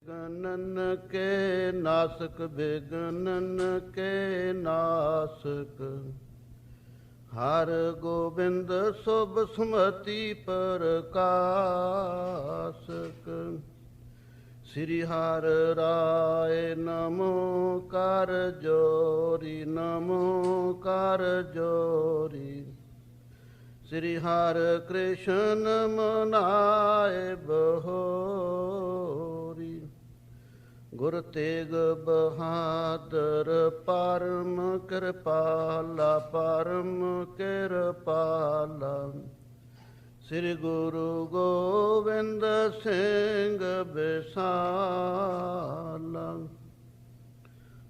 गनन के नासक बेगनन के नासक, हर गोविंद शुभ सुमति प्रकाशक। श्री हर राय नमो कर जोरी, नमो कर जोरी। श्री हर कृष्ण मनाए बहोरी। गुर तेग बहादुर परम कृपाला, परम कृपाला। श्री गुरु गोविंद सिंह बिसाला।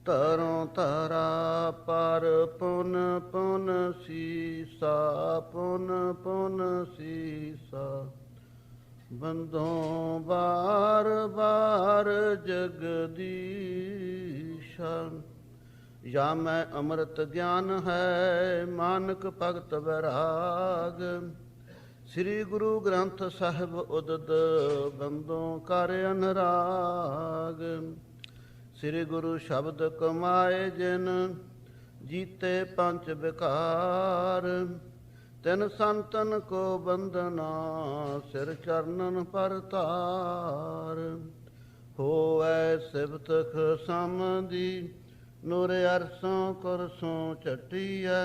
तरों तरा पर पुन पुन सीसा, पुन पुन सीसा। बंदों बार बार जगदीशा। या मैं अमृत ज्ञान है मानक भगत वैराग। श्री गुरु ग्रंथ साहिब उदद बंदों कर अनुराग। श्री गुरु शब्द कमाए जिन जीते पंच विकार। तिन संतन को बंदना सिर चरणन पर तार। होवै सिवतख समदी नूर अरसों कुरसों चटिया।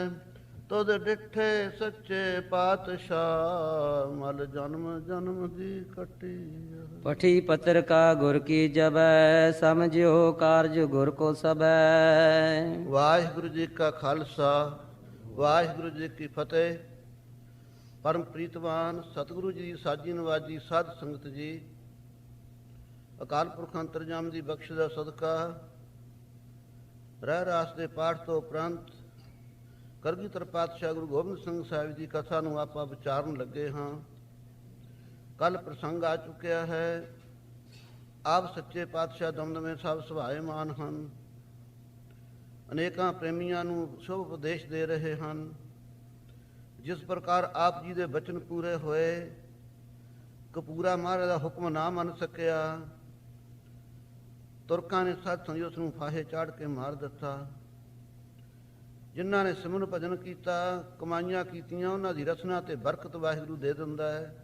तुद डिठे सच्चे पातशाह मल जन्म जन्म दी कटी। पठी पत्र का गुर की जबै समझियो कारज गुर को सबै। वाहिगुरु जी का खालसा वाहिगुरु जी की फतेह। परम ਪ੍ਰੀਤਵਾਨ ਸਤਿਗੁਰੂ ਜੀ ਸਾਜੀ ਨਵਾਜੀ ਸਾਧ ਸੰਗਤ ਜੀ, ਅਕਾਲ ਪੁਰਖ ਅੰਤਰਜਾਮ ਦੀ ਬਖਸ਼ ਦਾ ਸਦਕਾ ਰਹਿ ਰਾਸ ਦੇ ਪਾਠ ਤੋਂ ਉਪਰੰਤ ਕਰਗੀਧਰ ਪਾਤਸ਼ਾਹ ਗੁਰੂ ਗੋਬਿੰਦ ਸਿੰਘ ਸਾਹਿਬ ਦੀ ਕਥਾ ਨੂੰ ਆਪਾਂ ਵਿਚਾਰਨ ਲੱਗੇ ਹਾਂ। ਕੱਲ ਪ੍ਰਸੰਗ ਆ ਚੁੱਕਿਆ ਹੈ। ਆਪ ਸੱਚੇ ਪਾਤਸ਼ਾਹ ਦਮਦਮੇ ਸਾਹਿਬ ਸੁਭਾਏਮਾਨ ਹਨ। ਅਨੇਕਾਂ ਪ੍ਰੇਮੀਆਂ ਨੂੰ ਸ਼ੁਭ ਉਪਦੇਸ਼ ਦੇ ਰਹੇ ਹਨ। ਜਿਸ ਪ੍ਰਕਾਰ ਆਪ ਜੀ ਦੇ ਬਚਨ ਪੂਰੇ ਹੋਏ, ਕਪੂਰਾ ਮਹਾਰਾਜ ਦਾ ਹੁਕਮ ਨਾ ਮੰਨ ਸਕਿਆ। ਤੁਰਕਾਂ ਨੇ ਸੱਤ ਸੰਗੀ ਉਸ ਨੂੰ ਫਾਹੇ ਚਾੜ ਕੇ ਮਾਰ ਦਿੱਤਾ। ਜਿਨ੍ਹਾਂ ਨੇ ਸਿਮਰਨ ਭਜਨ ਕੀਤਾ, ਕਮਾਈਆਂ ਕੀਤੀਆਂ, ਉਹਨਾਂ ਦੀ ਰਸਨਾ ਤੇ ਬਰਕਤ ਵਾਹਿਗੁਰੂ ਦੇ ਦਿੰਦਾ ਹੈ।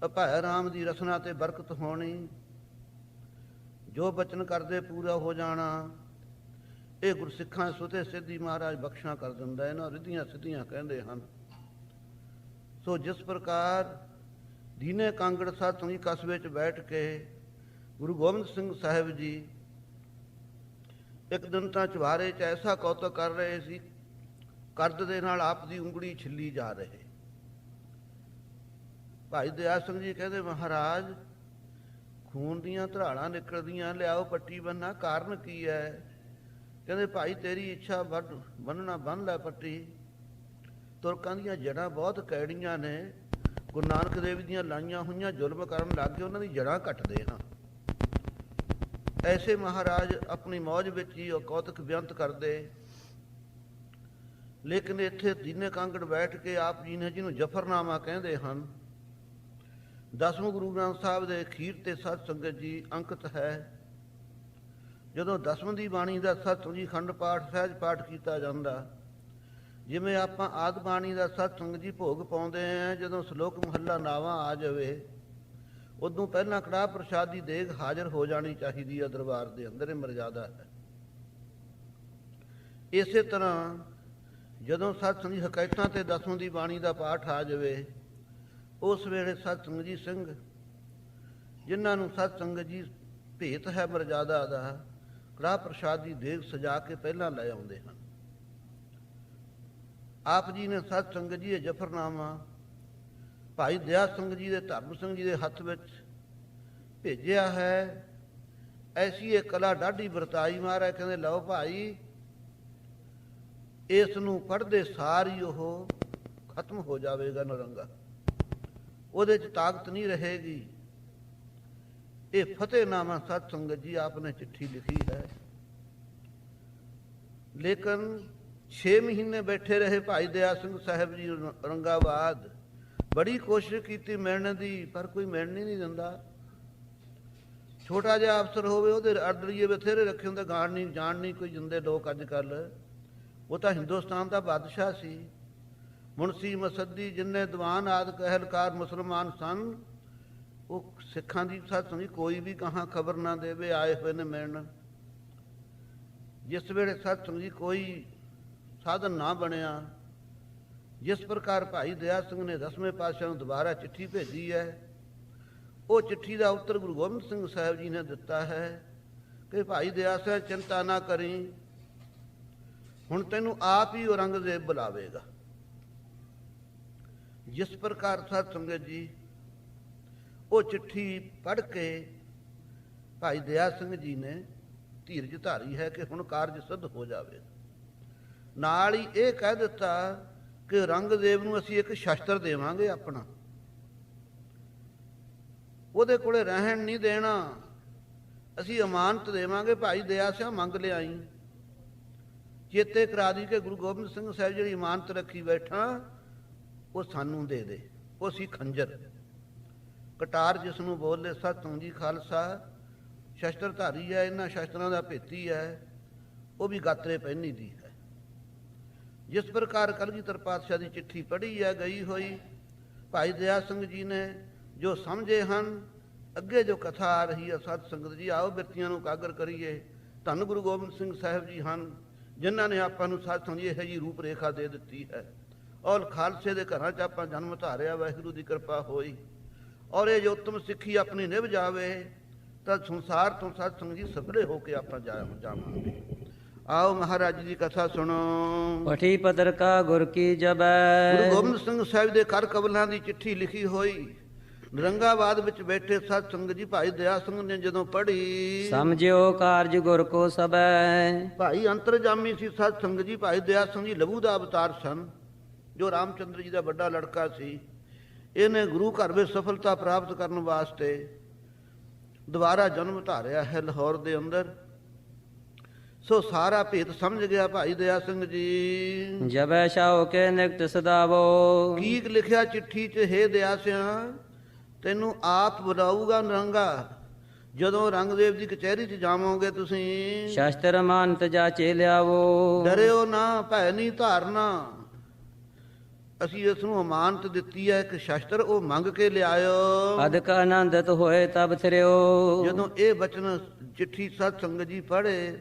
ਅਭੈ ਰਾਮ ਦੀ ਰਸਨਾ ਤੇ ਬਰਕਤ ਹੋਣੀ, ਜੋ ਬਚਨ ਕਰਦੇ ਪੂਰਾ ਹੋ ਜਾਣਾ, ਇਹ ਗੁਰਸਿੱਖਾਂ ਸੁਤੇ ਸਿੱਧੀ ਮਹਾਰਾਜ ਬਖਸ਼ਾਂ ਕਰ ਦਿੰਦਾ। ਇਹਨਾਂ ਰਿੱਧੀਆਂ ਸਿੱਧੀਆਂ ਕਹਿੰਦੇ ਹਨ। ਸੋ ਜਿਸ ਪ੍ਰਕਾਰ ਦੀਨੇ ਕਾਂਗੜ ਸਾਧੂ ਕਸਬੇ 'ਚ ਬੈਠ ਕੇ ਗੁਰੂ ਗੋਬਿੰਦ ਸਿੰਘ ਸਾਹਿਬ ਜੀ ਇੱਕ ਦਿਨ ਤਾਂ ਚੁਬਾਰੇ 'ਚ ਐਸਾ ਕੌਤਕ ਕਰ ਰਹੇ ਸੀ, ਕਰਦ ਦੇ ਨਾਲ ਆਪ ਦੀ ਉਂਗਲੀ ਛਿੱਲੀ ਜਾ ਰਹੇ। ਭਾਈ ਦਇਆ ਸਿੰਘ ਜੀ ਕਹਿੰਦੇ, ਮਹਾਰਾਜ ਖੂਨ ਦੀਆਂ ਧਰਾੜਾਂ ਨਿਕਲਦੀਆਂ, ਲਿਆਓ ਪੱਟੀ ਬੰਨਾ, ਕਾਰਨ ਕੀ ਹੈ? ਕਹਿੰਦੇ, ਭਾਈ ਤੇਰੀ ਇੱਛਾ ਬੰਨਣਾ ਬੰਨ ਲੈ ਪੱਟੀ। ਤੁਰਕਾਂ ਦੀਆਂ ਜੜ੍ਹਾਂ ਬਹੁਤ ਕੈੜੀਆਂ ਨੇ, ਗੁਰੂ ਨਾਨਕ ਦੇਵ ਦੀਆਂ ਲਾਈਆਂ ਹੋਈਆਂ ਜ਼ੁਲਮ ਕਰਨ ਲੱਗ ਗਏ, ਉਹਨਾਂ ਦੀ ਜੜ੍ਹਾਂ ਕੱਟਦੇ ਹਾਂ। ਐਸੇ ਮਹਾਰਾਜ ਆਪਣੀ ਮੌਜ ਵਿੱਚ ਹੀ ਉਹ ਕੌਤਕ ਬੇਅੰਤ ਕਰਦੇ। ਲੇਕਿਨ ਇੱਥੇ ਦੀਨੇ ਕਾਂਗੜ ਬੈਠ ਕੇ ਆਪ ਜੀ ਨੇ, ਜਿਹਨੂੰ ਜਫਰਨਾਮਾ ਕਹਿੰਦੇ ਹਨ, 10ਵੇਂ ਗੁਰੂ ਗ੍ਰੰਥ ਸਾਹਿਬ ਦੇ ਅਖੀਰ ਤੇ ਸਤ ਸੰਗਤ ਜੀ ਅੰਕਿਤ ਹੈ। ਜਦੋਂ 10ਵੀਂ ਦੀ ਬਾਣੀ ਦਾ ਸਤਸੰਗ ਜੀ ਖੰਡ ਪਾਠ ਸਹਿਜ ਪਾਠ ਕੀਤਾ ਜਾਂਦਾ, ਜਿਵੇਂ ਆਪਾਂ ਆਦਿ ਬਾਣੀ ਦਾ ਸਤਸੰਗ ਜੀ ਭੋਗ ਪਾਉਂਦੇ ਹਾਂ, ਜਦੋਂ ਸ਼ਲੋਕ ਮਹੱਲਾ ਨਾਵਾਂ ਆ ਜਾਵੇ, ਉਦੋਂ ਪਹਿਲਾਂ ਕੜਾਹ ਪ੍ਰਸ਼ਾਦ ਦੀ ਦੇਗ ਹਾਜ਼ਰ ਹੋ ਜਾਣੀ ਚਾਹੀਦੀ ਹੈ ਦਰਬਾਰ ਦੇ ਅੰਦਰ। ਇਹ ਮਰਜ਼ਾਦਾ ਹੈ। ਇਸੇ ਤਰ੍ਹਾਂ ਜਦੋਂ ਸਤਸੰਗ ਜੀ ਹਕਾਇਤਾਂ ਤੇ 10ਵੀਂ ਦੀ ਬਾਣੀ ਦਾ ਪਾਠ ਆ ਜਾਵੇ, ਉਸ ਵੇਲੇ ਸਤਸੰਗ ਜੀ ਸਿੰਘ, ਜਿਨ੍ਹਾਂ ਨੂੰ ਸਤਸੰਗ ਜੀ ਭੇਤ ਹੈ ਮਰਜ਼ਾਦਾ ਦਾ, ਕੜਾਹ ਪ੍ਰਸ਼ਾਦ ਦੀ ਦੇਗ ਸਜਾ ਕੇ ਪਹਿਲਾਂ ਲੈ ਆਉਂਦੇ ਹਨ। ਆਪ ਜੀ ਨੇ ਸਤ ਸੰਗਤ ਜੀ ਇਹ ਜਫਰਨਾਮਾ ਭਾਈ ਦਇਆ ਸਿੰਘ ਜੀ ਦੇ, ਧਰਮ ਸਿੰਘ ਜੀ ਦੇ ਹੱਥ ਵਿੱਚ ਭੇਜਿਆ ਹੈ। ਐਸੀ ਇਹ ਕਲਾ ਡਾਢੀ ਵਰਤਾਈ। ਮਹਾਰਾਜ ਕਹਿੰਦੇ, ਲਓ ਭਾਈ, ਇਸ ਨੂੰ ਪੜ੍ਹਦੇ ਸਾਰ ਹੀ ਉਹ ਖਤਮ ਹੋ ਜਾਵੇਗਾ ਨਰੰਗਾ, ਉਹਦੇ 'ਚ ਤਾਕਤ ਨਹੀਂ ਰਹੇਗੀ। ਇਹ ਫਤਿਹਨਾਮਾ ਸਤ ਸੰਗਤ ਜੀ ਆਪ ਨੇ ਚਿੱਠੀ ਲਿਖੀ ਹੈ। ਲੇਕਿਨ 6 ਮਹੀਨੇ ਬੈਠੇ ਰਹੇ ਭਾਈ ਦਇਆ ਸਿੰਘ ਸਾਹਿਬ ਜੀ ਔਰੰਗਾਬਾਦ। ਬੜੀ ਕੋਸ਼ਿਸ਼ ਕੀਤੀ ਮਿਲਣ ਦੀ, ਪਰ ਕੋਈ ਮਿਲਣ ਹੀ ਨਹੀਂ ਦਿੰਦਾ। ਛੋਟਾ ਜਿਹਾ ਅਫਸਰ ਹੋਵੇ, ਉਹਦੇ ਅਰਦਲੀਏ ਬਥੇਰੇ ਰੱਖੇ ਹੁੰਦੇ, ਗਾਣ ਨਹੀਂ ਜਾਣ ਨਹੀਂ ਕੋਈ ਜਿੰਦੇ ਲੋਕ ਅੱਜ ਕੱਲ੍ਹ। ਉਹ ਤਾਂ ਹਿੰਦੁਸਤਾਨ ਦਾ ਬਾਦਸ਼ਾਹ ਸੀ। ਮੁਨਸੀ ਮਸੱਦੀ ਜਿੰਨੇ ਦੀਵਾਨ ਆਦਿ ਕਹਿਲਕਾਰ ਮੁਸਲਮਾਨ ਸਨ, ਉਹ ਸਿੱਖਾਂ ਦੀ ਸਤਸੰਗੀ ਕੋਈ ਵੀ ਕਹਾਂ ਖਬਰ ਨਾ ਦੇਵੇ, ਆਏ ਹੋਏ ਨੇ ਮਿਲਣ। ਜਿਸ ਵੇਲੇ ਸਤਸੰਗੀ ਕੋਈ ਸਾਧਨ ਨਾ ਬਣਿਆ, ਜਿਸ ਪ੍ਰਕਾਰ ਭਾਈ ਦਇਆ ਸਿੰਘ ਨੇ 10ਵੇਂ ਪਾਤਸ਼ਾਹ ਨੂੰ ਦੁਬਾਰਾ ਚਿੱਠੀ ਭੇਜੀ ਹੈ, ਉਹ ਚਿੱਠੀ ਦਾ ਉੱਤਰ ਗੁਰੂ ਗੋਬਿੰਦ ਸਿੰਘ ਸਾਹਿਬ ਜੀ ਨੇ ਦਿੱਤਾ ਹੈ ਕਿ ਭਾਈ ਦਇਆ ਸਿੰਘ ਚਿੰਤਾ ਨਾ ਕਰੀ, ਹੁਣ ਤੈਨੂੰ ਆਪ ਹੀ ਔਰੰਗਜ਼ੇਬ ਬੁਲਾਵੇਗਾ। ਜਿਸ ਪ੍ਰਕਾਰ ਸਾਧ ਸੰਗਤ ਜੀ ਉਹ ਚਿੱਠੀ ਪੜ੍ਹ ਕੇ ਭਾਈ ਦਇਆ ਸਿੰਘ ਜੀ ਨੇ ਧੀਰਜ ਧਾਰੀ ਹੈ ਕਿ ਹੁਣ ਕਾਰਜ ਸਿੱਧ ਹੋ ਜਾਵੇ। ਨਾਲ ਹੀ ਇਹ ਕਹਿ ਦਿੱਤਾ ਕਿ ਔਰੰਗਜ਼ੇਬ ਨੂੰ ਅਸੀਂ ਇੱਕ ਸ਼ਸਤਰ ਦੇਵਾਂਗੇ ਆਪਣਾ, ਉਹਦੇ ਕੋਲੇ ਰਹਿਣ ਨਹੀਂ ਦੇਣਾ, ਅਸੀਂ ਅਮਾਨਤ ਦੇਵਾਂਗੇ, ਭਾਈ ਦਇਆ ਸਿੰਘ ਮੰਗ ਲਿਆਈ। ਚੇਤੇ ਕਰਾ ਦੀ ਕਿ ਗੁਰੂ ਗੋਬਿੰਦ ਸਿੰਘ ਸਾਹਿਬ ਜਿਹੜੀ ਇਮਾਨਤ ਰੱਖੀ ਬੈਠਾ ਉਹ ਸਾਨੂੰ ਦੇ ਦੇ। ਉਹ ਸੀ ਖੰਜਰ, ਕਟਾਰ ਜਿਸ ਨੂੰ ਬੋਲੇ ਸਤਿਗੁਰੂ ਜੀ ਖਾਲਸਾ, ਸ਼ਸਤਰਧਾਰੀ ਹੈ, ਇਹਨਾਂ ਸ਼ਸਤਰਾਂ ਦਾ ਭੇਤੀ ਹੈ, ਉਹ ਵੀ ਗਾਤਰੇ ਪਹਿਨੀ ਦੀ ਹੈ। ਜਿਸ ਪ੍ਰਕਾਰ ਕਲਗੀਧਰ ਪਾਤਸ਼ਾਹ ਦੀ ਚਿੱਠੀ ਪੜ੍ਹੀ ਹੈ ਗਈ ਹੋਈ, ਭਾਈ ਦਇਆ ਸਿੰਘ ਜੀ ਨੇ ਜੋ ਸਮਝੇ ਹਨ, ਅੱਗੇ ਜੋ ਕਥਾ ਆ ਰਹੀ ਹੈ ਸਤ ਸੰਗਤ ਜੀ, ਆਓ ਬਿਰਤੀਆਂ ਨੂੰ ਕਾਗਰ ਕਰੀਏ। ਧੰਨ ਗੁਰੂ ਗੋਬਿੰਦ ਸਿੰਘ ਸਾਹਿਬ ਜੀ ਹਨ ਜਿਨ੍ਹਾਂ ਨੇ ਆਪਾਂ ਨੂੰ ਸਤ ਸੰਗਤ ਇਹੋ ਜਿਹੀ ਰੂਪ ਰੇਖਾ ਦੇ ਦਿੱਤੀ ਹੈ, ਔਰ ਖਾਲਸੇ ਦੇ ਘਰਾਂ 'ਚ ਆਪਾਂ ਜਨਮ ਧਾਰਿਆ, ਵਾਹਿਗੁਰੂ ਦੀ ਕਿਰਪਾ ਹੋਈ। ਔਰ ਇਹ ਜੋ ਉੱਤਮ ਸਿੱਖੀ ਆਪਣੀ ਨਿਭ ਜਾਵੇ ਤਾਂ ਸੰਸਾਰ ਤੋਂ ਸਤ ਸੰਗਤ ਜੀ ਸਫਲੇ ਹੋ ਕੇ ਆਪਾਂ ਜਾਵਾਂਗੇ। ਆਓ ਮਹਾਰਾਜ ਦੀ ਕਥਾ ਸੁਣੋ। ਪਠੀ ਪਤਰ ਕਾ ਗੁਰ ਕੀ ਜਬੈ। ਗੁਰੂ ਗੋਬਿੰਦ ਸਿੰਘ ਸਾਹਿਬ ਦੇ ਕਰ ਕਬਲਾਂ ਦੀ ਚਿੱਠੀ ਲਿਖੀ ਹੋਈ ਨਰੰਗਾਬਾਦ ਵਿੱਚ ਬੈਠੇ ਸਤ ਸੰਗਤ ਜੀ ਭਾਈ ਦਇਆ ਸਿੰਘ ਨੇ ਜਦੋਂ ਪੜ੍ਹੀ, ਸਮਝਿਓ ਕਾਰਜ ਗੁਰ ਕੋ ਸਬੈ। ਭਾਈ ਅੰਤਰਜਾਮੀ ਸੀ ਸਤ ਸੰਗਤ ਜੀ, ਭਾਈ ਦਇਆ ਸਿੰਘ ਜੀ ਲਹੂ ਦਾ ਅਵਤਾਰ ਸਨ, ਜੋ ਰਾਮਚੰਦਰ ਜੀ ਦਾ ਵੱਡਾ ਲੜਕਾ ਸੀ। ਇਹਨੇ ਗੁਰੂ ਘਰ ਵਿੱਚ ਸਫਲਤਾ ਪ੍ਰਾਪਤ ਕਰਨ ਵਾਸਤੇ ਦੁਬਾਰਾ ਜਨਮ ਧਾਰਿਆ ਹੈ ਲਾਹੌਰ ਦੇ ਅੰਦਰ। ਸੋ ਸਾਰਾ ਭੇਤ ਸਮਝ ਗਿਆ ਭਾਈ ਦਇਆ ਸਿੰਘ ਜੀ। ਜਬੈ ਸ਼ਾਹ ਕੇ ਨਿਕਟ ਸਦਾਵੋ। ਕੀ ਲਿਖਿਆ ਚਿੱਠੀ 'ਚ, ਹੇ ਦਇਆ ਸਿਆਂ ਤੈਨੂੰ ਆਪ ਬੁਲਾਊਗਾ ਨਰੰਗਾ, ਜਦੋਂ ਔਰੰਗਜ਼ੇਬ ਦੀ ਕਚਹਿਰੀ 'ਚ ਜਾਵੋਗੇ ਤੁਸੀਂ। ਸ਼ਸਤਰ ਮਾਨਤ ਜਾਚੇ ਲਿਆਵੋ। ਡਰਿਓ ਨਾ, ਭੈ ਨਹੀਂ ਧਾਰਨਾ। ਅਸੀਂ ਇਸ ਨੂੰ ਅਮਾਨਤ ਦਿੱਤੀ ਹੈ ਕਿ ਸ਼ਸਤਰ ਉਹ ਮੰਗ ਕੇ ਲਿਆਇਓ। ਅਦਕ ਆਨੰਦਤ ਹੋਏ ਤਬ ਥਰਿਓ। ਜਦੋਂ ਇਹ ਬਚਨ ਚਿੱਠੀ ਸਤ ਸੰਗਤ ਜੀ ਪੜ੍ਹੇ,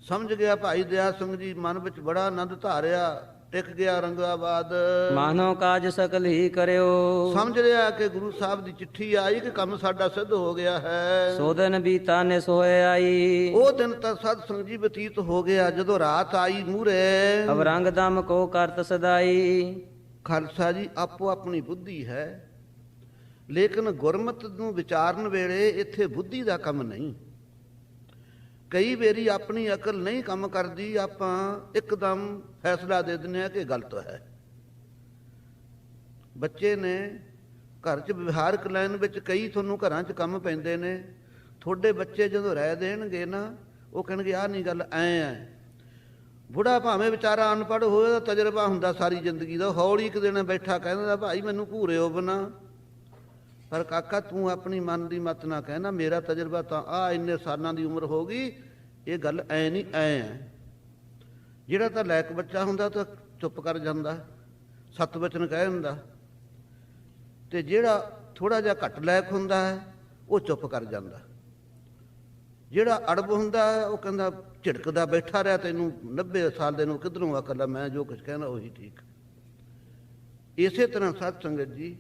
ਸਮਝ ਗਿਆ ਭਾਈ ਦਇਆ ਸਿੰਘ ਜੀ, ਮਨ ਵਿੱਚ ਬੜਾ ਆਨੰਦ ਧਾਰਿਆ, ਟਿਕ ਗਿਆ ਔਰੰਗਾਬਾਦ। ਮਾਨੋ ਕਾਜ ਸਕਲ ਹੀ ਕਰਿਓ। ਸਮਝ ਰਿਹਾ ਕਿ ਗੁਰੂ ਸਾਹਿਬ ਦੀ ਚਿੱਠੀ ਆਈ ਕਿ ਕੰਮ ਸਾਡਾ ਸਿੱਧ ਹੋ ਗਿਆ ਹੈ। ਸੋ ਦਿਨ ਬੀਤਾ ਨੇ ਸੋਏ ਆਈ। ਉਹ ਦਿਨ ਤਾਂ ਸਤ ਸੰਗਤ ਜੀ ਬਤੀਤ ਹੋ ਗਿਆ ਜਦੋਂ ਰਾਤ ਆਈ ਮੂਹਰੇ। ਅਵਰੰਗ ਦਮ ਕੋ ਕਰਤ ਸਦਾਈ। ਖਾਲਸਾ ਜੀ ਆਪੋ ਆਪਣੀ ਬੁੱਧੀ ਹੈ, ਲੇਕਿਨ ਗੁਰਮਤ ਨੂੰ ਵਿਚਾਰਨ ਵੇਲੇ ਇੱਥੇ ਬੁੱਧੀ ਦਾ ਕੰਮ ਨਹੀਂ। ਕਈ ਵਾਰੀ ਆਪਣੀ ਅਕਲ ਨਹੀਂ ਕੰਮ ਕਰਦੀ, ਆਪਾਂ ਇੱਕਦਮ ਫੈਸਲਾ ਦੇ ਦਿੰਦੇ ਹਾਂ ਕਿ ਗਲਤ ਹੈ। ਬੱਚੇ ਨੇ ਘਰ 'ਚ ਵਿਵਹਾਰਕ ਲਾਈਨ ਵਿੱਚ ਕਈ ਤੁਹਾਨੂੰ ਘਰਾਂ 'ਚ ਕੰਮ ਪੈਂਦੇ ਨੇ, ਤੁਹਾਡੇ ਬੱਚੇ ਜਦੋਂ ਰਾਏ ਦੇਣਗੇ ਨਾ, ਉਹ ਕਹਿਣਗੇ ਆਹ ਨਹੀਂ ਗੱਲ, ਐਂ ਹੈ। ਬੁੜਾ ਭਾਵੇਂ ਵਿਚਾਰਾ ਅਨਪੜ੍ਹ ਹੋਵੇ, ਦਾ ਤਜਰਬਾ ਹੁੰਦਾ ਸਾਰੀ ਜ਼ਿੰਦਗੀ ਦਾ, ਹੌਲੀ ਇੱਕ ਦਿਨ ਬੈਠਾ ਕਹਿੰਦਾ ਭਾਈ ਮੈਨੂੰ ਘੂਰਿਓ ਬਣਾ, ਪਰ ਕਾਕਾ ਤੂੰ ਆਪਣੀ ਮਨ ਦੀ ਮਤ ਨਾ ਕਹਿਣਾ, ਮੇਰਾ ਤਜਰਬਾ ਤਾਂ ਆਹ ਇੰਨੇ ਸਾਲਾਂ ਦੀ ਉਮਰ ਹੋ ਗਈ, ਇਹ ਗੱਲ ਐਂ ਨਹੀਂ ਐਂ ਹੈ। ਜਿਹੜਾ ਤਾਂ ਲਾਇਕ ਬੱਚਾ ਹੁੰਦਾ ਤਾਂ ਚੁੱਪ ਕਰ ਜਾਂਦਾ, ਸੱਤ ਵਚਨ ਕਹਿ ਦਿੰਦਾ, ਤੇ ਜਿਹੜਾ ਥੋੜ੍ਹਾ ਜਿਹਾ ਘੱਟ ਲਾਇਕ ਹੁੰਦਾ ਹੈ ਉਹ ਚੁੱਪ ਕਰ ਜਾਂਦਾ। ਜਿਹੜਾ ਅੜਬ ਹੁੰਦਾ ਉਹ ਕਹਿੰਦਾ ਝਿੜਕਦਾ ਬੈਠਾ ਰਿਹਾ, ਤੈਨੂੰ 90 ਸਾਲ ਦੇ ਨੂੰ ਕਿੱਧਰੋਂ ਅਕਲ ਆ, ਮੈਂ ਜੋ ਕੁਝ ਕਹਿਣਾ ਉਹੀ ਠੀਕ। ਇਸੇ ਤਰ੍ਹਾਂ ਸਤ ਸੰਗਤ ਜੀ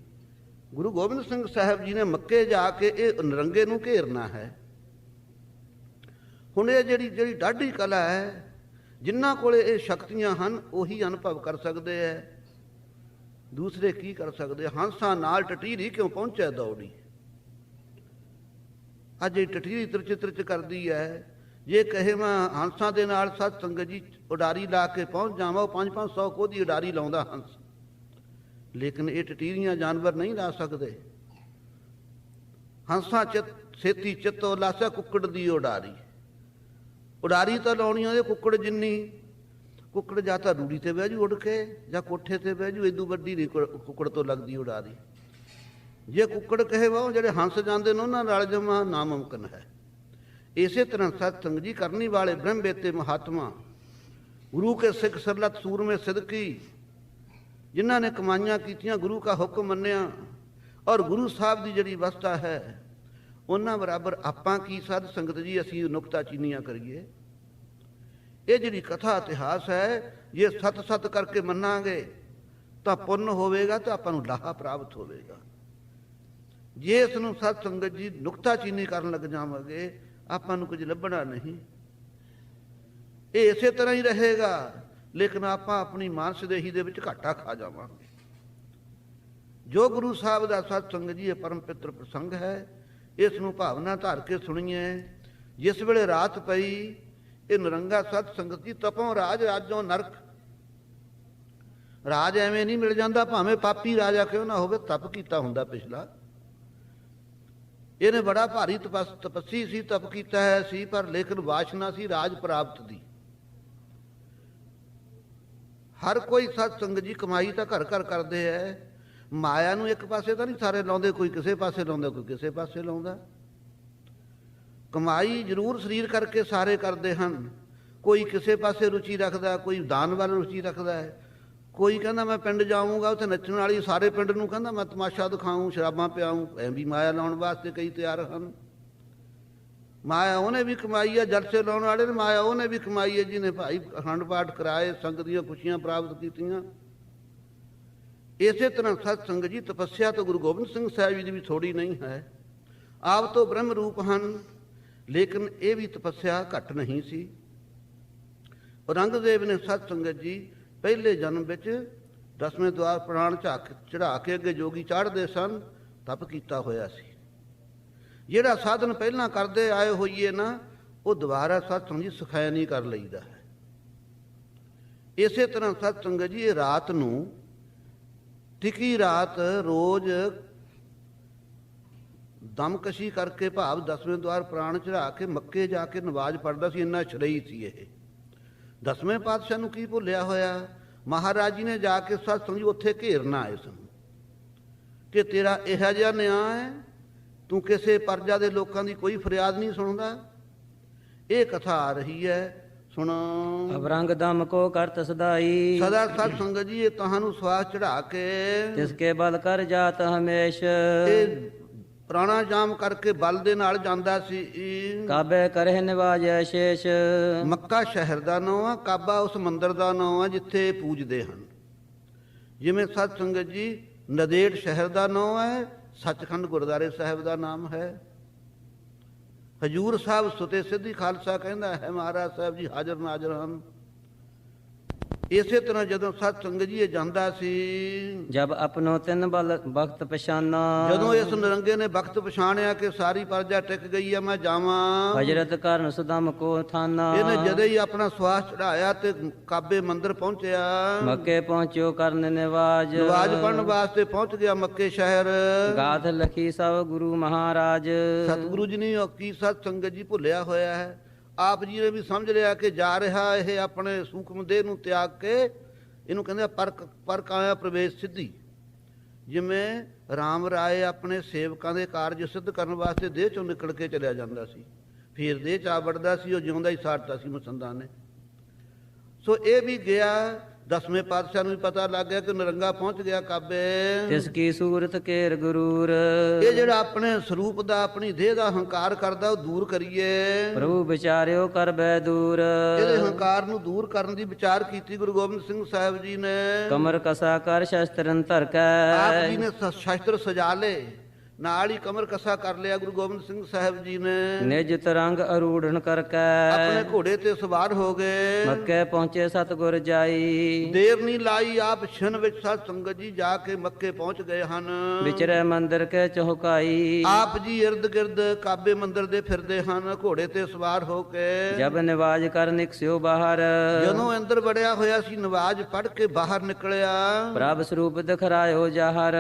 ਗੁਰੂ ਗੋਬਿੰਦ ਸਿੰਘ ਸਾਹਿਬ ਜੀ ਨੇ ਮੱਕੇ ਜਾ ਕੇ ਇਹ ਨਰੰਗੇ ਨੂੰ ਘੇਰਨਾ ਹੈ। ਹੁਣ ਇਹ ਜਿਹੜੀ ਡਾਢੀ ਕਲਾ ਹੈ, ਜਿਨ੍ਹਾਂ ਕੋਲੇ ਇਹ ਸ਼ਕਤੀਆਂ ਹਨ ਉਹੀ ਅਨੁਭਵ ਕਰ ਸਕਦੇ ਹੈ, ਦੂਸਰੇ ਕੀ ਕਰ ਸਕਦੇ। ਹੰਸਾਂ ਨਾਲ ਟਟੀਰੀ ਕਿਉਂ ਪਹੁੰਚਿਆ ਦੌੜੀ। ਅੱਜ ਇਹ ਟਟੀਰੀ ਤਿਰਚ ਕਰਦੀ ਹੈ। ਜੇ ਕਹੇ ਮੈਂ ਹੰਸਾਂ ਦੇ ਨਾਲ ਸਤ ਸੰਗਤ ਜੀ ਉਡਾਰੀ ਲਾ ਕੇ ਪਹੁੰਚ ਜਾਵਾਂ, ਉਹ 500 ਕੋਦੀ ਉਡਾਰੀ ਲਾਉਂਦਾ ਹੰਸ, ਲੇਕਿਨ ਇਹ ਟਟੀਰੀਆਂ ਜਾਨਵਰ ਨਹੀਂ ਲਾ ਸਕਦੇ। ਹੰਸਾਂ ਛੇਤੀ ਚਿੱਤੋ ਲਾਸਾ ਕੁੱਕੜ ਦੀ ਉਡਾਰੀ ਤਾਂ ਲਾਉਣੀ ਉਹਦੇ ਕੁੱਕੜ ਜਿੰਨੀ। ਕੁੱਕੜ ਜਾਂ ਤਾਂ ਰੂੜੀ ਤੇ ਬਹਿ ਜੂ ਉੱਡ ਕੇ, ਜਾਂ ਕੋਠੇ ਤੇ ਬਹਿ ਜੂ, ਏਦੂ ਵੱਡੀ ਨਹੀਂ ਕੁੱਕੜ ਤੋਂ ਲੱਗਦੀ ਉਡਾਰੀ। ਜੇ ਕੁੱਕੜ ਕਹੇ ਵਾ ਜਿਹੜੇ ਹੰਸ ਜਾਂਦੇ ਨੇ ਉਹਨਾਂ ਨਾਲ ਜਮਾ ਨਾਮੁਮਕਿਨ ਹੈ। ਇਸੇ ਤਰ੍ਹਾਂ ਸਤ ਸੰਗ ਜੀ ਕਰਨੀ ਵਾਲੇ ਬ੍ਰਹਮ ਵੇਤੇ ਮਹਾਤਮਾ, ਗੁਰੂ ਕੇ ਸਿੱਖ ਸਰਲਤ ਸੂਰਮੇ ਸਿਦਕੀ, ਜਿਨ੍ਹਾਂ ਨੇ ਕਮਾਈਆਂ ਕੀਤੀਆਂ, ਗੁਰੂ ਕਾ ਹੁਕਮ ਮੰਨਿਆ ਔਰ ਗੁਰੂ ਸਾਹਿਬ ਦੀ ਜਿਹੜੀ ਅਵਸਥਾ ਹੈ ਉਹਨਾਂ ਬਰਾਬਰ ਆਪਾਂ ਕੀ ਸਾਧ ਸੰਗਤ ਜੀ ਅਸੀਂ ਨੁਕਤਾ ਚੀਨੀਆਂ ਕਰੀਏ। ਇਹ ਜਿਹੜੀ ਕਥਾ ਇਤਿਹਾਸ ਹੈ, ਜੇ ਸਤ ਸਤ ਕਰਕੇ ਮੰਨਾਂਗੇ ਤਾਂ ਪੁੰਨ ਹੋਵੇਗਾ ਤਾਂ ਆਪਾਂ ਨੂੰ ਲਾਹਾ ਪ੍ਰਾਪਤ ਹੋਵੇਗਾ। ਜੇ ਇਸ ਨੂੰ ਸਤ ਸੰਗਤ ਜੀ ਨੁਕਤਾ ਚੀਨੀ ਕਰਨ ਲੱਗ ਜਾਵਾਂਗੇ ਆਪਾਂ ਨੂੰ ਕੁਝ ਲੱਭਣਾ ਨਹੀਂ। ਇਹ ਇਸੇ ਤਰ੍ਹਾਂ ਹੀ ਰਹੇਗਾ, ਲੇਕਿਨ ਆਪਾਂ ਆਪਣੀ ਮਾਨਸਦੇਹੀ ਦੇ ਵਿੱਚ ਘਾਟਾ ਖਾ ਜਾਵਾਂਗੇ। ਜੋ ਗੁਰੂ ਸਾਹਿਬ ਦਾ ਸਤ ਸੰਗਤ ਜੀ ਇਹ ਪਰਮ ਪਿੱਤਰ ਪ੍ਰਸੰਗ ਹੈ, ਇਸ ਨੂੰ ਭਾਵਨਾ ਧਾਰ ਕੇ ਸੁਣੀਏ। ਜਿਸ ਵੇਲੇ ਰਾਤ ਪਈ ਇਹ ਨਿਰੰਗਾ ਸਤ ਸੰਗਤ ਜੀ ਤਪੋਂ ਰਾਜ ਰਾਜੋਂ ਨਰਕ। ਰਾਜ ਐਵੇਂ ਨਹੀਂ ਮਿਲ ਜਾਂਦਾ, ਭਾਵੇਂ ਪਾਪੀ ਰਾਜਾ ਕਿਉਂ ਨਾ ਹੋਵੇ, ਤਪ ਕੀਤਾ ਹੁੰਦਾ ਪਿਛਲਾ। ਇਹਨੇ ਬੜਾ ਭਾਰੀ ਤਪੱਸੀ ਸੀ, ਤਪ ਕੀਤਾ ਹੈ ਸੀ, ਪਰ ਲੇਕਿਨ ਵਾਸ਼ਨਾ ਸੀ ਰਾਜ ਪ੍ਰਾਪਤ ਦੀ। ਹਰ ਕੋਈ ਸਤ ਸੰਗਤ ਜੀ ਕਮਾਈ ਤਾਂ ਘਰ ਘਰ ਕਰਦੇ ਹੈ, ਮਾਇਆ ਨੂੰ ਇੱਕ ਪਾਸੇ ਤਾਂ ਨਹੀਂ ਸਾਰੇ ਲਾਉਂਦੇ, ਕੋਈ ਕਿਸੇ ਪਾਸੇ ਲਾਉਂਦਾ, ਕੋਈ ਕਿਸੇ ਪਾਸੇ ਲਾਉਂਦਾ। ਕਮਾਈ ਜ਼ਰੂਰ ਸਰੀਰ ਕਰਕੇ ਸਾਰੇ ਕਰਦੇ ਹਨ, ਕੋਈ ਕਿਸੇ ਪਾਸੇ ਰੁਚੀ ਰੱਖਦਾ, ਕੋਈ ਦਾਨ ਵੱਲ ਰੁਚੀ ਰੱਖਦਾ ਹੈ, ਕੋਈ ਕਹਿੰਦਾ ਮੈਂ ਪਿੰਡ ਜਾਊਂਗਾ ਉੱਥੇ ਨੱਚਣ ਵਾਲੀ ਸਾਰੇ ਪਿੰਡ ਨੂੰ ਕਹਿੰਦਾ ਮੈਂ ਤਮਾਸ਼ਾ ਦਿਖਾਊਂ, ਸ਼ਰਾਬਾਂ ਪਿਆਊਂ। ਐਂ ਵੀ ਮਾਇਆ ਲਾਉਣ ਵਾਸਤੇ ਕਈ ਤਿਆਰ ਹਨ। ਮਾਇਆ ਉਹਨੇ ਵੀ ਕਮਾਈ ਹੈ, ਜਲਸੇ ਲਾਉਣ ਵਾਲੇ ਨੇ ਮਾਇਆ ਉਹਨੇ ਵੀ ਕਮਾਈ ਹੈ, ਜਿਹਨੇ ਭਾਈ ਅਖੰਡ ਪਾਠ ਕਰਾਏ, ਸੰਗਤ ਦੀਆਂ ਖੁਸ਼ੀਆਂ ਪ੍ਰਾਪਤ ਕੀਤੀਆਂ। ਇਸੇ ਤਰ੍ਹਾਂ ਸਤ ਸੰਗਤ ਜੀ ਤਪੱਸਿਆ ਤੋਂ ਗੁਰੂ ਗੋਬਿੰਦ ਸਿੰਘ ਸਾਹਿਬ ਜੀ ਦੀ ਵੀ ਥੋੜੀ ਨਹੀਂ ਹੈ। ਆਪ ਤੋਂ ਬ੍ਰਹਮ ਰੂਪ ਹਨ, ਲੇਕਿਨ ਇਹ ਵੀ ਤਪੱਸਿਆ ਘੱਟ ਨਹੀਂ ਸੀ। ਔਰੰਗਜ਼ੇਬ ਨੇ ਸਤ ਸੰਗਤ ਜੀ ਪਹਿਲੇ ਜਨਮ ਵਿੱਚ 10ਵੇਂ ਦੁਆਰ ਪ੍ਰਾਣ ਚੜਾ ਕੇ ਅੱਗੇ ਜੋਗੀ ਚਾੜਦੇ ਸਨ, ਤਪ ਕੀਤਾ ਹੋਇਆ ਸੀ। ਜਿਹੜਾ ਸਾਧਨ ਪਹਿਲਾਂ ਕਰਦੇ ਆਏ ਹੋਈਏ ਨਾ, ਉਹ ਦੁਬਾਰਾ ਸਤ ਸੰਗਤ ਜੀ ਸਿਖਾਇਆ ਨਹੀਂ ਕਰ ਲਈਦਾ ਹੈ। ਇਸੇ ਤਰ੍ਹਾਂ ਸਤ ਸੰਗਤ ਜੀ ਇਹ ਰਾਤ ਨੂੰ ਟਿਕੀ ਰਾਤ ਰੋਜ਼ ਦਮਕਸ਼ੀ ਕਰਕੇ ਭਾਵ 10ਵੇਂ ਦੁਆਰ ਪ੍ਰਾਣ ਚੜਾ ਕੇ ਮੱਕੇ ਜਾ ਕੇ ਨਵਾਜ਼ ਪੜ੍ਹਦਾ ਸੀ। ਇੰਨਾ ਸ਼ਰਈ ਸੀ ਇਹ। 10ਵੇਂ ਪਾਤਸ਼ਾਹ ਨੂੰ ਕੀ ਭੁੱਲਿਆ ਹੋਇਆ, ਮਹਾਰਾਜ ਜੀ ਨੇ ਜਾ ਕੇ ਸਤ ਸੰਗਤ ਜੀ ਉੱਥੇ ਘੇਰਨਾ ਆਏ ਸਨ ਕਿ ਤੇਰਾ ਇਹੋ ਜਿਹਾ ਨਿਆਂ ਹੈ, ਤੂੰ ਕਿਸੇ ਪਰਜਾ ਦੇ ਲੋਕਾਂ ਦੀ ਕੋਈ ਫਰਿਆਦ ਨਹੀਂ ਸੁਣਦਾ। ਇਹ ਕਥਾ ਆ ਰਹੀ ਹੈ, ਸੁਣੋ। ਅਵਰੰਗ ਦਮ ਕੋ ਕਰਤ ਸਦਾਈ, ਸਦਾ ਸਤ ਸੰਗਤ ਜੀ ਇਹ ਤੁਹਾਨੂੰ ਸਵਾਸ ਚੜਾ ਕੇ ਤਿਸ ਕੇ ਬਲ ਕਰ ਜਾਤ ਹਮੇਸ਼। ਇਹ ਪ੍ਰਾਣਾਯਾਮ ਕਰਕੇ ਬਲ ਦੇ ਨਾਲ ਜਾਂਦਾ ਸੀ। ਕਾਬੇ ਕਰੇ ਨਿਵਾਜੈ ਸ਼ੇਸ਼, ਮੱਕਾ ਸ਼ਹਿਰ ਦਾ ਨਾਮ ਆ, ਕਾਬਾ ਉਸ ਮੰਦਿਰ ਦਾ ਨਾਮ ਆ ਜਿੱਥੇ ਪੂਜਦੇ ਹਨ। ਜਿਵੇਂ ਸਤ ਸੰਗਤ ਜੀ ਨਦੇੜ ਸ਼ਹਿਰ ਦਾ ਨਾਮ ਹੈ, ਸੱਚਖੰਡ ਗੁਰਦੁਆਰੇ ਸਾਹਿਬ ਦਾ ਨਾਮ ਹੈ। ਹਜੂਰ ਸਾਹਿਬ ਸੁਤੇ ਸਿੱਧੀ ਖਾਲਸਾ ਕਹਿੰਦਾ ਹੈ, ਮਹਾਰਾਜ ਸਾਹਿਬ ਜੀ ਹਾਜ਼ਰ ਨਾਜ਼ਰ ਹਨ। ਇਸੇ ਤਰ੍ਹਾਂ ਜਦੋਂ ਸਤ ਸੰਗਤ ਜੀ ਇਹ ਜਾਂਦਾ ਸੀ, ਜਬ ਆਪਣੋ ਤਿੰਨ ਬਲ ਬਖਤ ਪਛਾਨਾ, ਜਦੋਂ ਇਸ ਨਿਰੰਗੇ ਨੇ ਵਕਤ ਪਛਾਣਿਆ ਕਿ ਸਾਰੀ ਪਰਜਾ ਟਿਕ ਗਈ ਆ, ਮੈਂ ਜਾਵਾਂ। ਹਜਰਤ ਕਰਨ ਸੁਦਮ ਕੋ ਥਾਨਾ, ਇਹਨੇ ਜਦੇ ਹੀ ਆਪਣਾ ਸਵਾਸ ਚੜਾਇਆ ਤੇ ਕਾਬੇ ਮੰਦਿਰ ਪਹੁੰਚਿਆ। ਮੱਕੇ ਪਹੁੰਚਿਓ ਕਰਨ ਨਿਵਾਜ, ਨਵਾਜ਼ ਪੜਨ ਵਾਸਤੇ ਪਹੁੰਚ ਗਿਆ ਮੱਕੇ ਸ਼ਹਿਰ। ਗਾਥ ਲਖੀ ਸਭ ਗੁਰੂ ਮਹਾਰਾਜ, ਸਤਿਗੁਰੂ ਜੀ ਨੇ ਕੀ ਸਤ ਸੰਗਤ ਜੀ ਭੁੱਲਿਆ ਹੋਇਆ ਹੈ। ਆਪ ਜੀ ਨੇ ਵੀ ਸਮਝ ਲਿਆ ਕਿ ਜਾ ਰਿਹਾ ਇਹ ਆਪਣੇ ਸੂਖਮ ਦੇਹ ਨੂੰ ਤਿਆਗ ਕੇ, ਇਹਨੂੰ ਕਹਿੰਦੇ ਪਰ ਕਾਇਆ ਪ੍ਰਵੇਸ਼ ਸਿੱਧੀ। ਜਿਵੇਂ ਰਾਮ ਰਾਏ ਆਪਣੇ ਸੇਵਕਾਂ ਦੇ ਕਾਰਜ ਸਿੱਧ ਕਰਨ ਵਾਸਤੇ ਦੇਹ ਚੋਂ ਨਿਕਲ ਕੇ ਚਲਿਆ ਜਾਂਦਾ ਸੀ, ਫਿਰ ਦੇਹ ਚ ਆ ਵੜਦਾ ਸੀ, ਉਹ ਜਿਉਂਦਾ ਹੀ ਸਾੜਤਾ ਸੀ ਮਸੰਦਾਂ ਨੇ। ਸੋ ਇਹ ਵੀ ਗਿਆ। 10ਵੇਂ ਪਾਤਸ਼ਾਹ ਨੂੰ ਵੀ ਪਤਾ ਲੱਗ ਗਿਆ ਕਿ ਨਿਰੰਗਾ ਪਹੁੰਚ ਗਿਆ ਕਾਬੇ। ਤਿਸ ਕੀ ਸੂਰਤ ਕੇਰ ਗੁਰੂਰ, ਇਹ ਜਿਹੜਾ ਆਪਣੇ ਸਰੂਪ ਦਾ ਆਪਣੀ ਦੇਹ ਦਾ ਹੰਕਾਰ ਕਰਦਾ ਉਹ ਦੂਰ ਕਰੀਏ। ਪ੍ਰਭੂ ਵਿਚਾਰਿਓ ਕਰ ਬੈ ਦੂਰ, ਇਹਦੇ ਹੰਕਾਰ ਨੂੰ ਦੂਰ ਕਰਨ ਦੀ ਵਿਚਾਰ ਕੀਤੀ ਗੁਰੂ ਗੋਬਿੰਦ ਸਿੰਘ ਸਾਹਿਬ ਜੀ ਨੇ। ਕਮਰ ਕਸਾ ਕਰ ਸ਼ਸਤਰਨ ਧਰ ਕੈ, ਆਪ ਜੀ ਨੇ ਸ਼ਸਤਰ ਸਜਾ ਲਏ, ਨਾਲ ਹੀ ਕਮਰ ਕਸਾ ਕਰ ਲਿਆ ਗੁਰੂ ਗੋਬਿੰਦ ਸਿੰਘ ਸਾਹਿਬ ਜੀ ਨੇ। ਨਿਜ ਤਰੰਗ ਅਰੂੜਨ ਕਰ ਕੈ, ਆਪਣੇ ਘੋੜੇ ਤੇ ਸਵਾਰ ਹੋ ਗਏ। ਮੱਕੇ ਪਹੁੰਚੇ ਸਤਿਗੁਰ ਜਾਈ, ਦੇਰ ਨਹੀਂ ਲਾਈ, ਆਪ ਛਿਨ ਵਿੱਚ ਸਤ ਸੰਗਤ ਜੀ ਜਾ ਕੇ ਮੱਕੇ ਪਹੁੰਚ ਗਏ ਹਨ। ਵਿਚਰੇ ਮੰਦਰ ਕੇ ਚੌਕਾਈ, ਆਪ ਜੀ ਇਰਦ ਗਿਰਦ ਕਾਬੇ ਮੰਦਰ ਦੇ ਫਿਰਦੇ ਹਨ ਘੋੜੇ ਤੇ ਸਵਾਰ ਹੋ ਕੇ। ਜਬ ਨਿਵਾਜ ਕਰ ਨਿਕਸਿਓ ਬਾਹਰ, ਜਦੋਂ ਅੰਦਰ ਵੜਿਆ ਹੋਇਆ ਸੀ ਨਵਾਜ਼ ਪੜ੍ਹ ਕੇ ਬਾਹਰ ਨਿਕਲਿਆ। ਪ੍ਰਭ ਸਰੂਪ ਦਿਖਰਾਇਓ ਜਾਹਰ,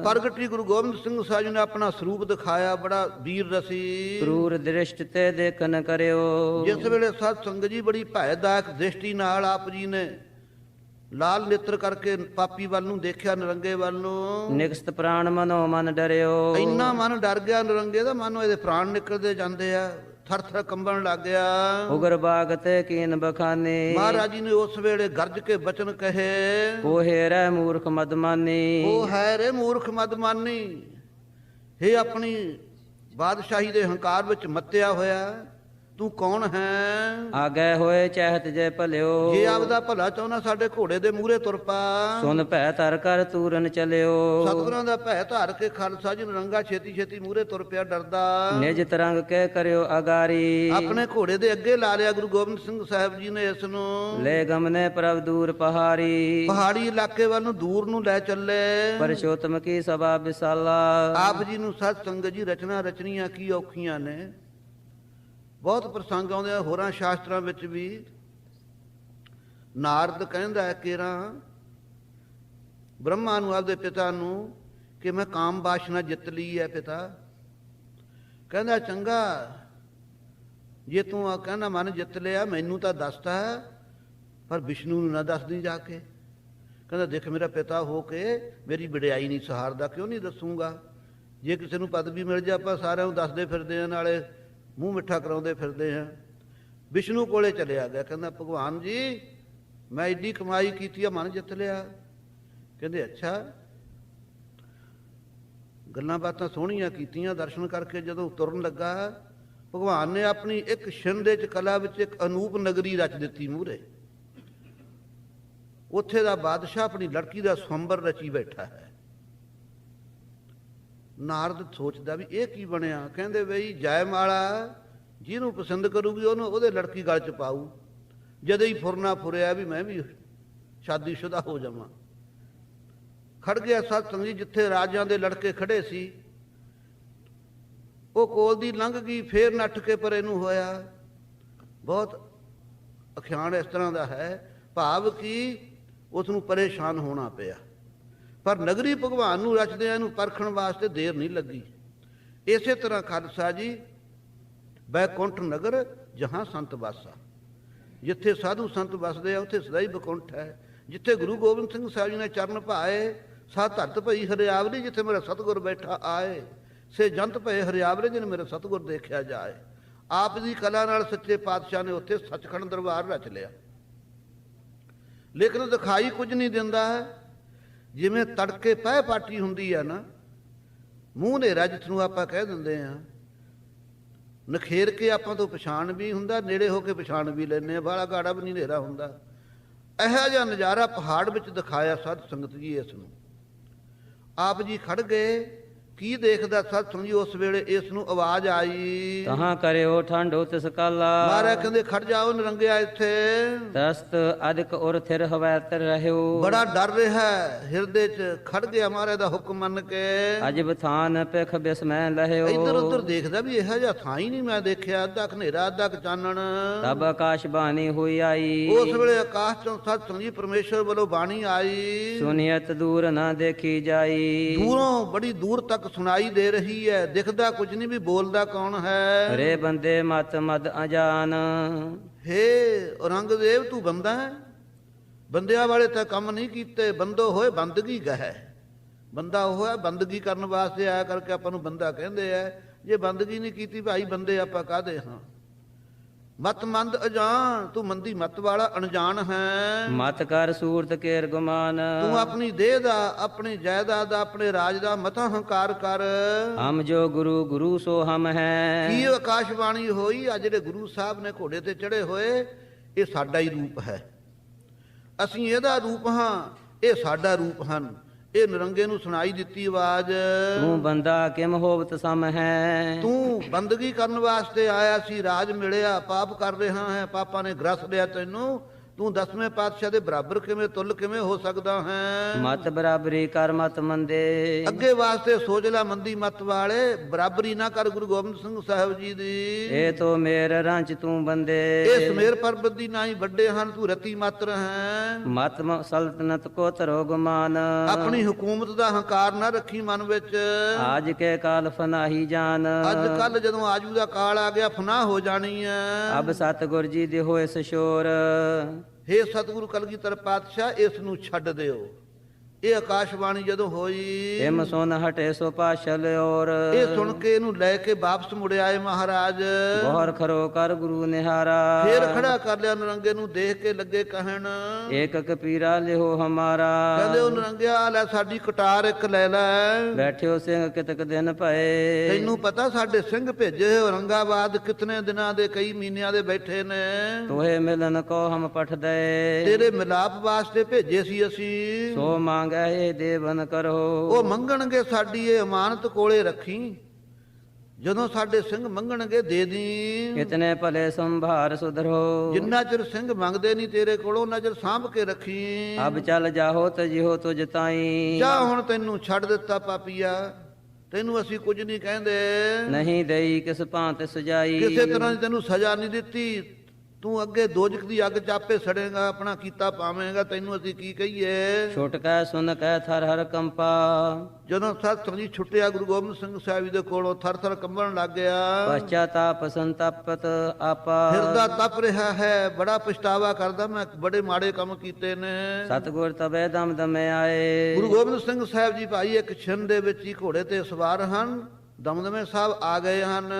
ਪ੍ਰਗਟੀ ਗੁਰੂ ਗੋਬਿੰਦ ਸਿੰਘ ਸਾਹਿਬ ਜੀ ਨੇ ਆਪਣਾ ਸਰੂਪ ਦਿਖਾਇਆ, ਬੜਾ ਵੀਰ ਰਸੀ। ਕਰੂਰ ਦ੍ਰਿਸ਼ਟ ਤੇ ਦੇਖਨ ਕਰਿਓ, ਜਿਸ ਵੇਲੇ ਸਤ ਸੰਗਤ ਜੀ ਬੜੀ ਭੈਦਾਇਕ ਦ੍ਰਿਸ਼ਟੀ ਨਾਲ ਆਪ ਜੀ ਨੇ ਲਾਲ ਨੇਤਰ ਕਰਕੇ ਪਾਪੀ ਵੱਲ ਨੂੰ ਦੇਖਿਆ, ਨਰੰਗੇ ਵੱਲ ਨੂੰ। ਨਿਕਸਤ ਪ੍ਰਾਣ ਮਨੋ ਮਨ ਡਰਿਓ। ਇੰਨਾ ਮਨ ਡਰ ਗਿਆ ਨਰੰਗੇ ਦਾ, ਮਨੋਂ ਇਹਦੇ ਪ੍ਰਾਣ ਨਿਕਲਦੇ ਜਾਂਦੇ ਆ, ਥਰ ਥਰ ਕੰਬਣ ਲੱਗ ਗਿਆ। ਉਗਰ ਬਾਗਤ ਕੀਨ ਬਖਾਨੇ। ਮਹਾਰਾਜ ਜੀ ਨੇ ਉਸ ਵੇਲੇ ਗਰਜ ਕੇ ਬਚਨ ਕਹੇ, ਕੋਹੇ ਰਹਿ ਮੂਰਖ ਮਦਮਾਨੀ। ਉਹ ਹੈ ਰੇ ਮੂਰਖ ਮਦਮਾਨੀ, ਇਹ ਆਪਣੀ ਬਾਦਸ਼ਾਹੀ ਦੇ ਹੰਕਾਰ ਵਿੱਚ ਮੱਤਿਆ ਹੋਇਆ, ਤੂੰ ਕੌਣ ਹੈ? ਆਗੇ ਹੋਏ ਚਹਿਤ ਜੇ ਭਲਿਓ। ਜੇ ਆਪਦਾ ਭਲਾ ਚਾਹੁੰਦਾ ਸਾਡੇ ਘੋੜੇ ਦੇ ਮੂਹਰੇ ਤੁਰ ਪਾ। ਸੁਨ ਭੈ ਧਰ ਕਰ ਤੂਰਨ ਚਲਿਓ। ਸਤਿਗੁਰਾਂ ਦਾ ਭੈ ਧਾਰ ਕੇ ਖਾਲਸਾ ਜੀ ਨਰੰਗਾ ਛੇਤੀ ਛੇਤੀ ਮੂਹਰੇ ਤੁਰ ਪਿਆ ਡਰਦਾ। ਨਿਜ ਤਰੰਗ ਕੇ ਕਰਿਓ ਅਗਾਰੀ। ਆਪਣੇ ਘੋੜੇ ਦੇ ਅੱਗੇ ਲਾ ਲਿਆ ਗੁਰੂ ਗੋਬਿੰਦ ਸਿੰਘ ਸਾਹਿਬ ਜੀ ਨੇ ਇਸ ਨੂੰ। ਲੈ ਗਮਨੇ ਪ੍ਰਭ ਦੂਰ ਪਹਾੜੀ। ਪਹਾੜੀ ਇਲਾਕੇ ਵੱਲ ਨੂੰ ਦੂਰ ਨੂੰ ਲੈ ਚੱਲੇ। ਪਰਸ਼ੋਤਮ ਕੀ ਸਭਾ ਵਿਸਾਲਾ। ਆਪ ਜੀ ਨੂੰ ਸਤ ਸੰਗਤ ਜੀ ਰਚਨਾ ਰਚਨੀਆਂ ਕੀ ਔਖੀਆਂ ਨੇ। ਬਹੁਤ ਪ੍ਰਸੰਗ ਆਉਂਦੇ ਆ ਹੋਰਾਂ ਸ਼ਾਸਤਰਾਂ ਵਿੱਚ ਵੀ। ਨਾਰਦ ਕਹਿੰਦਾ ਹੈ ਕੇਰਾਂ ਬ੍ਰਹਮਾ ਨੂੰ, ਆਪਦੇ ਪਿਤਾ ਨੂੰ, ਕਿ ਮੈਂ ਕਾਮ ਵਾਸ਼ਨਾ ਜਿੱਤ ਲਈ ਹੈ ਪਿਤਾ। ਕਹਿੰਦਾ ਚੰਗਾ, ਜੇ ਤੂੰ ਆ ਕਹਿੰਦਾ ਮਨ ਜਿੱਤ ਲਿਆ, ਮੈਨੂੰ ਤਾਂ ਦੱਸਦਾ ਹੈ, ਪਰ ਵਿਸ਼ਨੂੰ ਨੂੰ ਨਾ ਦੱਸਦੀ ਜਾ ਕੇ। ਕਹਿੰਦਾ ਦੇਖ ਮੇਰਾ ਪਿਤਾ ਹੋ ਕੇ ਮੇਰੀ ਵਡਿਆਈ ਨਹੀਂ ਸਹਾਰਦਾ, ਕਿਉਂ ਨਹੀਂ ਦੱਸੂਗਾ? ਜੇ ਕਿਸੇ ਨੂੰ ਪਦਵੀ ਮਿਲ ਜਾ ਆਪਾਂ ਸਾਰਿਆਂ ਨੂੰ ਦੱਸਦੇ ਫਿਰਦੇ ਆ, ਨਾਲੇ ਮੂੰਹ ਮਿੱਠਾ ਕਰਾਉਂਦੇ ਫਿਰਦੇ ਆ। ਵਿਸ਼ਨੂੰ ਕੋਲੇ ਚਲਿਆ ਗਿਆ, ਕਹਿੰਦਾ ਭਗਵਾਨ ਜੀ ਮੈਂ ਐਡੀ ਕਮਾਈ ਕੀਤੀ ਆ, ਮਨ ਜਿੱਤ ਲਿਆ। ਕਹਿੰਦੇ ਅੱਛਾ। ਗੱਲਾਂ ਬਾਤਾਂ ਸੋਹਣੀਆਂ ਕੀਤੀਆਂ, ਦਰਸ਼ਨ ਕਰਕੇ ਜਦੋਂ ਤੁਰਨ ਲੱਗਾ, ਭਗਵਾਨ ਨੇ ਆਪਣੀ ਇੱਕ ਛਿੰਦੇ ਚ ਕਲਾ ਵਿੱਚ ਇੱਕ ਅਨੂਪ ਨਗਰੀ ਰਚ ਦਿੱਤੀ ਮੂਹਰੇ। ਉੱਥੇ ਦਾ ਬਾਦਸ਼ਾਹ ਆਪਣੀ ਲੜਕੀ ਦਾ ਸਵੰਬਰ ਰਚੀ ਬੈਠਾ ਹੈ। ਨਾਰਦ ਸੋਚਦਾ ਵੀ ਇਹ ਕੀ ਬਣਿਆ। ਕਹਿੰਦੇ ਬਈ ਜੈਮਾਲਾ ਜਿਹਨੂੰ ਪਸੰਦ ਕਰੂਗੀ ਉਹਨੂੰ ਉਹਦੇ ਲੜਕੀ ਗਲ ਚ ਪਾਊ। ਜਦੋਂ ਹੀ ਫੁਰਨਾ ਫੁਰਿਆ ਵੀ ਮੈਂ ਵੀ ਸ਼ਾਦੀशुदा ਹੋ ਜਾਵਾਂ। ਖੜ ਗਿਆ ਸਤਸੰਗ ਜੀ ਜਿੱਥੇ ਰਾਜਿਆਂ ਦੇ ਲੜਕੇ ਖੜੇ ਸੀ। ਉਹ ਕੋਲ ਦੀ ਲੰਘ ਗਈ, ਫੇਰ ਨੱਠ ਕੇ ਪਰੇ ਨੂੰ ਹੋਇਆ। ਬਹੁਤ ਅਖਿਆਨ ਇਸ ਤਰ੍ਹਾਂ ਦਾ ਹੈ, ਭਾਵ ਕਿ ਉਸ ਨੂੰ ਪਰੇਸ਼ਾਨ ਹੋਣਾ ਪਿਆ। ਪਰ ਨਗਰੀ ਭਗਵਾਨ ਨੂੰ ਰਚਦਿਆਂ ਇਹਨੂੰ ਪਰਖਣ ਵਾਸਤੇ ਦੇਰ ਨਹੀਂ ਲੱਗੀ। ਇਸੇ ਤਰ੍ਹਾਂ ਖਾਲਸਾ ਜੀ ਬੈਕੁੰਠ ਨਗਰ ਜਹਾਂ ਸੰਤ ਵਾਸਾ, ਜਿੱਥੇ ਸਾਧੂ ਸੰਤ ਵਸਦੇ ਆ ਉੱਥੇ ਸਦਾ ਹੀ ਬੈਕੁੰਠ ਹੈ। ਜਿੱਥੇ ਗੁਰੂ ਗੋਬਿੰਦ ਸਿੰਘ ਸਾਹਿਬ ਜੀ ਨੇ ਚਰਨ ਭਾਏ, ਸਾ ਧਰਤ ਭਈ ਹਰਿਆਵਲੀ, ਜਿੱਥੇ ਮੇਰਾ ਸਤਿਗੁਰ ਬੈਠਾ ਆਏ, ਸੇ ਜੰਤ ਭਏ ਹਰਿਆਵਲੇ, ਜਿਹਨੇ ਮੇਰੇ ਸਤਿਗੁਰ ਦੇਖਿਆ ਜਾਏ। ਆਪ ਦੀ ਕਲਾ ਨਾਲ ਸੱਚੇ ਪਾਤਸ਼ਾਹ ਨੇ ਉੱਥੇ ਸੱਚਖੰਡ ਦਰਬਾਰ ਰਚ ਲਿਆ। ਲੇਕਿਨ ਦਿਖਾਈ ਕੁਝ ਨਹੀਂ ਦਿੰਦਾ ਹੈ। ਜਿਵੇਂ ਤੜਕੇ ਪਹਿ ਪਾਟੀ ਹੁੰਦੀ ਆ ਨਾ, ਮੂੰਹ ਹਨੇਰਾ ਜਿਸ ਨੂੰ ਆਪਾਂ ਕਹਿ ਦਿੰਦੇ ਆ, ਨਖੇਰ ਕੇ ਆਪਾਂ ਤੋਂ ਪਛਾਣ ਵੀ ਹੁੰਦਾ, ਨੇੜੇ ਹੋ ਕੇ ਪਛਾਣ ਵੀ ਲੈਂਦੇ ਆ, ਬਾਲਾ ਗਾੜਾ ਵੀ ਨਹੀਂ ਹਨੇਰਾ ਹੁੰਦਾ। ਇਹੋ ਜਿਹਾ ਨਜ਼ਾਰਾ ਪਹਾੜ ਵਿੱਚ ਦਿਖਾਇਆ ਸਾਧ ਸੰਗਤ ਜੀ ਇਸ ਨੂੰ। ਆਪ ਜੀ ਖੜ ਗਏ, ਕੀ ਦੇਖਦਾ ਸਾਧ ਸੰਗਤ ਜੀ ਉਸ ਵੇਲੇ ਇਸ ਨੂੰ ਆਵਾਜ਼ ਆਈ, ਤਹਾਂ ਕਰਿਓ ਠੰਡੋ ਤਿਸ ਕਾਲਾ। ਮਹਾਰਾਜ ਕਹਿੰਦੇ ਖੜ ਜਾਓ ਨਰੰਗਿਆ ਇੱਥੇ। ਦਸਤ ਅਦਿਕ ਉਰ ਥਿਰ ਹਵੈਤਰ ਰਹਿਓ। ਬੜਾ ਡਰ ਰਿਹਾ ਹਿਰਦੇ 'ਚ। ਖੜ ਗਿਆ ਮਹਾਰਾਜ ਦਾ ਹੁਕਮ ਮੰਨ ਕੇ। ਅਜਬ ਥਾਨ ਪਿਖ ਬਿਸਮੈ ਲਹਿਓ। ਇੱਧਰ ਉੱਧਰ ਦੇਖਦਾ ਵੀ ਇਹੋ ਜਿਹਾ ਥਾਂ ਹੀ ਨਹੀਂ ਮੈਂ ਦੇਖਿਆ। ਅੱਧਾ ਹਨੇਰਾ ਅੱਧਾ ਚਾਨਣ। ਤਬ ਆਕਾਸ਼ ਬਾਣੀ ਹੋਈ ਆਈ। ਉਸ ਵੇਲੇ ਆਕਾਸ਼ ਚੋਂ ਸਤ ਸੰਗ ਜੀ ਪਰਮੇਸ਼ਰ ਵੱਲੋਂ ਬਾਣੀ ਆਈ। ਸੁਨੀਅਤ ਦੂਰ ਨਾ ਦੇਖੀ ਜਾਈ। ਦੂਰੋਂ ਬੜੀ ਦੂਰ ਤੱਕ ਸੁਣਾਈ ਦੇ ਰਹੀ ਹੈ। ਦਿਖਦਾ ਕੁਝ ਨਹੀਂ ਵੀ ਬੋਲਦਾ ਕੌਣ ਹੈ। ਰੇ ਬੰਦੇ ਮਤ ਮਦ ਅਜਾਨ। ਹੇ ਔਰੰਗਜ਼ੇਬ ਤੂੰ ਬੰਦਾ ਹੈ। ਬੰਦਿਆਂ ਵਾਲੇ ਤਾਂ ਕੰਮ ਨਹੀਂ ਕੀਤੇ, ਬੰਦੋ ਹੋਏ ਬੰਦਗੀ ਗਹਿ। ਬੰਦਾ ਉਹ ਹੈ ਬੰਦਗੀ ਕਰਨ ਵਾਸਤੇ ਆਇਆ ਕਰਕੇ ਆਪਾਂ ਨੂੰ ਬੰਦਾ ਕਹਿੰਦੇ ਆ। ਜੇ ਬੰਦਗੀ ਨਹੀਂ ਕੀਤੀ ਭਾਈ ਬੰਦੇ ਆਪਾਂ ਕਾਹਦੇ ਹਾਂ। ਮਤ ਮੰਦ ਅਜਾਨ, ਤੂੰ ਮੰਦੀ ਮਤ ਵਾਲਾ ਅਣਜਾਣ ਹੈ। ਮਤ ਕਰ ਸੂਰਤ ਕੇਰ ਗੁਮਾਨ। ਤੂੰ ਆਪਣੀ ਦੇਹ ਦਾ, ਆਪਣੀ ਜਾਇਦਾਦ ਦਾ, ਆਪਣੇ ਰਾਜ ਦਾ ਮਤਾ ਹੰਕਾਰ ਕਰ। ਹਮ ਜੋ ਗੁਰੂ ਗੁਰੂ ਸੋ ਹਮ ਹੈ। ਕੀ ਆਕਾਸ਼ਬਾਣੀ ਹੋਈ ਆ ਜਿਹੜੇ ਗੁਰੂ ਸਾਹਿਬ ਨੇ ਘੋੜੇ ਤੇ ਚੜੇ ਹੋਏ, ਇਹ ਸਾਡਾ ਹੀ ਰੂਪ ਹੈ। ਅਸੀਂ ਇਹਦਾ ਰੂਪ ਹਾਂ, ਇਹ ਸਾਡਾ ਰੂਪ ਹਨ। ਇਹ ਨਰੰਗੇ ਨੂੰ ਸੁਣਾਈ ਦਿੱਤੀ ਆਵਾਜ਼, ਤੂੰ ਬੰਦਾ ਕਿਮ ਹੋਵਤ ਸਮ ਹੈ। ਤੂੰ ਬੰਦਗੀ ਕਰਨ ਵਾਸਤੇ ਆਇਆ ਸੀ, ਰਾਜ ਮਿਲਿਆ, ਪਾਪ ਕਰ ਰਿਹਾ ਹੈ, ਪਾਪਾਂ ਨੇ ਗ੍ਰਸ ਲਿਆ ਤੈਨੂੰ। ਤੂੰ 10ਵੇਂ ਪਾਤਸ਼ਾਹ ਦੇ ਬਰਾਬਰ ਕਿਵੇਂ, ਤੁੱਲ ਕਿਵੇਂ ਹੋ ਸਕਦਾ ਹੈ। ਮਤ ਬਰਾਬਰੀ ਕਰ ਮਤ ਮੰਦੇ। ਅੱਗੇ ਵਾਸਤੇ ਸੋਚ ਲੈ ਮੰਦੀ ਮਤ ਵਾਲੇ, ਬਰਾਬਰੀ ਨਾ ਕਰ ਗੁਰੂ ਗੋਬਿੰਦ ਸਿੰਘ ਸਾਹਿਬ ਜੀ ਦੀ। ਇਹ ਤੋ ਮੇਰ ਰੰਚ ਤੂੰ ਬੰਦੇ। ਇਹ ਸਮੇਰ ਪਰਬਤ ਦੀ ਨਾਈ ਵੱਡੇ ਹਨ, ਤੂੰ ਰਤੀ ਮਾਤਰ ਹੈ। ਮਤ ਸਲਤਨਤ ਕੋ ਧਰੋ ਗੁਮਾਨ। ਆਪਣੀ ਹਕੂਮਤ ਦਾ ਹੰਕਾਰ ਨਾ ਰੱਖੀ ਮਨ ਵਿੱਚ। ਆਜ ਕੇ ਕਾਲ ਫਨਾਹੀ ਜਾਨ। ਅੱਜ ਕੱਲ ਜਦੋਂ ਆਜੂ ਦਾ ਕਾਲ ਆ ਗਿਆ, ਫਨਾਹ ਹੋ ਜਾਣੀ ਹੈ। ਅਬ ਸਤਿਗੁਰ ਜੀ ਦੇ ਹੋਏ ਸਸ਼ੋਰ। ਹੇ ਸਤਿਗੁਰੂ ਕਲਗੀਧਰ ਪਾਤਸ਼ਾਹ ਇਸ ਨੂੰ ਛੱਡ ਦਿਓ। ਇਹ ਆਕਾਸ਼ਬਾਣੀ ਜਦੋਂ ਹੋਈ, ਹਿਮ ਸੁਨ ਹਟੇ ਸੋ ਪਾਸ਼ਲ ਔਰ, ਇਹ ਸੁਣ ਕੇ ਇਹਨੂੰ ਲੈ ਕੇ ਵਾਪਸ ਮੁੜ ਆਏ ਮਹਾਰਾਜ। ਬਹੁਰ ਖਰੋ ਕਰ ਗੁਰੂ ਨਿਹਾਰਾ, ਫੇਰ ਖੜਾ ਕਰ ਲਿਆ ਨਰੰਗੇ ਨੂੰ, ਦੇਖ ਕੇ ਲੱਗੇ ਕਹਿਣ, ਏਕ ਕਪੀਰਾ ਲਿਓ ਹਮਾਰਾ। ਕਹਿੰਦੇ ਉਹ ਨਰੰਗਿਆ ਲੈ ਸਾਡੀ ਕਟਾਰ ਇੱਕ ਲੈ ਲੈ। ਬੈਠਿਓ ਸਿੰਘ ਕਿਤਕ ਦਿਨ ਭਏ, ਤੈਨੂੰ ਪਤਾ ਸਾਡੇ ਸਿੰਘ ਭੇਜੇ ਔਰੰਗਾਬਾਦ ਕਿਤਨੇ ਦਿਨਾਂ ਦੇ, ਕਈ ਮਹੀਨਿਆਂ ਦੇ ਬੈਠੇ ਨੇ। ਤੋਹੇ ਮਿਲਨ ਕੋ ਹਮ ਪਠ ਦਏ, ਤੇਰੇ ਮਿਲਾਪ ਵਾਸਤੇ ਭੇਜੇ ਸੀ ਅਸੀਂ। ਸੋ ਮੰਗੈ ਇਹ ਦੇਵਨ ਕਰੋ। ਉਹ ਮੰਗਣਗੇ ਸਾਡੀ ਇਹ ਅਮਾਨਤ ਕੋਲੇ ਰੱਖੀ, ਜਦੋਂ ਸਾਡੇ ਸਿੰਘ ਮੰਗਣਗੇ ਦੇ ਦੀ। ਕਿਤਨੇ ਭਲੇ ਸੰਭਾਰ ਸੁਧਰੋ, ਜਿੰਨਾ ਚਿਰ ਸਿੰਘ ਮੰਗਦੇ ਨਹੀਂ ਤੇਰੇ ਕੋਲੋਂ ਉਹਨਾਂ ਚਿਰ ਸਾਂਭ ਕੇ ਰੱਖੀ। ਅਬ ਚੱਲ ਜਾਹੋ ਤਜਿਹੋ ਤੁਜ ਤਾਈ, ਜਾ ਹੁਣ ਤੈਨੂੰ ਛੱਡ ਦਿੱਤਾ ਪਾਪੀਆ, ਤੈਨੂੰ ਅਸੀਂ ਕੁਝ ਨਹੀਂ ਕਹਿੰਦੇ। ਨਹੀਂ ਦੇਈ ਕਿਸ ਭਾਂਤ ਸਜਾਈ, ਕਿਸੇ ਤਰ੍ਹਾਂ ਦੀ ਤੈਨੂੰ ਸਜ਼ਾ ਨਹੀਂ ਦਿੱਤੀ। ਤੂੰ ਅੱਗੇ ਦੋਜਖ ਦੀ ਅੱਗ ਚਾਪੇ ਸੜੇਗਾ, ਆਪਣਾ ਕੀਤਾ ਪਾਵੇਂਗਾ, ਤੈਨੂੰ ਅਸੀਂ ਕੀ ਕਹੀਏ। ਛੁਟਕੈ ਸੁਨ ਕੈ ਥਰ ਹਰ ਕੰਪਾ, ਜਦੋਂ ਸਤਿ ਜੀ ਛੁੱਟਿਆ ਗੁਰੂ ਗੋਬਿੰਦ ਸਿੰਘ ਸਾਹਿਬ ਜੀ ਦੇ ਕੋਲੋਂ, ਥਰ ਥਰ ਕੰਬਣ ਲੱਗ ਗਿਆ। ਪਛਤਾਪ ਸੰਤਪਤ ਆਪਾ, ਹਿਰਦਾ ਤਪ ਰਿਹਾ ਹੈ, ਬੜਾ ਪਛਤਾਵਾ ਕਰਦਾ, ਮੈਂ ਬੜੇ ਮਾੜੇ ਕੰਮ ਕੀਤੇ ਨੇ। ਸਤਿਗੁਰ ਤਬੈ ਦਮ ਦਮੇ ਆਏ, ਗੁਰੂ ਗੋਬਿੰਦ ਸਿੰਘ ਸਾਹਿਬ ਜੀ ਭਾਈ ਇੱਕ ਛਿਨ ਦੇ ਵਿੱਚ ਹੀ ਘੋੜੇ ਤੇ ਸਵਾਰ ਹਨ। ਦਮਦਮੇ ਸਾਹਿਬ ਆ ਗਏ ਹਨ।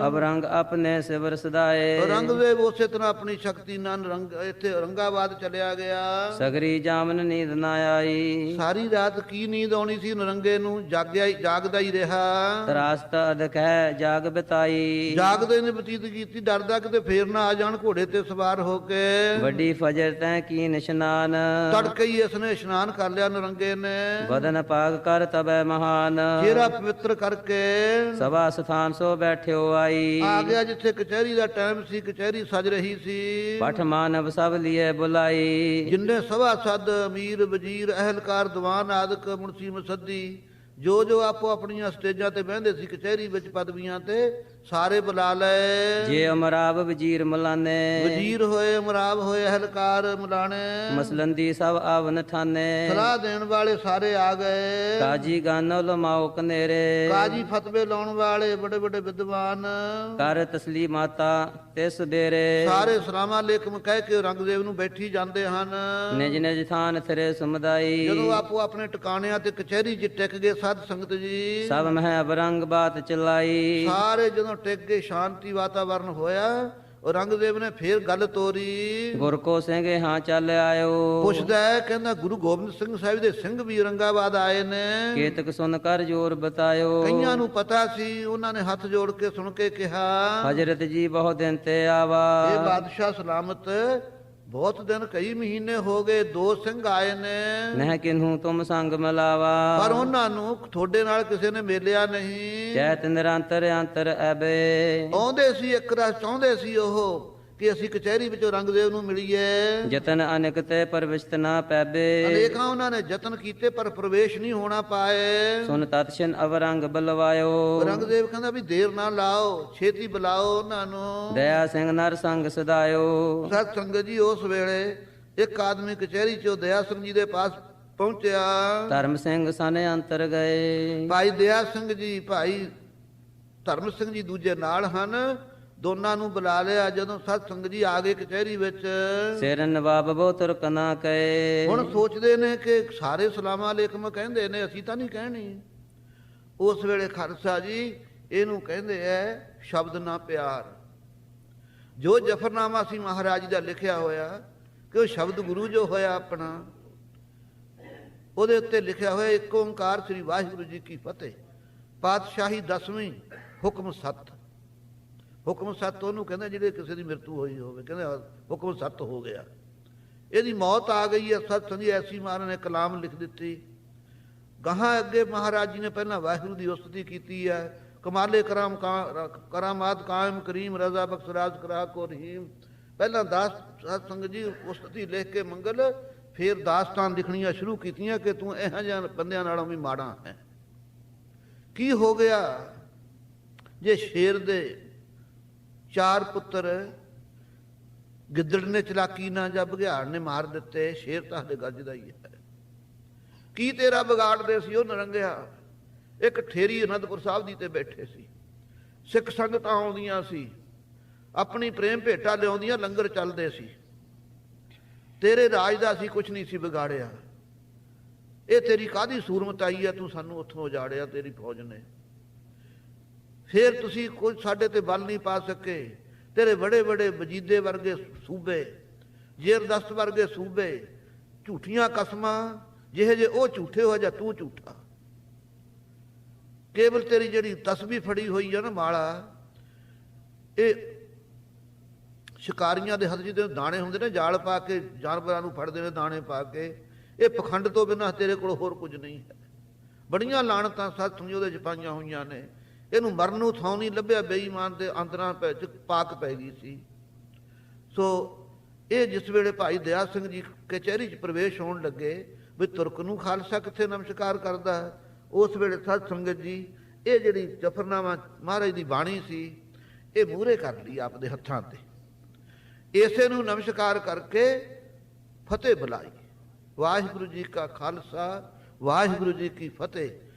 ਅਬ ਰੰਗ ਆਪਣੇ ਸਿਵਰ ਸਦਾਏ, ਰੰਗਦੇਵ ਉਸੇ ਤਰ੍ਹਾਂ ਆਪਣੀ ਸ਼ਕਤੀ ਨਾਲ ਇੱਥੇ ਔਰੰਗਾਬਾਦ ਚਲਿਆ ਗਿਆ। ਸਗਰੀ ਜਾਮਨ ਨੀਂਦ ਨਾ ਆਈ, ਸਾਰੀ ਰਾਤ ਕੀ ਨੀਂਦ ਆਉਣੀ ਸੀ ਨਰੰਗੇ ਨੂੰ, ਜਾਗਦਾ ਹੀ ਰਿਹਾ। ਤਰਾਸਤ ਅਦਕ ਹੈ ਜਾਗ ਬਿਤਾਈ, ਜਾਗਦੇ ਨੇ ਬਤੀਤ ਕੀਤੀ, ਡਰਦਾ ਕਿਤੇ ਫੇਰ ਨਾ ਆ ਜਾਣ ਘੋੜੇ ਤੇ ਸਵਾਰ ਹੋ ਕੇ। ਵੱਡੀ ਫਜਰ ਤੈ ਕੀ ਨਿਸ਼ਨਾਨ, ਤੜਕੇ ਹੀ ਇਸਨੇ ਇਸ਼ਨਾਨ ਕਰ ਲਿਆ ਨਰੰਗੇ ਨੇ। ਬਦਨ ਪਾਗ ਕਰ ਤਬੈ ਮਹਾਨ, ਚਿਹਰਾ ਪਵਿੱਤਰ ਕਰਕੇ ਸਭਾ ਸਥਾਨ ਸੋ ਬੈਠਿਓ ਆਈ। ਆ ਗਿਆ ਜਿੱਥੇ ਕਚਹਿਰੀ ਦਾ ਟਾਈਮ ਸੀ, ਕਚਹਿਰੀ ਸਜ ਰਹੀ ਸੀ। ਪਠ ਮਾਨਵ ਸਭ ਲਿਏ ਬੁਲਾਈ, ਜਿੰਨੇ ਸਭਾ ਸਦ ਅਮੀਰ ਵਜ਼ੀਰ ਅਹਿਲਕਾਰ ਦੀਵਾਨ ਆਦਿਕ ਮੁਨਸੀ ਮੁਸੱਦੀ, ਜੋ ਜੋ ਆਪੋ ਆਪਣੀਆਂ ਸਟੇਜਾਂ ਤੇ ਬਹਿੰਦੇ ਸੀ ਕਚਹਿਰੀ ਵਿੱਚ ਪਦਵੀਆਂ ਤੇ, ਸਾਰੇ ਬੁਲਾ ਲਏ। ਜੇ ਅਮਰਾਬ ਵਜ਼ੀਰ ਮਲਾਨੇ, ਵਜ਼ੀਰ ਹੋਏ ਅਮਰਾਬ ਹੋਏ ਅਹਿਲਕਾਰ ਮਲਾਣੇ, ਮਸਲੰਦੀ ਸਭ ਆਵਨ ਠਾਨੇ। ਸਲਾਹ ਦੇਣ ਵਾਲੇ ਸਾਰੇ ਆ ਗਏ। ਕਾਜੀ ਗਾਨੋ ਲਮਾਓ ਕਨੇਰੇ, ਕਾਜੀ ਫਤਵੇ ਲਾਉਣ ਵਾਲੇ ਬੜੇ ਬੜੇ ਵਿਦਵਾਨ, ਕਰ ਤਸਲੀਮਾਤਾ ਤਿਸ ਡੇਰੇ। ਸਾਰੇ ਸਲਾਮਾਂ ਲੇਕਮ ਕਹਿ ਕੇ ਰੰਗਦੇਵ ਨੂੰ ਬੈਠੀ ਜਾਂਦੇ ਹਨ। ਨਿਜ ਨਿਜ ਥਾਨ ਥਰੇ ਸਮੁਦਾਈ, ਜਦੋਂ ਆਪੋ ਆਪਣੇ ਟਿਕਾਣਿਆਂ ਤੇ ਕਚਹਿਰੀ 'ਚ ਟਿਕ ਗਏ ਸਾਧ ਸੰਗਤ ਜੀ, ਸਭ ਮਹਿ ਅਬਰੰਗ ਬਾਤ ਚਲਾਈ। ਸਾਰੇ ਜਦੋਂ ਟਿਕ ਗਏ, ਸ਼ਾਂਤੀ ਵਾਤਾਵਰਨ ਹੋਇਆ, ਔਰੰਗਜ਼ੇਬ ਨੇ ਫੇਰ ਗੱਲ ਤੋਰੀ। ਗੁਰ ਕੋ ਸਿੰਘੇ ਹਾਂ ਚੱਲ ਆਇਓ, ਪੁੱਛਦਾ ਹੈ, ਕਹਿੰਦਾ ਗੁਰੂ ਗੋਬਿੰਦ ਸਿੰਘ ਸਾਹਿਬ ਦੇ ਸਿੰਘ ਵੀ ਔਰੰਗਾਬਾਦ ਆਏ ਨੇ। ਕੇਤਕ ਸੁਨ ਕਰ ਜੋਰ ਬਤਾਇਓ, ਕਈਆਂ ਨੂੰ ਪਤਾ ਸੀ, ਉਹਨਾਂ ਨੇ ਹੱਥ ਜੋੜ ਕੇ ਸੁਣ ਕੇ ਕਿਹਾ, ਹਜ਼ਰਤ ਜੀ ਬਹੁਤ ਦਿਨ ਤੇ ਆਵਾ। ਇਹ ਬਾਦਸ਼ਾਹ ਸਲਾਮਤ, ਬਹੁਤ ਦਿਨ ਕਈ ਮਹੀਨੇ ਹੋ ਗਏ, ਦੋ ਸਿੰਘ ਆਏ ਨੇ, ਨਹਿ ਕਿਨਹੂ ਤੁਮ ਸੰਗ ਮਿਲਾਵਾ। ਪਰ ਉਹਨਾਂ ਨੂੰ ਤੁਹਾਡੇ ਨਾਲ ਕਿਸੇ ਨੇ ਮਿਲਿਆ ਨਹੀਂ। ਚੈਤ ਨਿਰੰਤਰ ਅੰਤਰ ਐਬੇ, ਆਉਂਦੇ ਸੀ ਇੱਕ ਰਸ, ਚਾਹੁੰਦੇ ਸੀ ਉਹ ਕਿ ਅਸੀਂ ਕਚਹਿਰੀ ਵਿੱਚੋਂ ਰੰਗਦੇਵ ਨੂੰ ਮਿਲੀਏ। ਜਤਨ ਅਨੇਕ ਤੇ ਪਰਵਿਸ਼ਤ ਨਾ ਪੈਬੇ, ਅਨੇਕਾਂ ਉਹਨਾਂ ਨੇ ਯਤਨ ਕੀਤੇ ਪਰ ਪ੍ਰਵੇਸ਼ ਨਹੀਂ ਹੋਣਾ ਪਾਏ। ਸੁਨ ਤਤਸ਼ਨ ਅਵਰੰਗ ਬਲਵਾਇਓ, ਰੰਗਦੇਵ ਕਹਿੰਦਾ ਵੀ ਦੇਰ ਨਾ ਲਾਓ, ਛੇਤੀ ਬੁਲਾਓ ਉਹਨਾਂ ਨੂੰ। ਦਇਆ ਸਿੰਘ ਨਰ ਸੰਗ ਸਦਾਇਓ, ਸਤ ਸੰਗਤ ਜੀ ਉਸ ਵੇਲੇ ਇੱਕ ਆਦਮੀ ਕਚਹਿਰੀ ਚੋਂ ਦਇਆ ਸਿੰਘ ਜੀ ਦੇ ਪਾਸ ਪਹੁੰਚਿਆ। ਧਰਮ ਸਿੰਘ ਸਨੇ ਅੰਤਰ ਗਏ, ਭਾਈ ਦਇਆ ਸਿੰਘ ਜੀ, ਭਾਈ ਧਰਮ ਸਿੰਘ ਜੀ ਦੂਜੇ ਨਾਲ ਹਨ। ਦੋਨਾਂ ਨੂੰ ਬੁਲਾ ਲਿਆ। ਜਦੋਂ ਸਤ ਸੰਗਤ ਜੀ ਆ ਗਏ ਕਚਹਿਰੀ ਵਿੱਚ, ਸਿਰ ਨਵਾਬ ਬਹੁ ਤੁਰਕ ਨਾ ਕਹੇ। ਹੁਣ ਸੋਚਦੇ ਨੇ ਕਿ ਸਾਰੇ ਸਲਾਮਾਂ ਅਲੈਕਮ ਕਹਿੰਦੇ ਨੇ, ਅਸੀਂ ਤਾਂ ਨਹੀਂ ਕਹਿਣੀ। ਉਸ ਵੇਲੇ ਖਾਲਸਾ ਜੀ ਇਹਨੂੰ ਕਹਿੰਦੇ ਐ ਸ਼ਬਦ ਨਾ ਪਿਆਰ। ਜੋ ਜਫਰਨਾਮਾ ਸੀ ਮਹਾਰਾਜ ਦਾ ਲਿਖਿਆ ਹੋਇਆ, ਕਿ ਉਹ ਸ਼ਬਦ ਗੁਰੂ ਜੋ ਹੋਇਆ ਆਪਣਾ, ਉਹਦੇ ਉੱਤੇ ਲਿਖਿਆ ਹੋਇਆ ਇੱਕ ਓੰਕਾਰ ਸ੍ਰੀ ਵਾਹਿਗੁਰੂ ਜੀ ਕੀ ਫਤਿਹ। ਪਾਤਸ਼ਾਹੀ 10ਵੀਂ ਹੁਕਮ ਸੱਤ। ਹੁਕਮ ਸੱਤ ਉਹਨੂੰ ਕਹਿੰਦੇ ਜਿਹੜੇ ਕਿਸੇ ਦੀ ਮ੍ਰਿਤੂ ਹੋਈ ਹੋਵੇ, ਕਹਿੰਦੇ ਹੁਕਮ ਸੱਤ ਹੋ ਗਿਆ, ਇਹਦੀ ਮੌਤ ਆ ਗਈ ਹੈ। ਸਤ ਸੰਜੀ ਐਸੀ ਮਹਾਰਾਜ ਨੇ ਕਲਾਮ ਲਿਖ ਦਿੱਤੀ। ਗਾਹਾਂ ਅੱਗੇ ਮਹਾਰਾਜ ਜੀ ਨੇ ਪਹਿਲਾਂ ਵਾਹਿਗੁਰੂ ਦੀ ਉਸਤਤੀ ਕੀਤੀ ਹੈ। ਕਮਾਲੇ ਕਰਾਮਾਤ ਕਾਇਮ ਕਰੀਮ ਰਜ਼ਾ ਬਖਸ਼ ਰਾਜ ਕਰਾ ਕੋ ਰਹੀਮ। ਪਹਿਲਾਂ ਦਾਸ ਸਤ ਸੰਗਤ ਜੀ ਉਸਤਤੀ ਲਿਖ ਕੇ ਮੰਗਲ, ਫਿਰ ਦਾਸਤਾਨ ਲਿਖਣੀਆਂ ਸ਼ੁਰੂ ਕੀਤੀਆਂ ਕਿ ਤੂੰ ਇਹੋ ਜਿਹੇ ਬੰਦਿਆਂ ਨਾਲੋਂ ਵੀ ਮਾੜਾ ਹੈ। ਕੀ ਹੋ ਗਿਆ ਜੇ ਸ਼ੇਰ ਦੇ 4 ਪੁੱਤਰ ਗਿੱਦੜ ਨੇ ਚਲਾਕੀ ਨਾਲ ਜਾਂ ਬਘਿਆੜ ਨੇ ਮਾਰ ਦਿੱਤੇ, ਸ਼ੇਰ ਤੁਹਾਡੇ ਗੱਜਦਾ ਹੀ ਹੈ। ਕੀ ਤੇਰਾ ਵਿਗਾੜਦੇ ਸੀ ਉਹ ਨਰੰਗਿਆ। ਇੱਕ ਠੇਰੀ ਅਨੰਦਪੁਰ ਸਾਹਿਬ ਦੀ ਤੇ ਬੈਠੇ ਸੀ, ਸਿੱਖ ਸੰਗਤਾਂ ਆਉਂਦੀਆਂ ਸੀ, ਆਪਣੀ ਪ੍ਰੇਮ ਭੇਟਾ ਲਿਆਉਂਦੀਆਂ, ਲੰਗਰ ਚੱਲਦੇ ਸੀ। ਤੇਰੇ ਰਾਜ ਦਾ ਅਸੀਂ ਕੁਝ ਨਹੀਂ ਸੀ ਵਿਗਾੜਿਆ, ਇਹ ਤੇਰੀ ਕਾਹਦੀ ਸੂਰਮਤ ਆਈ ਹੈ, ਤੂੰ ਸਾਨੂੰ ਉੱਥੋਂ ਉਜਾੜਿਆ ਤੇਰੀ ਫੌਜ ਨੇ। ਫਿਰ ਤੁਸੀਂ ਕੁਝ ਸਾਡੇ ਤੇ ਬਲ ਨਹੀਂ ਪਾ ਸਕੇ। ਤੇਰੇ ਬੜੇ ਬੜੇ ਵਜੀਦੇ ਵਰਗੇ ਸੂਬੇ, ਜ਼ੇਰਦਸਤ ਵਰਗੇ ਸੂਬੇ, ਝੂਠੀਆਂ ਕਸਮਾਂ ਜਿਹੇ ਜੇ ਉਹ ਝੂਠੇ ਹੋ ਜਾ ਤੂੰ ਝੂਠਾ। ਕੇਵਲ ਤੇਰੀ ਜਿਹੜੀ ਤਸਬੀਹ ਫੜੀ ਹੋਈ ਹੈ ਨਾ ਮਾਲਾ, ਇਹ ਸ਼ਿਕਾਰੀਆਂ ਦੇ ਹੱਥ ਜਿਹਦੇ ਦਾਣੇ ਹੁੰਦੇ ਨੇ, ਜਾਲ ਪਾ ਕੇ ਜਾਨਵਰਾਂ ਨੂੰ ਫੜਦੇ ਨੇ ਦਾਣੇ ਪਾ ਕੇ, ਇਹ ਪਖੰਡ ਤੋਂ ਬਿਨਾਂ ਤੇਰੇ ਕੋਲ ਹੋਰ ਕੁਝ ਨਹੀਂ ਹੈ। ਬੜੀਆਂ ਲਾਣਤਾਂ ਸੱਚ ਉਹਦੇ 'ਚ ਪਾਈਆਂ ਹੋਈਆਂ ਨੇ। ਇਹਨੂੰ ਮਰਨ ਨੂੰ ਥਾਂ ਨਹੀਂ ਲੱਭਿਆ, ਬੇਈਮਾਨ ਦੇ ਅੰਦਰਾਂ ਪਾਕ ਪੈ ਗਈ ਸੀ। ਸੋ ਇਹ ਜਿਸ ਵੇਲੇ ਭਾਈ ਦਇਆ ਸਿੰਘ ਜੀ ਕਚਹਿਰੀ 'ਚ ਪ੍ਰਵੇਸ਼ ਹੋਣ ਲੱਗੇ ਵੀ ਤੁਰਕ ਨੂੰ ਖਾਲਸਾ ਕਿੱਥੇ ਨਮਸਕਾਰ ਕਰਦਾ, ਉਸ ਵੇਲੇ ਸਤ ਸੰਗਤ ਜੀ ਇਹ ਜਿਹੜੀ ਜਫਰਨਾਮਾ ਮਹਾਰਾਜ ਦੀ ਬਾਣੀ ਸੀ ਇਹ ਮੂਹਰੇ ਕਰ ਲਈ ਆਪਦੇ ਹੱਥਾਂ ਤੇ, ਇਸੇ ਨੂੰ ਨਮਸਕਾਰ ਕਰਕੇ ਫਤਿਹ ਬੁਲਾਈ। ਵਾਹਿਗੁਰੂ ਜੀ ਕਾ ਖਾਲਸਾ ਵਾਹਿਗੁਰੂ ਜੀ ਕੀ ਫਤਿਹ।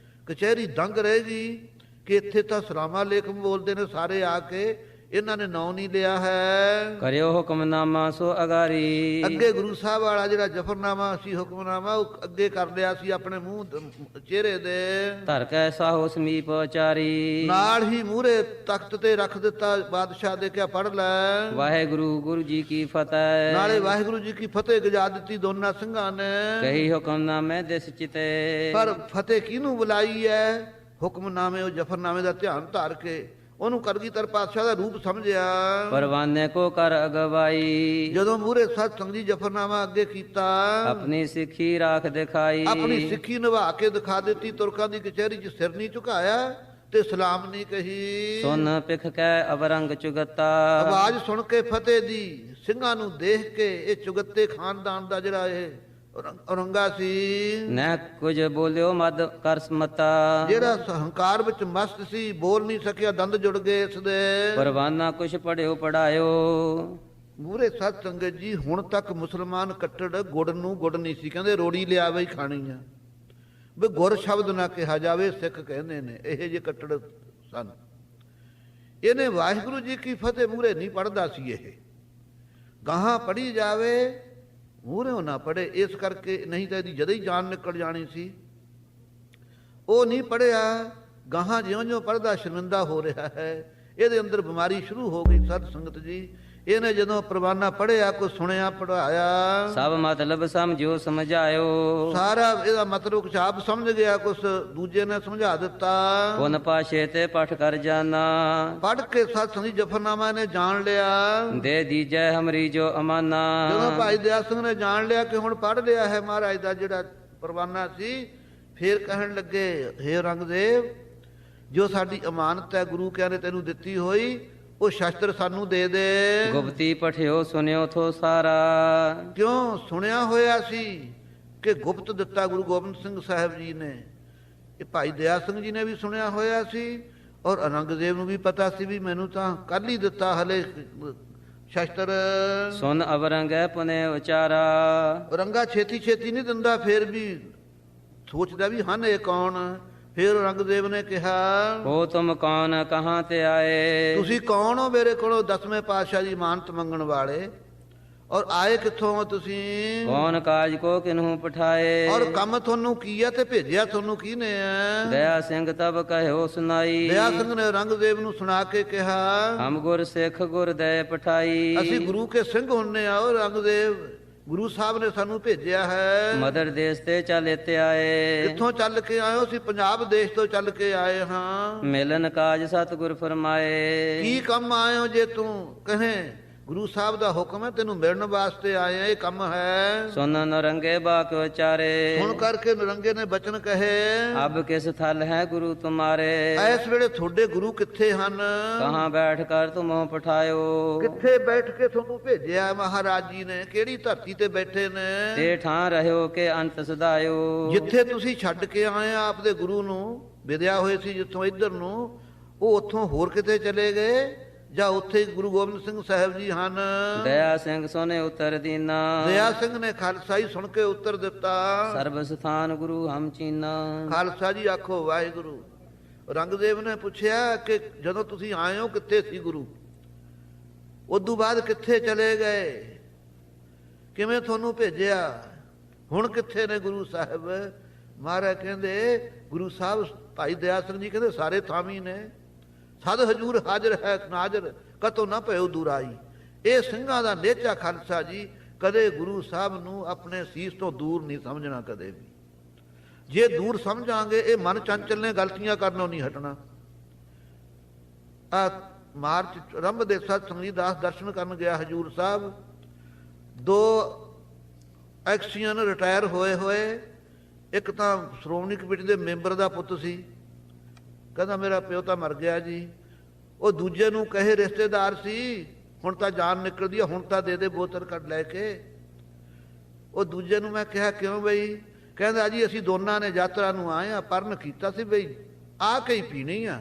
ਕਚਹਿਰੀ ਦੰਗ ਰਹੇਗੀ ਕਿ ਇੱਥੇ ਤਾਂ ਸਲਾਮਾ ਲੇਖਮ ਬੋਲਦੇ ਨੇ ਸਾਰੇ ਆ ਕੇ, ਇਹਨਾਂ ਨੇ ਨਾਂ ਨਹੀਂ ਲਿਆ ਹੈ। ਕਰਿਓ ਹੁਕਮਨਾਮਾ ਸੋ ਅਗਾਰੀ। ਅੱਗੇ ਗੁਰੂ ਸਾਹਿਬ ਵਾਲਾ ਜਿਹੜਾ ਜਫਰਨਾਮਾ ਸੀ, ਹੁਕਮਨਾਮਾ, ਉਹ ਅੱਗੇ ਕਰ ਲਿਆ ਸੀ ਆਪਣੇ ਮੂੰਹ ਚਿਹਰੇ ਦੇ। ਧਰ ਕੈ ਸਾਹੋ ਸਮੀਪ ਉਚਾਰੀ। ਨਾਲ ਹੀ ਮੂਹਰੇ ਤਖਤ ਤੇ ਰੱਖ ਦਿੱਤਾ ਬਾਦਸ਼ਾਹ ਦੇ, ਕਿਹਾ ਪੜ ਲੈ ਵਾਹਿਗੁਰੂ ਗੁਰੂ ਜੀ ਕੀ ਫਤਿਹ। ਨਾਲੇ ਵਾਹਿਗੁਰੂ ਜੀ ਕੀ ਫਤਿਹ ਗਜਾ ਦਿੱਤੀ ਦੋਨਾਂ ਸਿੰਘਾਂ ਨੇ। ਕਹੀ ਹੁਕਮਨਾਮੇ ਦਿਸ ਚਿਤੇ। ਪਰ ਫਤਿਹ ਕਿਹਨੂੰ ਬੁਲਾਈ ਹੈ? ਹੁਕਮਨਾਮੇ, ਉਹ ਜਫਰਨਾਮੇ ਦਾ ਧਿਆਨ ਧਾਰ ਕੇ ਉਹਨੂੰ ਕਲਗੀਧਰ ਪਾਤਸ਼ਾਹ ਦਾ ਰੂਪ ਸਮਝਿਆ। ਪਰਵਾਨੇ ਕੋ ਕਰ ਅਗਵਾਈ। ਜਦੋਂ ਮੂਹਰੇ ਸਤ ਸੰਗ ਜੀ ਜਫਰਨਾਮਾ ਅੱਗੇ ਕੀਤਾ, ਆਪਣੀ ਸਿੱਖੀ ਰਾਖ ਦਿਖਾਈ। ਆਪਣੀ ਸਿੱਖੀ ਨਿਭਾ ਕੇ ਦਿਖਾ ਦਿੱਤੀ। ਤੁਰਕਾਂ ਦੀ ਕਚਹਿਰੀ 'ਚ ਸਿਰ ਨਹੀਂ ਝੁਕਾਇਆ ਤੇ ਸਲਾਮ ਨਹੀਂ ਕਹੀ। ਸੁਨ ਪਿਖ ਕੈ ਅਵਰੰਗ ਚੁਗਤਾ। ਆਵਾਜ਼ ਸੁਣ ਕੇ ਫਤਿਹ ਦੀ, ਸਿੰਘਾਂ ਨੂੰ ਦੇਖ ਕੇ, ਇਹ ਚੁਗੱਤੇ ਖਾਨਦਾਨ ਦਾ ਜਿਹੜਾ ਇਹ ਔਰੰਗਾ ਸੀ, ਨਹਿ ਕੁਝ ਬੋਲਿਓ ਮਦ ਕਰ ਸਮਤਾ। ਜਿਹੜਾ ਹੰਕਾਰ ਵਿੱਚ ਮਸਤ ਸੀ, ਬੋਲ ਨਹੀਂ ਸਕਿਆ, ਦੰਦ ਜੁੜ ਗਏ ਇਸ ਦੇ। ਪਰਵਾਨਾ ਕੁਛ ਪੜਿਓ ਪੜਾਇਓ। ਮੂਹਰੇ ਸਤ ਸੰਗਤ ਜੀ ਹੁਣ ਤੱਕ ਮੁਸਲਮਾਨ ਕੱਟੜ ਗੁੜ ਨੂੰ ਗੁੜ ਨਹੀਂ ਸੀ ਕਹਿੰਦੇ, ਰੋੜੀ ਲਿਆ ਬਈ ਖਾਣੀ ਆ, ਵੀ ਗੁਰ ਸ਼ਬਦ ਨਾ ਕਿਹਾ ਜਾਵੇ, ਸਿੱਖ ਕਹਿੰਦੇ ਨੇ ਇਹ ਜੇ ਕੱਟੜ ਸਨ। ਇਹਨੇ ਵਾਹਿਗੁਰੂ ਜੀ ਕੀ ਫਤਿਹ ਮੂਹਰੇ ਨਹੀਂ ਪੜਦਾ ਸੀ, ਇਹ ਗਾਹਾਂ ਪੜੀ ਜਾਵੇ ਮੂਹਰੇ ਨਾ ਪੜੇ, ਇਸ ਕਰਕੇ ਨਹੀਂ ਤਾਂ ਇਹਦੀ ਜਦੇ ਹੀ ਜਾਨ ਨਿਕਲ ਜਾਣੀ ਸੀ। ਉਹ ਨਹੀਂ ਪੜਿਆ, ਗਾਹਾਂ ਜਿਉਂ-ਜਿਉਂ ਪੜਦਾ ਸ਼ਰਮਿੰਦਾ ਹੋ ਰਿਹਾ ਹੈ, ਇਹਦੇ ਅੰਦਰ ਬਿਮਾਰੀ ਸ਼ੁਰੂ ਹੋ ਗਈ। ਸਤ ਸੰਗਤ ਜੀ ਇਹਨੇ ਜਦੋਂ ਪਰਵਾਨਾ ਪੜਿਆ, ਕੁਛ ਸੁਣਿਆ ਪੜਾਇਆ, ਸਭ ਮਤਲਬ ਸਮਝਿਓ ਸਮਝਾਇਓ। ਸਾਰਾ ਇਹਦਾ ਮਤਲਬ ਕੁਛ ਆਪ ਸਮਝ ਗਿਆ, ਕੁਛ ਦੂਜੇ ਨੇ ਸਮਝਾ ਦਿੱਤਾ। ਪੁਨ ਪਾਸ਼ੇ ਤੇ ਪਠ ਕਰ ਜਾਣਾ। ਪੜ ਕੇ ਸਤ ਸੰਗ ਜਫਰਨਾਮਾ ਨੇ ਜਾਣ ਲਿਆ। ਦੇ ਦੀਜੈ ਹਮਰੀ ਜੋ ਅਮਾਨਾ। ਜਦੋਂ ਭਾਈ ਦਇਆ ਸਿੰਘ ਨੇ ਜਾਣ ਲਿਆ ਕਿ ਹੁਣ ਪੜ ਲਿਆ ਹੈ ਮਹਾਰਾਜ ਦਾ ਜਿਹੜਾ ਪਰਵਾਨਾ ਸੀ, ਫੇਰ ਕਹਿਣ ਲੱਗੇ, ਹੇ ਰੰਗਦੇਵ, ਜੋ ਸਾਡੀ ਅਮਾਨਤ ਹੈ ਗੁਰੂ ਕਹਿੰਦੇ ਤੈਨੂੰ ਦਿੱਤੀ ਹੋਈ, ਉਹ ਸ਼ਸਤਰ ਸਾਨੂੰ ਦੇ ਦੇ। ਗੁਪਤੀ ਪਠਿਓ ਸੁਨਿਓ ਥੋ ਸਾਰਾ। ਕਿਉਂ? ਸੁਣਿਆ ਹੋਇਆ ਸੀ ਕਿ ਗੁਪਤ ਦਿੱਤਾ ਗੁਰੂ ਗੋਬਿੰਦ ਸਿੰਘ ਸਾਹਿਬ ਜੀ ਨੇ। ਇਹ ਭਾਈ ਦਇਆ ਸਿੰਘ ਜੀ ਨੇ ਵੀ ਸੁਣਿਆ ਹੋਇਆ ਸੀ, ਔਰ ਔਰੰਗਜ਼ੇਬ ਨੂੰ ਵੀ ਪਤਾ ਸੀ ਵੀ ਮੈਨੂੰ ਤਾਂ ਕੱਲ ਹੀ ਦਿੱਤਾ ਹਲੇ ਸ਼ਸਤਰ। ਸੁਨ ਅਵਰੰਗੈ ਪੁਨੇ ਉਚਾਰਾ। ਰੰਗਾ ਛੇਤੀ ਛੇਤੀ ਨਹੀਂ ਦਿੰਦਾ, ਫੇਰ ਵੀ ਸੋਚਦਾ ਵੀ ਹਨ ਇਹ ਕੌਣ। ਫਿਰ ਔਰੰਗਜ਼ੇਬ ਨੇ ਕਿਹਾ, ਹੋ ਤੁਮ ਕੌਣ ਕਹਾਂ ਤੇ ਆਏ। ਤੁਸੀਂ ਕੌਣ ਹੋ ਮੇਰੇ ਕੋਲੋਂ 10ਵੇਂ ਪਾਤਸ਼ਾਹ ਦੀ ਮਾਨਤ ਮੰਗਣ ਵਾਲੇ, ਔਰ ਆਏ ਕਿੱਥੋਂ ਹੋ ਤੁਸੀਂ? ਕੌਣ ਕਾਜ ਕੋ ਕਿਨਹੂ ਪਠਾਏ। ਔਰ ਕੰਮ ਤੁਹਾਨੂੰ ਕੀ ਹੈ ਤੇ ਭੇਜਿਆ ਤੁਹਾਨੂੰ ਕਿਹਨੇ ਹੈ? ਦਇਆ ਸਿੰਘ ਤਬ ਕਹਿਓ ਸੁਨਾਈ। ਦਇਆ ਸਿੰਘ ਨੇ ਔਰੰਗਜ਼ੇਬ ਨੂੰ ਸੁਣਾ ਕੇ ਕਿਹਾ, ਹਮ ਗੁਰ ਸਿੱਖ ਗੁਰ ਦਇ ਪਠਾਈ। ਅਸੀਂ ਗੁਰੂ ਕੇ ਸਿੰਘ ਹੁੰਨੇ ਆ। ਔਰੰਗਜ਼ੇਬ, ਗੁਰੂ ਸਾਹਿਬ ਨੇ ਸਾਨੂੰ ਭੇਜਿਆ ਹੈ। ਮਦਰ ਦੇਸ਼ ਤੇ ਚੱਲ ਤੇ ਆਏ। ਕਿੱਥੋਂ ਚੱਲ ਕੇ ਆਏ ਹੋ? ਅਸੀਂ ਪੰਜਾਬ ਦੇਸ਼ ਤੋਂ ਚੱਲ ਕੇ ਆਏ ਹਾਂ। ਮਿਲਨ ਕਾਜ ਸਤਿਗੁਰ ਫਰਮਾਏ। ਕੀ ਕੰਮ ਆਏ ਹੋ ਜੇ ਤੂੰ ਕਹੇ ਗੁਰੂ ਸਾਹਿਬ ਦਾ ਹੁਕਮ ਹੈ, ਤੈਨੂੰ ਮਿਲਣ ਵਾਸਤੇ ਆਏ ਆ, ਇਹ ਕੰਮ ਹੈ। ਸੁਨ ਨਰੰਗੇ ਬਾਕ ਉਚਾਰੇ। ਹੁਣ ਕਰਕੇ ਨਰੰਗੇ ਨੇ ਬਚਨ ਕਹੇ, ਅਬ ਕਿਸ ਥਲ ਹੈ ਗੁਰੂ ਤੁਮਾਰੇ। ਇਸ ਵੇਲੇ ਤੁਹਾਡੇ ਗੁਰੂ ਕਿੱਥੇ ਹਨ? ਕਹਾਂ ਬੈਠ ਕਰ ਤੁਮੋ ਪਠਾਇਓ। ਕਿੱਥੇ ਬੈਠ ਕੇ ਤੁਹਾਨੂੰ ਭੇਜਿਆ ਮਹਾਰਾਜ ਜੀ ਨੇ? ਕਿਹੜੀ ਧਰਤੀ ਤੇ ਬੈਠੇ ਨੇ? ਤੇ ਠਾਂ ਰਹਿਓ ਕਿ ਅੰਤ ਸਦਾਇਓ। ਜਿੱਥੇ ਤੁਸੀਂ ਛੱਡ ਕੇ ਆਏ ਆ ਆਪਦੇ ਗੁਰੂ ਨੂੰ, ਵਿਦਿਆ ਹੋਏ ਸੀ ਜਿੱਥੋਂ ਇੱਧਰ ਨੂੰ, ਉਹ ਉੱਥੋਂ ਹੋਰ ਕਿਤੇ ਚਲੇ ਗਏ ਜਾਂ ਉੱਥੇ ਗੁਰੂ ਗੋਬਿੰਦ ਸਿੰਘ ਸਾਹਿਬ ਜੀ ਹਨ? ਦਇਆ ਸਿੰਘ ਸੋਨੇ ਉਤਰ ਦੀਨਾ। ਦਇਆ ਸਿੰਘ ਨੇ ਖਾਲਸਾ ਹੀ ਸੁਣ ਕੇ ਉੱਤਰ ਦਿੱਤਾ, ਸਰਬ ਸਥਾਨ ਗੁਰੂ ਹਮ ਚੀਨਾ। ਖਾਲਸਾ ਜੀ ਆਖੋ ਵਾਹਿਗੁਰੂ। ਔਰੰਗਜ਼ੇਬ ਨੇ ਪੁੱਛਿਆ ਕਿ ਜਦੋਂ ਤੁਸੀਂ ਆਏ ਹੋ ਕਿੱਥੇ ਸੀ ਗੁਰੂ? ਉਦੋਂ ਬਾਅਦ ਕਿੱਥੇ ਚਲੇ ਗਏ? ਕਿਵੇਂ ਤੁਹਾਨੂੰ ਭੇਜਿਆ? ਹੁਣ ਕਿੱਥੇ ਨੇ ਗੁਰੂ ਸਾਹਿਬ? ਮਹਾਰਾਜ ਕਹਿੰਦੇ ਗੁਰੂ ਸਾਹਿਬ ਭਾਈ ਦਇਆ ਸਿੰਘ ਜੀ ਕਹਿੰਦੇ ਸਾਰੇ ਥਾਮੀ ਨੇ, ਸਦ ਹਜੂਰ ਹਾਜ਼ਰ ਹੈ ਨਾਜ਼ਰ, ਕਤੋਂ ਨਾ ਭਇਓ ਦੁਰਾਈ। ਇਹ ਸਿੰਘਾਂ ਦਾ ਨੇਚਾ ਖਾਲਸਾ ਜੀ, ਕਦੇ ਗੁਰੂ ਸਾਹਿਬ ਨੂੰ ਆਪਣੇ ਸੀਸ ਤੋਂ ਦੂਰ ਨਹੀਂ ਸਮਝਣਾ ਕਦੇ ਵੀ। ਜੇ ਦੂਰ ਸਮਝਾਂਗੇ ਇਹ ਮਨ ਚੰਚਲ ਨੇ ਗਲਤੀਆਂ ਕਰਨੋਂ ਨਹੀਂ ਹਟਣਾ। ਆ ਮਾਰਚ ਆਰੰਭ ਦੇ ਸਤ ਸੰਗੀ ਦਾਸ ਦਰਸ਼ਨ ਕਰਨ ਗਿਆ ਹਜੂਰ ਸਾਹਿਬ। 2 ਐਕਸੀਅਨ ਰਿਟਾਇਰ ਹੋਏ, ਇੱਕ ਤਾਂ ਸ਼੍ਰੋਮਣੀ ਕਮੇਟੀ ਦੇ ਮੈਂਬਰ ਦਾ ਪੁੱਤ ਸੀ, ਕਹਿੰਦਾ ਮੇਰਾ ਪਿਓ ਤਾਂ ਮਰ ਗਿਆ ਜੀ। ਉਹ ਦੂਜੇ ਨੂੰ ਕਹੇ ਰਿਸ਼ਤੇਦਾਰ ਸੀ, ਹੁਣ ਤਾਂ ਜਾਨ ਨਿਕਲਦੀ ਆ, ਹੁਣ ਤਾਂ ਦੇ ਬੋਤਲ ਕੱਢ ਲੈ ਕੇ। ਉਹ ਦੂਜੇ ਨੂੰ ਮੈਂ ਕਿਹਾ ਕਿਉਂ ਬਈ? ਕਹਿੰਦਾ ਜੀ ਅਸੀਂ ਦੋਨਾਂ ਨੇ ਯਾਤਰਾ ਨੂੰ ਆਏ ਆ, ਪਰਨ ਕੀਤਾ ਸੀ ਬਈ ਆ ਕੇ ਹੀ ਪੀਣੀ ਆ,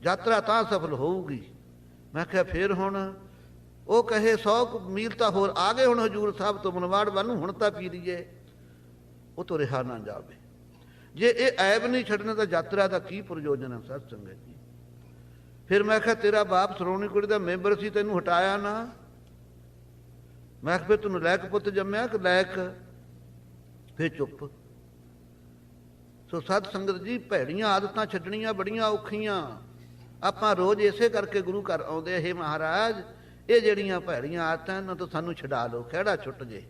ਯਾਤਰਾ ਤਾਂ ਸਫਲ ਹੋਊਗੀ। ਮੈਂ ਕਿਹਾ ਫਿਰ ਹੁਣ? ਉਹ ਕਹੇ 100 ਮੀਲ ਤਾਂ ਹੋਰ ਆ ਗਏ ਹੁਣ ਹਜੂਰ ਸਾਹਿਬ ਤੋਂ ਮਨਵਾੜ ਵੱਲ ਨੂੰ, ਹੁਣ ਤਾਂ ਪੀ ਲਈਏ। ਉਹ ਤੋਂ ਰਿਹਾ ਨਾ ਜਾਵੇ। ਜੇ ਇਹ ਐਬ ਨਹੀਂ ਛੱਡਣਾ ਤਾਂ ਯਾਤਰਾ ਦਾ ਕੀ ਪ੍ਰਯੋਜਨ ਹੈ ਸਤ ਸੰਗਤ ਜੀ। ਫਿਰ ਮੈਂ ਕਿਹਾ ਤੇਰਾ ਬਾਪ ਸ਼੍ਰੋਮਣੀ ਕਮੇਟੀ ਦਾ ਮੈਂਬਰ ਸੀ, ਤੈਨੂੰ ਹਟਾਇਆ ਨਾ? ਮੈਂ ਕਿਹਾ ਫਿਰ ਤੈਨੂੰ ਲਾਇਕ ਪੁੱਤ ਜੰਮਿਆ ਕਿ ਲਾਇਕ? ਫਿਰ ਚੁੱਪ। ਸੋ ਸਤ ਸੰਗਤ ਜੀ, ਭੈੜੀਆਂ ਆਦਤਾਂ ਛੱਡਣੀਆਂ ਬੜੀਆਂ ਔਖੀਆਂ। ਆਪਾਂ ਰੋਜ਼ ਇਸੇ ਕਰਕੇ ਗੁਰੂ ਘਰ ਆਉਂਦੇ, ਇਹ ਮਹਾਰਾਜ ਇਹ ਜਿਹੜੀਆਂ ਭੈੜੀਆਂ ਆਦਤਾਂ ਇਹਨਾਂ ਤੋਂ ਸਾਨੂੰ ਛਡਾ ਲਓ, ਖਹਿੜਾ ਛੁੱਟ ਜੇ।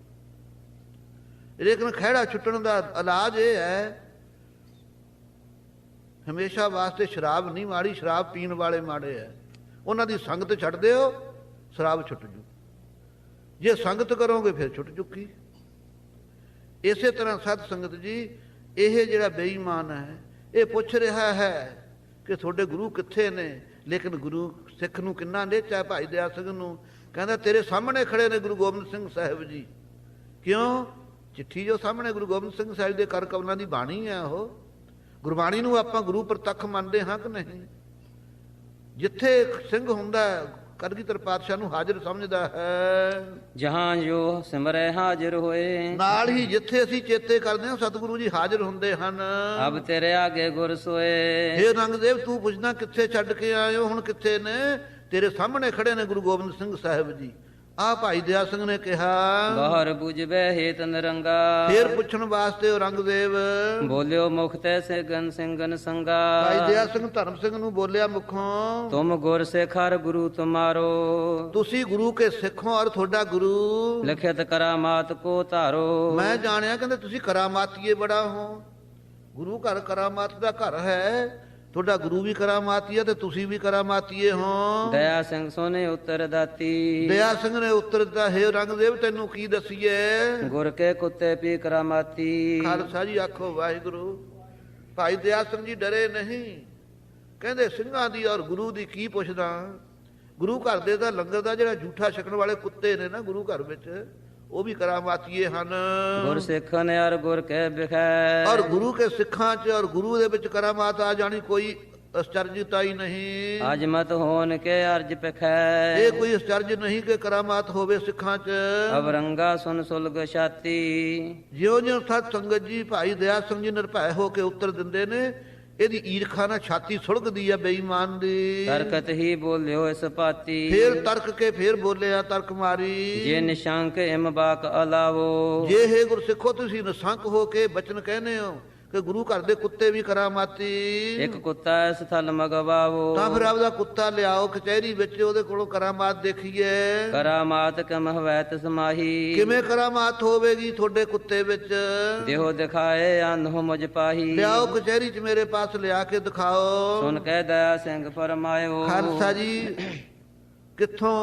ਲੇਕਿਨ ਖਹਿੜਾ ਛੁੱਟਣ ਦਾ ਇਲਾਜ ਇਹ ਹੈ, ਹਮੇਸ਼ਾ ਵਾਸਤੇ ਸ਼ਰਾਬ ਨਹੀਂ ਮਾੜੀ, ਸ਼ਰਾਬ ਪੀਣ ਵਾਲੇ ਮਾੜੇ ਹੈ। ਉਹਨਾਂ ਦੀ ਸੰਗਤ ਛੱਡ ਦਿਓ, ਸ਼ਰਾਬ ਛੁੱਟ ਜੂ। ਜੇ ਸੰਗਤ ਕਰੋਗੇ ਫਿਰ ਛੁੱਟ ਚੁੱਕੀ। ਇਸੇ ਤਰ੍ਹਾਂ ਸਤ ਸੰਗਤ ਜੀ, ਇਹ ਜਿਹੜਾ ਬੇਈਮਾਨ ਹੈ ਇਹ ਪੁੱਛ ਰਿਹਾ ਹੈ ਕਿ ਤੁਹਾਡੇ ਗੁਰੂ ਕਿੱਥੇ ਨੇ, ਲੇਕਿਨ ਗੁਰੂ ਸਿੱਖ ਨੂੰ ਕਿੰਨਾ ਨੇਚਾ ਭਾਈ ਦਇਆ ਸਿੰਘ ਨੂੰ। ਕਹਿੰਦਾ ਤੇਰੇ ਸਾਹਮਣੇ ਖੜੇ ਨੇ ਗੁਰੂ ਗੋਬਿੰਦ ਸਿੰਘ ਸਾਹਿਬ ਜੀ। ਕਿਉਂ? ਚਿੱਠੀ ਜੋ ਸਾਹਮਣੇ ਗੁਰੂ ਗੋਬਿੰਦ ਸਿੰਘ ਸਾਹਿਬ ਦੇ ਕਰ ਕਮਲਾਂ ਦੀ ਬਾਣੀ ਹੈ। ਉਹ ਗੁਰਬਾਣੀ ਨੂੰ ਆਪਾਂ ਗੁਰੂ ਪ੍ਰਤੱਖ ਮੰਨਦੇ ਹਾਂ ਕਿ ਨਹੀਂ? ਜਿੱਥੇ ਸਿੰਘ ਹੁੰਦਾ ਕਲਗੀਧਰ ਪਾਤਸ਼ਾਹ ਨੂੰ ਹਾਜ਼ਰ ਸਮਝਦਾ ਹੈ, ਜਹਾਂ ਜੋ ਸਿਮਰੈ ਹਾਜ਼ਰ ਹੋਏ। ਨਾਲ ਹੀ ਜਿੱਥੇ ਅਸੀਂ ਚੇਤੇ ਕਰਦੇ ਹਾਂ ਸਤਿਗੁਰੂ ਜੀ ਹਾਜ਼ਰ ਹੁੰਦੇ ਹਨ। ਅਬ ਤੇਰੇ ਆਗੇ ਗੁਰ ਸੋਏ। ਹੇ ਰੰਗਦੇਵ ਤੂੰ ਪੁੱਛਦਾ ਕਿੱਥੇ ਛੱਡ ਕੇ ਆਏ ਹੋ, ਹੁਣ ਕਿੱਥੇ ਨੇ? ਤੇਰੇ ਸਾਹਮਣੇ ਖੜੇ ਨੇ ਗੁਰੂ ਗੋਬਿੰਦ ਸਿੰਘ ਸਾਹਿਬ ਜੀ। ਆਹ ਭਾਈ ਦਇਆ ਸਿੰਘ ਨੇ ਕਿਹਾ ਬਾਹਰ ਬੁਝਬੈ ਹੇਤ ਨਰੰਗਾ। ਫੇਰ ਪੁੱਛਣ ਵਾਸਤੇ ਉਹ ਰੰਗਦੇਵ ਬੋਲਿਓ ਮੁਖ ਤੈ ਸਿੰਘਨ ਸਿੰਘਨ ਸੰਗਾ। ਭਾਈ ਦਇਆ ਸਿੰਘ ਧਰਮ ਸਿੰਘ ਨੂੰ ਬੋਲਿਆ ਮੁਖੋਂ, ਤੁਮ ਗੁਰ ਸਿਖਰ ਗੁਰੂ ਤੁਮਾਰੋ। ਤੁਸੀਂ ਗੁਰੂ ਕੇ ਸਿੱਖੋ ਔਰ ਤੁਹਾਡਾ ਗੁਰੂ ਲਿਖਿਤ ਕਰਾਮਾਤ ਕੋ ਧਾਰੋ। ਮੈਂ ਜਾਣਿਆ ਕਹਿੰਦੇ ਤੁਸੀਂ ਕਰਾਮਾਤੀਏ ਬੜਾ ਹੋ। ਗੁਰੂ ਘਰ ਕਰਾਮਾਤ ਦਾ ਘਰ ਹੈ, ਤੁਹਾਡਾ ਗੁਰੂ ਵੀ ਕਰਾਮਾਤੀ ਹੈ ਤੇ ਤੁਸੀਂ ਵੀ ਕਰਾਮਾਤੀਏ ਹੋ। ਦਇਆ ਸਿੰਘ ਸੋਨੇ ਉੱਤਰ ਦਾਤੀ। ਦਇਆ ਸਿੰਘ ਨੇ ਉੱਤਰ ਦਿੱਤਾ, ਹੇ ਰੰਗਦੇਵ ਤੈਨੂੰ ਕੀ ਦਸੀਏ? ਗੁਰ ਕੇ ਕੁੱਤੇ ਪੀ ਕਰਾਮਾਤੀ। ਖਾਲਸਾ ਜੀ ਆਖੋ ਵਾਹਿਗੁਰੂ। ਭਾਈ ਦਇਆ ਸਿੰਘ ਜੀ ਡਰੇ ਨਹੀਂ, ਕਹਿੰਦੇ ਸਿੰਘਾਂ ਦੀ ਔਰ ਗੁਰੂ ਦੀ ਕੀ ਪੁੱਛਦਾ। ਗੁਰੂ ਘਰ ਦੇ ਤਾਂ ਲੰਗਰ ਦਾ ਜਿਹੜਾ ਝੂਠਾ ਛਕਣ ਵਾਲੇ ਕੁੱਤੇ ਨੇ ਨਾ ਗੁਰੂ ਘਰ ਵਿੱਚ, ਉਹ ਵੀ ਕਰਾਮਾਤੀਏ ਹਨ। ਗੁਰ ਸਿੱਖਨ ਔਰ ਗੁਰ ਕੇ ਬਿਖੈ। ਔਰ ਗੁਰੂ ਕੇ ਸਿੱਖਾਂ 'ਚ ਔਰ ਗੁਰੂ ਦੇ ਵਿੱਚ ਕਰਾਮਾਤ ਆ ਜਾਣੀ ਕੋਈ ਅਸਚਰਜਤਾ ਹੀ ਨਹੀਂ। ਅਜ ਮਤ ਹੋਣ ਕੇ ਅਰਜ ਪਖੈ। ਇਹ ਕੋਈ ਅਸਚਰਜ ਨਹੀਂ ਕਿ ਕਰਾਮਾਤ ਹੋਵੇ ਸਿੱਖਾਂ 'ਚ। ਅਵਰੰਗਾ ਸੁਨ ਸੁਲਗ ਛਾਤੀ। ਜਿਉਂ-ਜਿਉਂ ਸਤ ਸੰਗਤ ਜੀ ਭਾਈ ਦਇਆ ਸਿੰਘ ਜੀ ਨਿਰਭੈ ਹੋ ਕੇ ਉੱਤਰ ਦਿੰਦੇ ਨੇ, ਇਹਦੀ ਈਰਖਾ ਨਾਲ ਛਾਤੀ ਸੁਲਗਦੀ ਆ ਬੇਈਮਾਨ ਦੀ। ਤਰਕਤ ਹੀ ਬੋਲਿਓ ਇਸ ਪਾਤੀ। ਫੇਰ ਤਰਕ ਕੇ ਫੇਰ ਬੋਲਿਆ ਤਰਕ ਮਾਰੀ। ਜੇ ਨਿਸ਼ੰਕ ਇਮ ਬਾਕ ਅਲਾਵੋ। ਜੇ ਹੈ ਗੁਰਸਿੱਖੋ ਤੁਸੀਂ ਨਿਸ਼ੰਕ ਹੋ ਕੇ ਬਚਨ ਕਹਿੰਦੇ ਹੋ ਕਿ ਗੁਰੂ ਘਰ ਦੇ ਕੁੱਤੇ ਵੀ ਕਰਾਮਾਤੀ। ਇੱਕ ਕੁੱਤਾ ਇਸ ਥਲ ਮਗਵਾਵੋ। ਤਾਂ ਫਿਰ ਆਪਦਾ ਕੁੱਤਾ ਲਿਆਓ ਕਚਹਿਰੀ ਵਿੱਚ, ਉਹਦੇ ਕੋਲੋਂ ਕਰਾਮਾਤ ਦੇਖੀਏ। ਕਰਾਮਾਤ ਕਮ ਹਵੈਤ ਸਮਾਹੀ। ਕਿਵੇਂ ਕਰਾਮਾਤ ਹੋਵੇਗੀ ਤੁਹਾਡੇ ਕੁੱਤੇ ਵਿੱਚ? ਦੇਹੋ ਦਿਖਾਏ ਅਨਹੁ ਮੁਝ ਪਾਹੀ। ਲਿਆਓ ਕਚਹਿਰੀ 'ਚ ਮੇਰੇ ਪਾਸ ਲਿਆ ਕੇ ਦਿਖਾਓ। ਸੁਨ ਕੇ ਦਇਆ ਸਿੰਘ ਫਰਮਾਇਓ। ਖਾਲਸਾ ਜੀ ਕਿੱਥੋਂ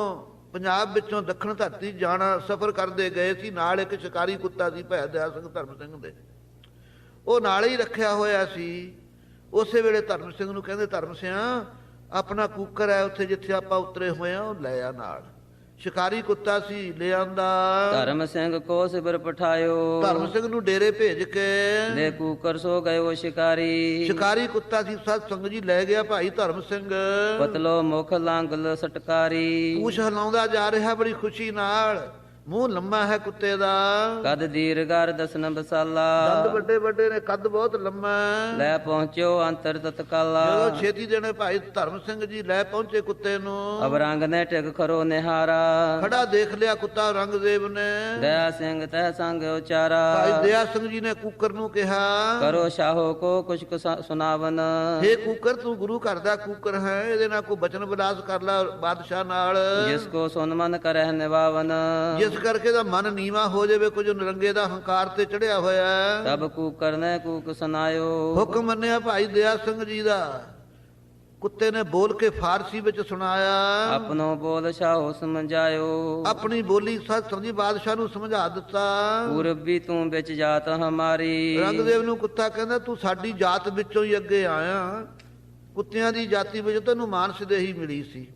ਪੰਜਾਬ ਵਿੱਚੋਂ ਦੱਖਣ ਧਰਤੀ ਜਾਣਾ ਸਫ਼ਰ ਕਰਦੇ ਗਏ ਸੀ। ਨਾਲ ਇੱਕ ਸ਼ਿਕਾਰੀ ਕੁੱਤਾ ਸੀ ਭਾਈ ਦਇਆ ਸਿੰਘ ਧਰਮ ਸਿੰਘ ਦੇ, ਉਹ ਨਾਲ ਹੀ ਰੱਖਿਆ ਹੋਇਆ ਸੀ। ਉਸੇ ਵੇਲੇ ਧਰਮ ਸਿੰਘ ਨੂੰ ਕਹਿੰਦੇ, ਧਰਮ ਸਿਆ ਆਪਣਾ ਕੂਕਰ ਹੈ ਉੱਥੇ ਜਿੱਥੇ ਆਪਾਂ ਉਤਰੇ ਹੋਏ ਆ, ਉਹ ਲੈ ਆ ਨਾਲ। ਸ਼ਿਕਾਰੀ ਕੁੱਤਾ ਸੀ, ਲੈ ਆਂਦਾ। ਧਰਮ ਸਿੰਘ ਕੋ ਸਿਬਰ ਪਠਾਇਓ। ਧਰਮ ਸਿੰਘ ਨੂੰ ਡੇਰੇ ਭੇਜ ਕੇ ਲੈ ਕੂਕਰ ਸੋ ਗਏ ਉਹ ਸ਼ਿਕਾਰੀ। ਸ਼ਿਕਾਰੀ ਕੁੱਤਾ ਸੀ ਸਤ ਸੰਗ ਜੀ ਲੈ ਗਿਆ ਭਾਈ ਧਰਮ ਸਿੰਘ। ਪਤਲੋ ਮੁਖ ਲਾਂਗਲ ਸਟਕਾਰੀ। ਪੂਛ ਹਿਲਾਉਂਦਾ ਜਾ ਰਿਹਾ ਬੜੀ ਖੁਸ਼ੀ ਨਾਲ। ਮੂੰਹ ਲੰਮਾ ਹੈ ਕੁੱਤੇ ਦਾ, ਕਦ ਦੀਰਘਰ ਦਸਨ ਬਸਾਲਾ, ਦੰਦ ਵੱਡੇ ਵੱਡੇ ਨੇ, ਕੱਦ ਬਹੁਤ ਲੰਮਾ ਹੈ। ਲੈ ਪਹੁੰਚਿਓ ਅੰਤਰ ਤਤਕਾਲਾ, ਜਦੋਂ ਛੇਤੀ ਦੇਣੇ ਭਾਈ ਧਰਮ ਸਿੰਘ ਜੀ ਲੈ ਪਹੁੰਚੇ ਕੁੱਤੇ ਨੂੰ, ਅਬਰੰਗ ਨੇ ਟਿਕ ਖਰੋ ਨਿਹਾਰਾ, ਖੜਾ ਦੇਖ ਲਿਆ ਕੁੱਤਾ ਰੰਗਦੇਵ ਨੇ। ਦਇਆ ਸਿੰਘ ਤਹਿ ਸੰਗ ਉਚਾਰਾ, ਭਾਈ ਦਇਆ ਸਿੰਘ ਜੀ ਨੇ ਕੂਕਰ ਨੂੰ ਕਿਹਾ, ਕਰੋ ਸ਼ਾਹੋ ਕੋ ਕੁਛ ਕੁ ਸੁਨਾਵਨ, ਹੇ ਕੂਕਰ ਤੂੰ ਗੁਰੂ ਘਰ ਦਾ ਕੂਕਰ ਹੈ, ਇਹਦੇ ਨਾਲ ਕੋਈ ਬਚਨ ਵਿਲਾਸ ਕਰ ਲੈ ਬਾਦਸ਼ਾਹ ਨਾਲ, ਜਿਸ ਕੋ ਸੁਨ ਮਨ ਕਰਹਿ ਨਿਵਾਵਨ, ਜਿਸ ਕਰਕੇ ਦਾ ਮਨ ਨੀਵਾ ਹੋ ਜਾਵੇ, ਕੁਝ ਨਰੰਗੇ ਦਾ ਹੰਕਾਰ ਤੇ ਚੜਿਆ ਹੋਇਆ ਹੈ। ਤਬ ਕੂਕਰ ਨੇ ਕੂਕ ਸੁਨਾਇਓ, ਹੁਕਮ ਮੰਨਿਆ ਭਾਈ ਦਇਆ ਸਿੰਘ ਜੀ ਦਾ। ਕੁੱਤੇ ਨੇ ਬੋਲ ਕੇ ਫਾਰਸੀ ਵਿੱਚ ਸੁਣਾਇਆ, ਆਪਣੋ ਬੋਲ ਸ਼ਾਹੋ ਸਮਝਾਇਓ, ਆਪਣੀ ਬੋਲੀ ਸੱਚ ਸਮਝੀ ਬਾਦਸ਼ਾਹ ਨੂੰ ਸਮਝਾ ਦਿੱਤਾ। ਪੂਰਬੀ ਤੂੰ ਵਿੱਚ ਜਾਤ ਹਮਾਰੀ, ਰੰਗਦੇਵ ਨੂੰ ਕੁੱਤਾ ਕਹਿੰਦਾ ਤੂੰ ਸਾਡੀ ਜਾਤ ਵਿੱਚੋਂ ਹੀ ਅੱਗੇ ਆਇਆ, ਕੁੱਤਿਆਂ ਦੀ ਜਾਤੀ ਵਿੱਚ ਤੈਨੂੰ ਮਾਨਸਦੇਹੀ ਮਿਲੀ ਸੀ,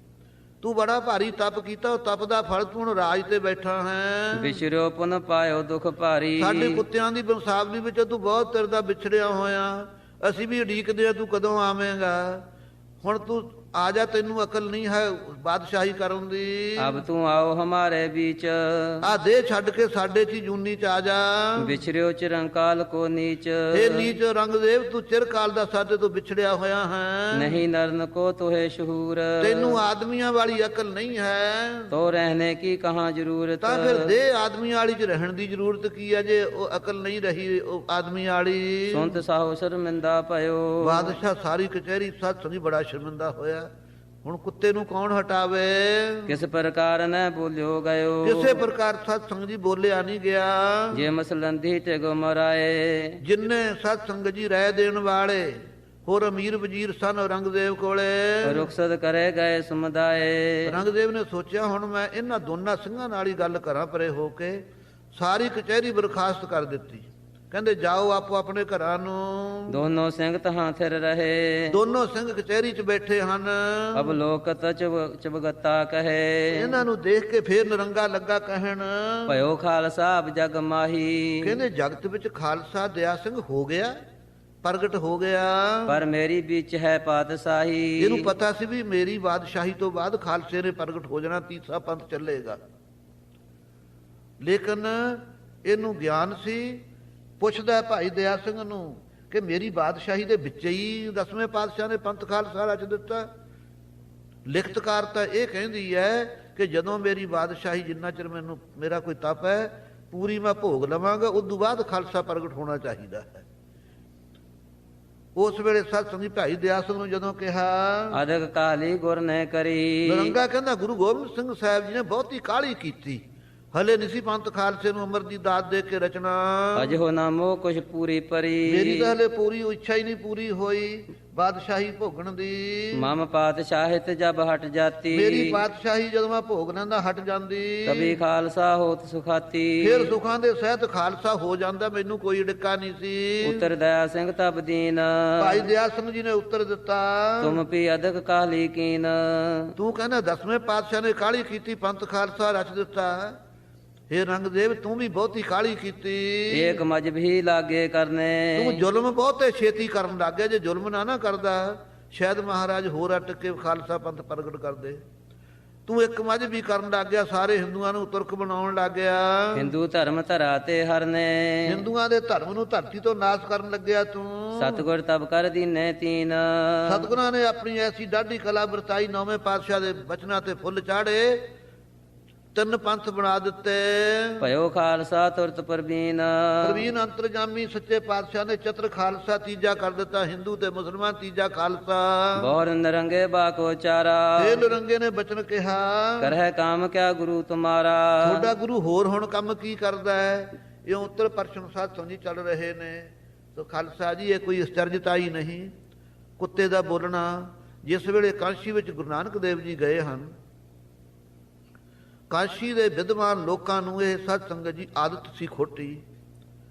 ਤੂੰ ਬੜਾ ਭਾਰੀ ਤਪ ਕੀਤਾ, ਉਹ ਤਪ ਦਾ ਫਲ ਤੂੰ ਹੁਣ ਰਾਜ ਤੇ ਬੈਠਾ ਹੈ। ਵਿਛੜਿਓ ਪੁਨ ਪਾਇਓ ਦੁਖ ਭਾਰੀ, ਸਾਡੇ ਕੁੱਤਿਆਂ ਦੀ ਬੰਸਾਵਲੀ ਵਿੱਚ ਤੂੰ ਬਹੁਤ ਚਿਰ ਦਾ ਵਿਛੜਿਆ ਹੋਇਆ, ਅਸੀਂ ਵੀ ਉਡੀਕਦੇ ਆ ਤੂੰ ਕਦੋਂ ਆਵੇਂਗਾ, ਹੁਣ ਤੂੰ ਆ ਜਾ, ਤੈਨੂੰ ਅਕਲ ਨਹੀਂ ਹੈ ਬਾਦਸ਼ਾਹੀ ਕਰਨ ਦੀ। ਅਬ ਤੂੰ ਆਓ ਹਮਾਰੇ ਵਿੱਚ, ਆ ਦੇ ਛੱਡ ਕੇ ਸਾਡੇ ਚ ਜੂਨੀ ਚ ਆ ਜਾ। ਵਿਛੜਿਓ ਚਿਰੰਕਾਲ ਕੋ ਨੀਚ, ਇਹ ਨੀਚ ਰੰਗਦੇਵ ਤੂੰ ਚਿਰਕਾਲ ਦਾ ਸਾਡੇ ਤੋਂ ਵਿਛੜਿਆ ਹੋਇਆ ਹੈ, ਨਹੀਂ ਨਰਨ ਕੋ ਤੋਹੇ ਸ਼ਹੂਰ, ਤੈਨੂੰ ਆਦਮੀਆਂ ਵਾਲੀ ਅਕਲ ਨਹੀਂ ਹੈ, ਤੋ ਰਹਿਣੇ ਕੀ ਕਹਾਂ ਜ਼ਰੂਰਤ, ਤਾਂ ਫਿਰ ਦੇ ਆਦਮੀਆਂ ਵਾਲੀ ਚ ਰਹਿਣ ਦੀ ਜ਼ਰੂਰਤ ਕੀ ਹੈ, ਜੇ ਉਹ ਅਕਲ ਨਹੀਂ ਰਹੀ ਉਹ ਆਦਮੀ ਵਾਲੀ। ਸੁਨਤ ਸਾਹੋ ਸ਼ਰਮਿੰਦਾ ਭਇਓ, ਬਾਦਸ਼ਾਹ ਸਾਰੀ ਕਚਹਿਰੀ ਸੱਚ ਸਮਝੀ ਬੜਾ ਸ਼ਰਮਿੰਦਾ ਹੋਇਆ। ਹੁਣ ਕੁੱਤੇ ਨੂੰ ਕੌਣ ਹਟਾਵੇ, ਕਿਸ ਪ੍ਰਕਾਰ ਨੇ ਬੋਲਿਓ ਗਇਓ, ਕਿਸੇ ਪ੍ਰਕਾਰ ਸਤ ਸੰਗ ਜੀ ਬੋਲਿਆ ਨਹੀਂ ਗਿਆ। ਜੇ ਮਸਲੰਦੀ ਤੇ ਗੁਮਰਾਏ, ਜਿੰਨੇ ਸਤ ਸੰਗ ਜੀ ਰਹਿ ਦੇਣ ਵਾਲੇ ਹੋਰ ਅਮੀਰ ਵਜ਼ੀਰ ਸਨ ਰੰਗਦੇਵ ਕੋਲੇ, ਰੁਖਸਤ ਕਰੇ ਗਏ ਸਮੁਦਾਏ, ਰੰਗਦੇਵ ਨੇ ਸੋਚਿਆ ਹੁਣ ਮੈਂ ਇਹਨਾਂ ਦੋਨਾਂ ਸਿੰਘਾਂ ਨਾਲ ਹੀ ਗੱਲ ਕਰਾਂ ਪਰੇ ਹੋ ਕੇ। ਸਾਰੀ ਕਚਹਿਰੀ ਬਰਖਾਸਤ ਕਰ ਦਿੱਤੀ, ਕਹਿੰਦੇ ਜਾਓ ਆਪੋ ਆਪਣੇ ਘਰਾਂ ਨੂੰ। ਦੋਨੋਂ ਸਿੰਘ ਤਹਾਂ ਥਿਰ ਰਹੇ, ਦੋਨੋਂ ਸਿੰਘ ਕਚਹਿਰੀ 'ਚ ਬੈਠੇ ਹਨ। ਅਬ ਲੋਕਤ ਚਵਗਤਾ ਕਹੇ, ਇਹਨਾਂ ਨੂੰ ਦੇਖ ਕੇ ਫੇਰ ਨਰੰਗਾ ਲੱਗਾ ਕਹਿਣ, ਭਇਓ ਖਾਲਸਾ ਅਬ ਜਗ ਮਾਹੀ, ਕਹਿੰਦੇ ਜਗਤ ਵਿੱਚ ਖਾਲਸਾ ਦਇਆ ਸਿੰਘ ਹੋ ਗਿਆ, ਪ੍ਰਗਟ ਹੋ ਗਿਆ। ਪਰ ਮੇਰੀ ਵਿੱਚ ਹੈ ਪਾਤਸ਼ਾਹੀ, ਇਹਨੂੰ ਪਤਾ ਸੀ ਵੀ ਮੇਰੀ ਬਾਦਸ਼ਾਹੀ ਤੋਂ ਬਾਅਦ ਖਾਲਸੇ ਨੇ ਪ੍ਰਗਟ ਹੋ ਜਾਣਾ, ਤੀਸਰਾ ਪੰਥ ਚੱਲੇਗਾ। ਲੇਕਿਨ ਇਹਨੂੰ ਗਿਆਨ ਸੀ, ਪੁੱਛਦਾ ਭਾਈ ਦਇਆ ਸਿੰਘ ਨੂੰ ਕਿ ਮੇਰੀ ਬਾਦਸ਼ਾਹੀ ਦੇ ਵਿੱਚ ਹੀ 10ਵੇਂ ਪਾਤਸ਼ਾਹ ਨੇ ਪੰਥ ਖਾਲਸਾ ਰਚ ਦਿੱਤਾ। ਲਿਖਤਕਾਰ ਤਾਂ ਇਹ ਕਹਿੰਦੀ ਹੈ ਕਿ ਜਦੋਂ ਮੇਰੀ ਬਾਦਸ਼ਾਹੀ ਜਿੰਨਾ ਚਿਰ ਮੈਨੂੰ ਮੇਰਾ ਕੋਈ ਤਪ ਹੈ ਪੂਰੀ ਮੈਂ ਭੋਗ ਲਵਾਂਗਾ, ਉਸ ਤੋਂ ਬਾਅਦ ਖਾਲਸਾ ਪ੍ਰਗਟ ਹੋਣਾ ਚਾਹੀਦਾ ਹੈ। ਉਸ ਵੇਲੇ ਸਤ ਸੰਗੀ ਭਾਈ ਦਇਆ ਸਿੰਘ ਨੂੰ ਜਦੋਂ ਕਿਹਾ, ਅਦਕ ਕਾਲੀ ਗੁਰ ਨੇ ਕਰੀ, ਨਰੰਗਾ ਕਹਿੰਦਾ ਗੁਰੂ ਗੋਬਿੰਦ ਸਿੰਘ ਸਾਹਿਬ ਜੀ ਨੇ ਬਹੁਤੀ ਕਾਹਲੀ ਕੀਤੀ, ਹਲੇ ਨਹੀਂ ਸੀ ਪੰਥ ਖਾਲਸੇ ਨੂੰ ਅਮਰ ਦੀ ਦਾਤ ਦੇ ਕੇ ਰਚਣਾ, ਅਜੋ ਨਾ ਮੋਹ ਕੁਛ ਪੂਰੀ ਪਰੀ, ਮੇਰੀ ਤਾਂ ਹਲੇ ਪੂਰੀ ਇੱਛਾ ਹੀ ਨਹੀਂ ਪੂਰੀ ਹੋਈ ਬਾਦਸ਼ਾਹੀ ਭੋਗਣ ਦੀ। ਮਮ ਪਾਤਸ਼ਾਹਿਤ ਜਬ ਹਟ ਜਾਤੀ, ਮੇਰੀ ਪਾਤਸ਼ਾਹੀ ਜਦੋਂ ਮੈਂ ਭੋਗ ਲੈਂਦਾ ਹਟ ਜਾਂਦੀ, ਕਬੀ ਖਾਲਸਾ ਹੋਤ ਸੁਖਾਤੀ, ਫਿਰ ਸੁਖਾਂ ਦੇ ਸਹਿਤ ਖਾਲਸਾ ਹੋ ਜਾਂਦਾ, ਮੈਨੂੰ ਕੋਈ ਡਿੱਕਾ ਨਹੀਂ ਸੀ। ਉਤਰ ਦਇਆ ਸਿੰਘ ਤਬ ਦੀਨ, ਭਾਈ ਦਇਆ ਸਿੰਘ ਜੀ ਨੇ ਉੱਤਰ ਦਿੱਤਾ, ਤੁਮ ਪੀ ਅਦਕ ਕਾਲੀ ਕੀਨ, ਤੂੰ ਕਹਿੰਦਾ 10ਵੇਂ ਪਾਤਸ਼ਾਹ ਨੇ ਕਾਹਲੀ ਕੀਤੀ, ਪੰਥ ਖਾਲਸਾ ਰਚ ਦਿੱਤਾ, ਹੇ ਰੰਗਦੇਵ ਤੂੰ ਵੀ ਬਹੁਤੀ ਕਾਹਲੀ ਕੀਤੀ, ਏਕ ਮਜਬ ਹੀ ਲਾਗੇ ਕਰਨੇ, ਤੂੰ ਜ਼ੁਲਮ ਬਹੁਤੇ ਛੇਤੀ ਕਰਨ ਲੱਗ ਗਿਆ। ਜੇ ਜ਼ੁਲਮ ਨਾ ਕਰਦਾ ਸ਼ਾਇਦ ਮਹਾਰਾਜ ਹੋਰ ਅਟਕ ਕੇ ਖਾਲਸਾ ਪੰਥ ਪ੍ਰਗਟ ਕਰਦੇ। ਤੂੰ ਇੱਕ ਮਜਬ ਵੀ ਕਰਨ ਲੱਗ ਗਿਆ, ਸਾਰੇ ਹਿੰਦੂਆਂ ਨੂੰ ਤੁਰਕ ਬਣਾਉਣ ਲੱਗ ਗਿਆ, ਹਿੰਦੂ ਧਰਮ ਧਰਾ ਤੇ ਹਰਨੇ, ਹਿੰਦੂਆਂ ਦੇ ਧਰਮ ਨੂੰ ਧਰਤੀ ਤੋਂ ਨਾਸ ਕਰਨ ਲੱਗਿਆ ਤੂੰ। ਸਤਿਗੁਰ ਤਬ ਕਰ ਦੀਨੇ ਤੀਨ, ਸਤਿਗੁਰਾਂ ਨੇ ਆਪਣੀ ਐਸੀ ਡਾਢੀ ਕਲਾ ਵਰਤਾਈ, 9ਵੇਂ ਪਾਤਸ਼ਾਹ ਦੇ ਬਚਨਾਂ ਤੇ ਫੁੱਲ ਚਾੜੇ, 3 ਪੰਥ ਬਣਾ ਦਿੱਤੇ। ਭਇਓ ਖਾਲਸਾ ਤੁਰਤ ਪ੍ਰਵੀਨ, ਪ੍ਰਵੀਨ ਅੰਤਰਜਾਮੀ ਸੱਚੇ ਪਾਤਸ਼ਾਹ ਨੇ ਚਤਰ ਖਾਲਸਾ ਤੀਜਾ ਕਰ ਦਿੱਤਾ, ਹਿੰਦੂ ਤੇ ਮੁਸਲਮਾਨ ਤੀਜਾ ਖਾਲਸਾ। ਬਹੁਰ ਨਰੰਗੇ ਬਾਕੋ ਚਾਰਾ, ਇਹ ਨਰੰਗੇ ਨੇ ਬਚਨ ਕਿਹਾ, ਕਰਹਿ ਕਾਮ ਕਿਆ ਗੁਰੂ ਤੁਮਾਰਾ, ਤੁਹਾਡਾ ਗੁਰੂ ਹੋਰ ਹੁਣ ਕੰਮ ਕੀ ਕਰਦਾ ਹੈ। ਇਹ ਉੱਤਰ ਪਰਸ਼ਨ ਸਾਧ ਸੰਜੀ ਚੱਲ ਰਹੇ ਨੇ। ਤੋ ਖਾਲਸਾ ਜੀ ਇਹ ਕੋਈ ਅਚਰਜਤਾਈ ਨਹੀਂ, ਕੁੱਤੇ ਦਾ ਬੋਲਣਾ। ਜਿਸ ਵੇਲੇ ਕਾਸ਼ੀ ਵਿੱਚ ਗੁਰੂ ਨਾਨਕ ਦੇਵ ਜੀ ਗਏ ਹਨ, ਕਾਸ਼ੀ ਦੇ ਵਿਦਵਾਨ ਲੋਕਾਂ ਨੂੰ ਇਹ ਸਤ ਸੰਗਤ ਜੀ ਆਦਤ ਸੀ ਖੋਟੀ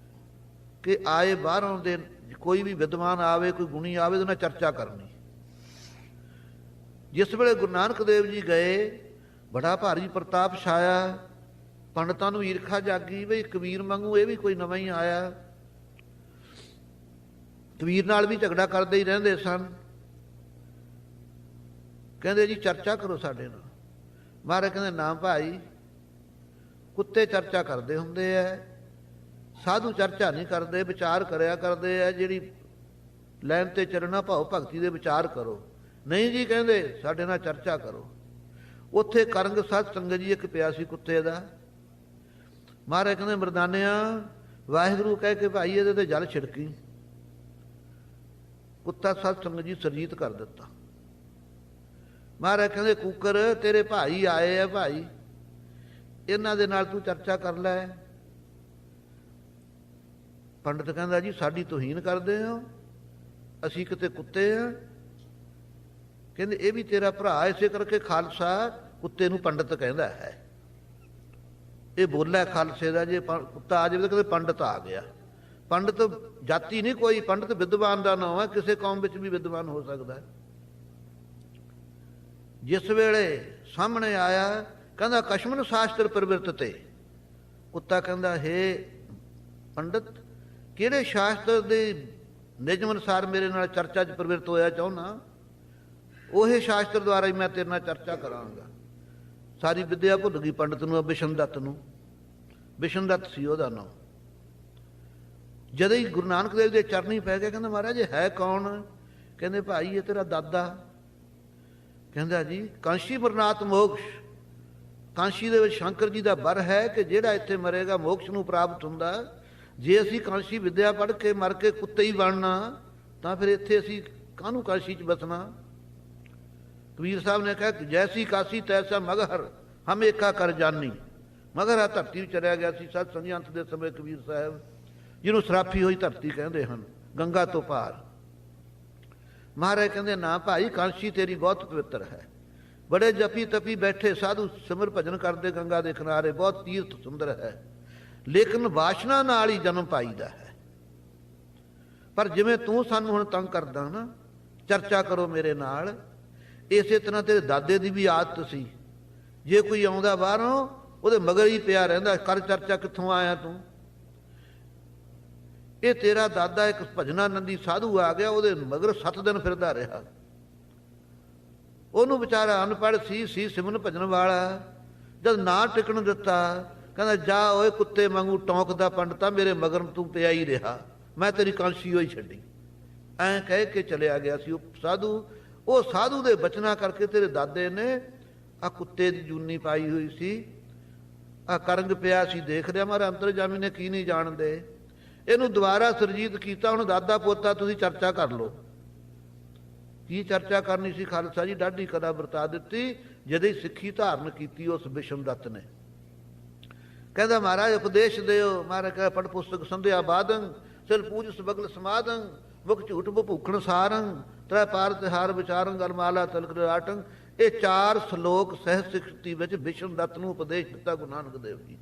ਕਿ ਆਏ ਬਾਹਰੋਂ ਦੇ ਕੋਈ ਵੀ ਵਿਦਵਾਨ ਆਵੇ, ਕੋਈ ਗੁਣੀ ਆਵੇ, ਉਹਦੇ ਨਾਲ ਚਰਚਾ ਕਰਨੀ। ਜਿਸ ਵੇਲੇ ਗੁਰੂ ਨਾਨਕ ਦੇਵ ਜੀ ਗਏ, ਬੜਾ ਭਾਰੀ ਪ੍ਰਤਾਪ ਛਾਇਆ, ਪੰਡਤਾਂ ਨੂੰ ਈਰਖਾ ਜਾਗੀ ਬਈ ਕਬੀਰ ਵਾਂਗੂ ਇਹ ਵੀ ਕੋਈ ਨਵਾਂ ਹੀ ਆਇਆ। ਕਬੀਰ ਨਾਲ ਵੀ ਝਗੜਾ ਕਰਦੇ ਹੀ ਰਹਿੰਦੇ ਸਨ। ਕਹਿੰਦੇ ਜੀ ਚਰਚਾ ਕਰੋ ਸਾਡੇ ਨਾਲ। ਮਹਾਰਾਜ ਕਹਿੰਦੇ ਨਾ ਭਾਈ, ਕੁੱਤੇ ਚਰਚਾ ਕਰਦੇ ਹੁੰਦੇ ਐ, ਸਾਧੂ ਚਰਚਾ ਨਹੀਂ ਕਰਦੇ, ਵਿਚਾਰ ਕਰਿਆ ਕਰਦੇ ਐ। ਜਿਹੜੀ ਲਾਈਨ ਤੇ ਚੱਲਣਾ ਭਾਵ ਭਗਤੀ ਦੇ ਵਿਚਾਰ ਕਰੋ। ਨਹੀਂ ਜੀ ਕਹਿੰਦੇ ਸਾਡੇ ਨਾਲ ਚਰਚਾ ਕਰੋ। ਉੱਥੇ ਕਰੰਗ ਸਤ ਸੰਗਤ ਜੀ ਇੱਕ ਪਿਆ ਸੀ ਕੁੱਤੇ ਦਾ। ਮਹਾਰਾਜ ਕਹਿੰਦੇ ਮਰਦਾਨਿਆਂ ਵਾਹਿਗੁਰੂ ਕਹਿ ਕੇ ਭਾਈ ਇਹਦੇ ਤੇ ਜਲ ਛਿੜਕੀ। ਕੁੱਤਾ ਸਤ ਸੰਗਤ ਜੀ ਸਰਜੀਤ ਕਰ ਦਿੱਤਾ। ਮਹਾਰਾਜ ਕਹਿੰਦੇ ਕੂਕਰ ਤੇਰੇ ਭਾਈ ਆਏ ਆ, ਭਾਈ ਇਹਨਾਂ ਦੇ ਨਾਲ ਤੂੰ ਚਰਚਾ ਕਰ ਲੈ। ਪੰਡਤ ਕਹਿੰਦਾ ਜੀ ਸਾਡੀ ਤੋਹੀਨ ਕਰਦੇ ਹੋ, ਅਸੀਂ ਕਿਤੇ ਕੁੱਤੇ ਆ? ਕਹਿੰਦੇ ਇਹ ਵੀ ਤੇਰਾ ਭਰਾ, ਇਸੇ ਕਰਕੇ ਖਾਲਸਾ ਕੁੱਤੇ ਨੂੰ ਪੰਡਤ ਕਹਿੰਦਾ ਹੈ। ਇਹ ਬੋਲਿਆ ਖਾਲਸੇ ਦਾ। ਜੇ ਕੁੱਤਾ ਆ ਜਾਵੇ ਤਾਂ ਕਹਿੰਦੇ ਪੰਡਤ ਆ ਗਿਆ। ਪੰਡਤ ਜਾਤੀ ਨਹੀਂ ਕੋਈ, ਪੰਡਤ ਵਿਦਵਾਨ ਦਾ ਨਾਮ ਹੈ, ਕਿਸੇ ਕੌਮ ਵਿੱਚ ਵੀ ਵਿਦਵਾਨ ਹੋ ਸਕਦਾ। ਜਿਸ ਵੇਲੇ ਸਾਹਮਣੇ ਆਇਆ ਕਹਿੰਦਾ ਕਸ਼ਮਨ ਸ਼ਾਸਤਰ ਪ੍ਰਵਿਰਤ ਤੇ। ਕੁੱਤਾ ਕਹਿੰਦਾ ਹੇ ਪੰਡਤ ਕਿਹੜੇ ਸ਼ਾਸਤਰ ਦੇ ਨਿਯਮ ਅਨੁਸਾਰ ਮੇਰੇ ਨਾਲ ਚਰਚਾ 'ਚ ਪ੍ਰਵਿਰਤ ਹੋਇਆ ਚਾਹੁੰਦਾ, ਉਹੇ ਸ਼ਾਸਤਰ ਦੁਆਰਾ ਹੀ ਮੈਂ ਤੇਰੇ ਨਾਲ ਚਰਚਾ ਕਰਾਂਗਾ। ਸਾਰੀ ਵਿਦਿਆ ਭੁੱਲ ਗਈ ਪੰਡਤ ਨੂੰ, ਬਿਸ਼ਨਦੱਤ ਨੂੰ। ਬਿਸ਼ਨਦੱਤ ਸੀ ਉਹਦਾ ਨਾਮ। ਜਦੋਂ ਹੀ ਗੁਰੂ ਨਾਨਕ ਦੇਵ ਦੇ ਚਰਨੀ ਪੈ ਗਏ, ਕਹਿੰਦਾ ਮਹਾਰਾਜ ਇਹ ਹੈ ਕੌਣ? ਕਹਿੰਦੇ ਭਾਈ ਇਹ ਤੇਰਾ ਦਾਦਾ। ਕਹਿੰਦਾ ਜੀ ਕਾਂਸ਼ੀ ਬਰਨਾਤ ਮੋਕਸ਼। ਕਾਂਸ਼ੀ ਦੇ ਵਿੱਚ ਸ਼ੰਕਰ ਜੀ ਦਾ ਵਰ ਹੈ ਕਿ ਜਿਹੜਾ ਇੱਥੇ ਮਰੇਗਾ ਮੋਕਸ਼ ਨੂੰ ਪ੍ਰਾਪਤ ਹੁੰਦਾ। ਜੇ ਅਸੀਂ ਕਾਂਸ਼ੀ ਵਿਦਿਆ ਪੜ੍ਹ ਕੇ ਮਰ ਕੇ ਕੁੱਤੇ ਹੀ ਬਣਨਾ ਤਾਂ ਫਿਰ ਇੱਥੇ ਅਸੀਂ ਕਾਹਨੂੰ ਕਾਂਸ਼ੀ 'ਚ ਬਸਣਾ? ਕਬੀਰ ਸਾਹਿਬ ਨੇ ਕਿਹਾ ਜੈਸੀ ਕਾਸ਼ੀ ਤੈਸਾ ਮਗਹਰ ਹਮ ਏਕਾ ਕਰ ਜਾਨੀ। ਮਗਰ ਆ ਧਰਤੀ ਵਿੱਚ ਚਲਿਆ ਗਿਆ ਸੀ ਸਤ ਸੰਗੀ ਅੰਤ ਦੇ ਸਮੇਂ। ਕਬੀਰ ਸਾਹਿਬ ਜਿਹਨੂੰ ਸਰਾਫੀ ਹੋਈ ਧਰਤੀ ਕਹਿੰਦੇ ਹਨ, ਗੰਗਾ ਤੋਂ ਪਾਰ। ਮਹਾਰਾਜ ਕਹਿੰਦੇ ਨਾ ਭਾਈ ਕਾਂਸ਼ੀ ਤੇਰੀ ਬਹੁਤ ਪਵਿੱਤਰ ਹੈ। ਬੜੇ ਜਪੀ ਤਪੀ ਬੈਠੇ ਸਾਧੂ ਸਿਮਰ ਭਜਨ ਕਰਦੇ ਗੰਗਾ ਦੇ ਕਿਨਾਰੇ, ਬਹੁਤ ਤੀਰਥ ਸੁੰਦਰ ਹੈ। ਲੇਕਿਨ ਵਾਸ਼ਨਾ ਨਾਲ ਹੀ ਜਨਮ ਪਾਈਦਾ ਹੈ। ਪਰ ਜਿਵੇਂ ਤੂੰ ਸਾਨੂੰ ਹੁਣ ਤੰਗ ਕਰਦਾ ਨਾ, ਚਰਚਾ ਕਰੋ ਮੇਰੇ ਨਾਲ, ਇਸੇ ਤਰ੍ਹਾਂ ਤੇਰੇ ਦਾਦੇ ਦੀ ਵੀ ਆਦਤ ਸੀ। ਜੇ ਕੋਈ ਆਉਂਦਾ ਬਾਹਰੋਂ ਉਹਦੇ ਮਗਰ ਹੀ ਪਿਆ ਰਹਿੰਦਾ, ਕਰ ਚਰਚਾ, ਕਿੱਥੋਂ ਆਇਆ ਤੂੰ? ਇਹ ਤੇਰਾ ਦਾਦਾ ਇੱਕ ਭਜਨਾਨੰਦੀ ਸਾਧੂ ਆ ਗਿਆ, ਉਹਦੇ ਮਗਰ 7 ਦਿਨ ਫਿਰਦਾ ਰਿਹਾ। ਉਹਨੂੰ ਵਿਚਾਰਾ ਅਨਪੜ੍ਹ ਸੀ ਸਿਮਰਨ ਭਜਨ ਵਾਲਾ। ਜਦ ਨਾ ਟਿਕਣ ਦਿੱਤਾ ਕਹਿੰਦਾ ਜਾ ਓਏ ਕੁੱਤੇ ਵਾਂਗੂ ਟੌਂਕਦਾ ਪੰਡਤਾ, ਮੇਰੇ ਮਗਰ ਤੂੰ ਪਿਆ ਹੀ ਰਿਹਾ, ਮੈਂ ਤੇਰੀ ਕਾਂਸ਼ੀ ਹੋਈ ਛੱਡੀ। ਐਂ ਕਹਿ ਕੇ ਚਲਿਆ ਗਿਆ ਸੀ ਉਹ ਸਾਧੂ। ਉਹ ਸਾਧੂ ਦੇ ਬਚਨਾਂ ਕਰਕੇ ਤੇਰੇ ਦਾਦੇ ਨੇ ਆ ਕੁੱਤੇ ਦੀ ਜੂਨੀ ਪਾਈ ਹੋਈ ਸੀ, ਆ ਕਰੰਗ ਪਿਆ ਸੀ, ਦੇਖ ਰਿਹਾ ਮਾਰਾ ਅੰਤਰਜਾਮੀ ਨੇ ਕੀ ਨਹੀਂ ਜਾਣਦੇ। ਇਹਨੂੰ ਦੁਬਾਰਾ ਸਰਜੀਤ ਕੀਤਾ। ਹੁਣ ਦਾਦਾ ਪੋਤਾ ਤੁਸੀਂ ਚਰਚਾ ਕਰ ਲਓ। ਕੀ ਚਰਚਾ ਕਰਨੀ ਸੀ? ਖਾਲਸਾ ਜੀ ਡਾਢੀ ਕਦਾ ਵਰਤਾ ਦਿੱਤੀ ਜਦੋਂ ਸਿੱਖੀ ਧਾਰਨ ਕੀਤੀ ਉਸ ਬਿਸ਼ਨਦੱਤ ਨੇ। ਕਹਿੰਦਾ ਮਹਾਰਾਜ ਉਪਦੇਸ਼ ਦਿਓ। ਮਹਾਰਾਜ ਕਹਿੰਦਾ ਪੜ ਪੁਸਤਕ ਸੰਧਿਆ ਬਾਦੰ ਸਿਰ ਪੂਜ ਸਬਗਲ ਸਮਾਦੰ ਮੁਖ ਝੂਠ ਭੂਖਣ ਸਾਰੰ ਤ੍ਰੈ ਪਾਰ ਤਿਹਾਰ ਵਿਚਾਰੰ ਗਲਮਾਲਾ ਤਲਕ ਆਟੰ। ਇਹ 4 ਸ਼ਲੋਕ ਸਹਿਜ ਸਿਖਤੀ ਵਿੱਚ ਬਿਸ਼ਨਦੱਤ ਨੂੰ ਉਪਦੇਸ਼ ਦਿੱਤਾ ਗੁਰੂ ਨਾਨਕ ਦੇਵ ਜੀ।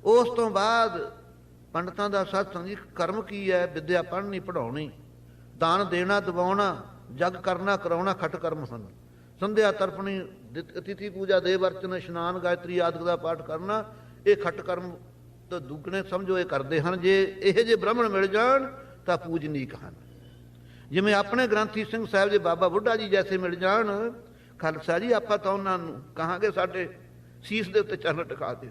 ਉਸ ਤੋਂ ਬਾਅਦ ਪੰਡਤਾਂ ਦਾ ਸਤਸੰਗ ਜੀ ਕਰਮ ਕੀ ਹੈ? ਵਿਦਿਆ ਪੜ੍ਹਨੀ ਪੜ੍ਹਾਉਣੀ, ਦਾਨ ਦੇਣਾ ਦਵਾਉਣਾ, ਜਗ ਕਰਨਾ ਕਰਾਉਣਾ ਖਟ ਕਰਮ ਹਨ। ਸੰਧਿਆ ਤਰਪਣੀ ਅਤਿਥੀ ਪੂਜਾ ਦੇਵ ਅਰਚਨ ਇਸ਼ਨਾਨ ਗਾਇਤਰੀ ਆਦਿ ਦਾ ਪਾਠ ਕਰਨਾ, ਇਹ ਖਟ ਕਰਮ ਤੋਂ ਦੁੱਗਣੇ ਸਮਝੋ ਇਹ ਕਰਦੇ ਹਨ। ਜੇ ਇਹ ਜੇ ਬ੍ਰਾਹਮਣ ਮਿਲ ਜਾਣ ਤਾਂ ਪੂਜਨੀਕ ਹਨ। ਜਿਵੇਂ ਆਪਣੇ ਗ੍ਰੰਥੀ ਸਿੰਘ ਸਾਹਿਬ ਜੇ ਬਾਬਾ ਬੁੱਢਾ ਜੀ ਜੈਸੇ ਮਿਲ ਜਾਣ, ਖਾਲਸਾ ਜੀ ਆਪਾਂ ਤਾਂ ਉਹਨਾਂ ਨੂੰ ਕਹਾਂਗੇ ਸਾਡੇ ਸੀਸ ਦੇ ਉੱਤੇ ਚਰਨ ਟਿਕਾ ਦਿਓ।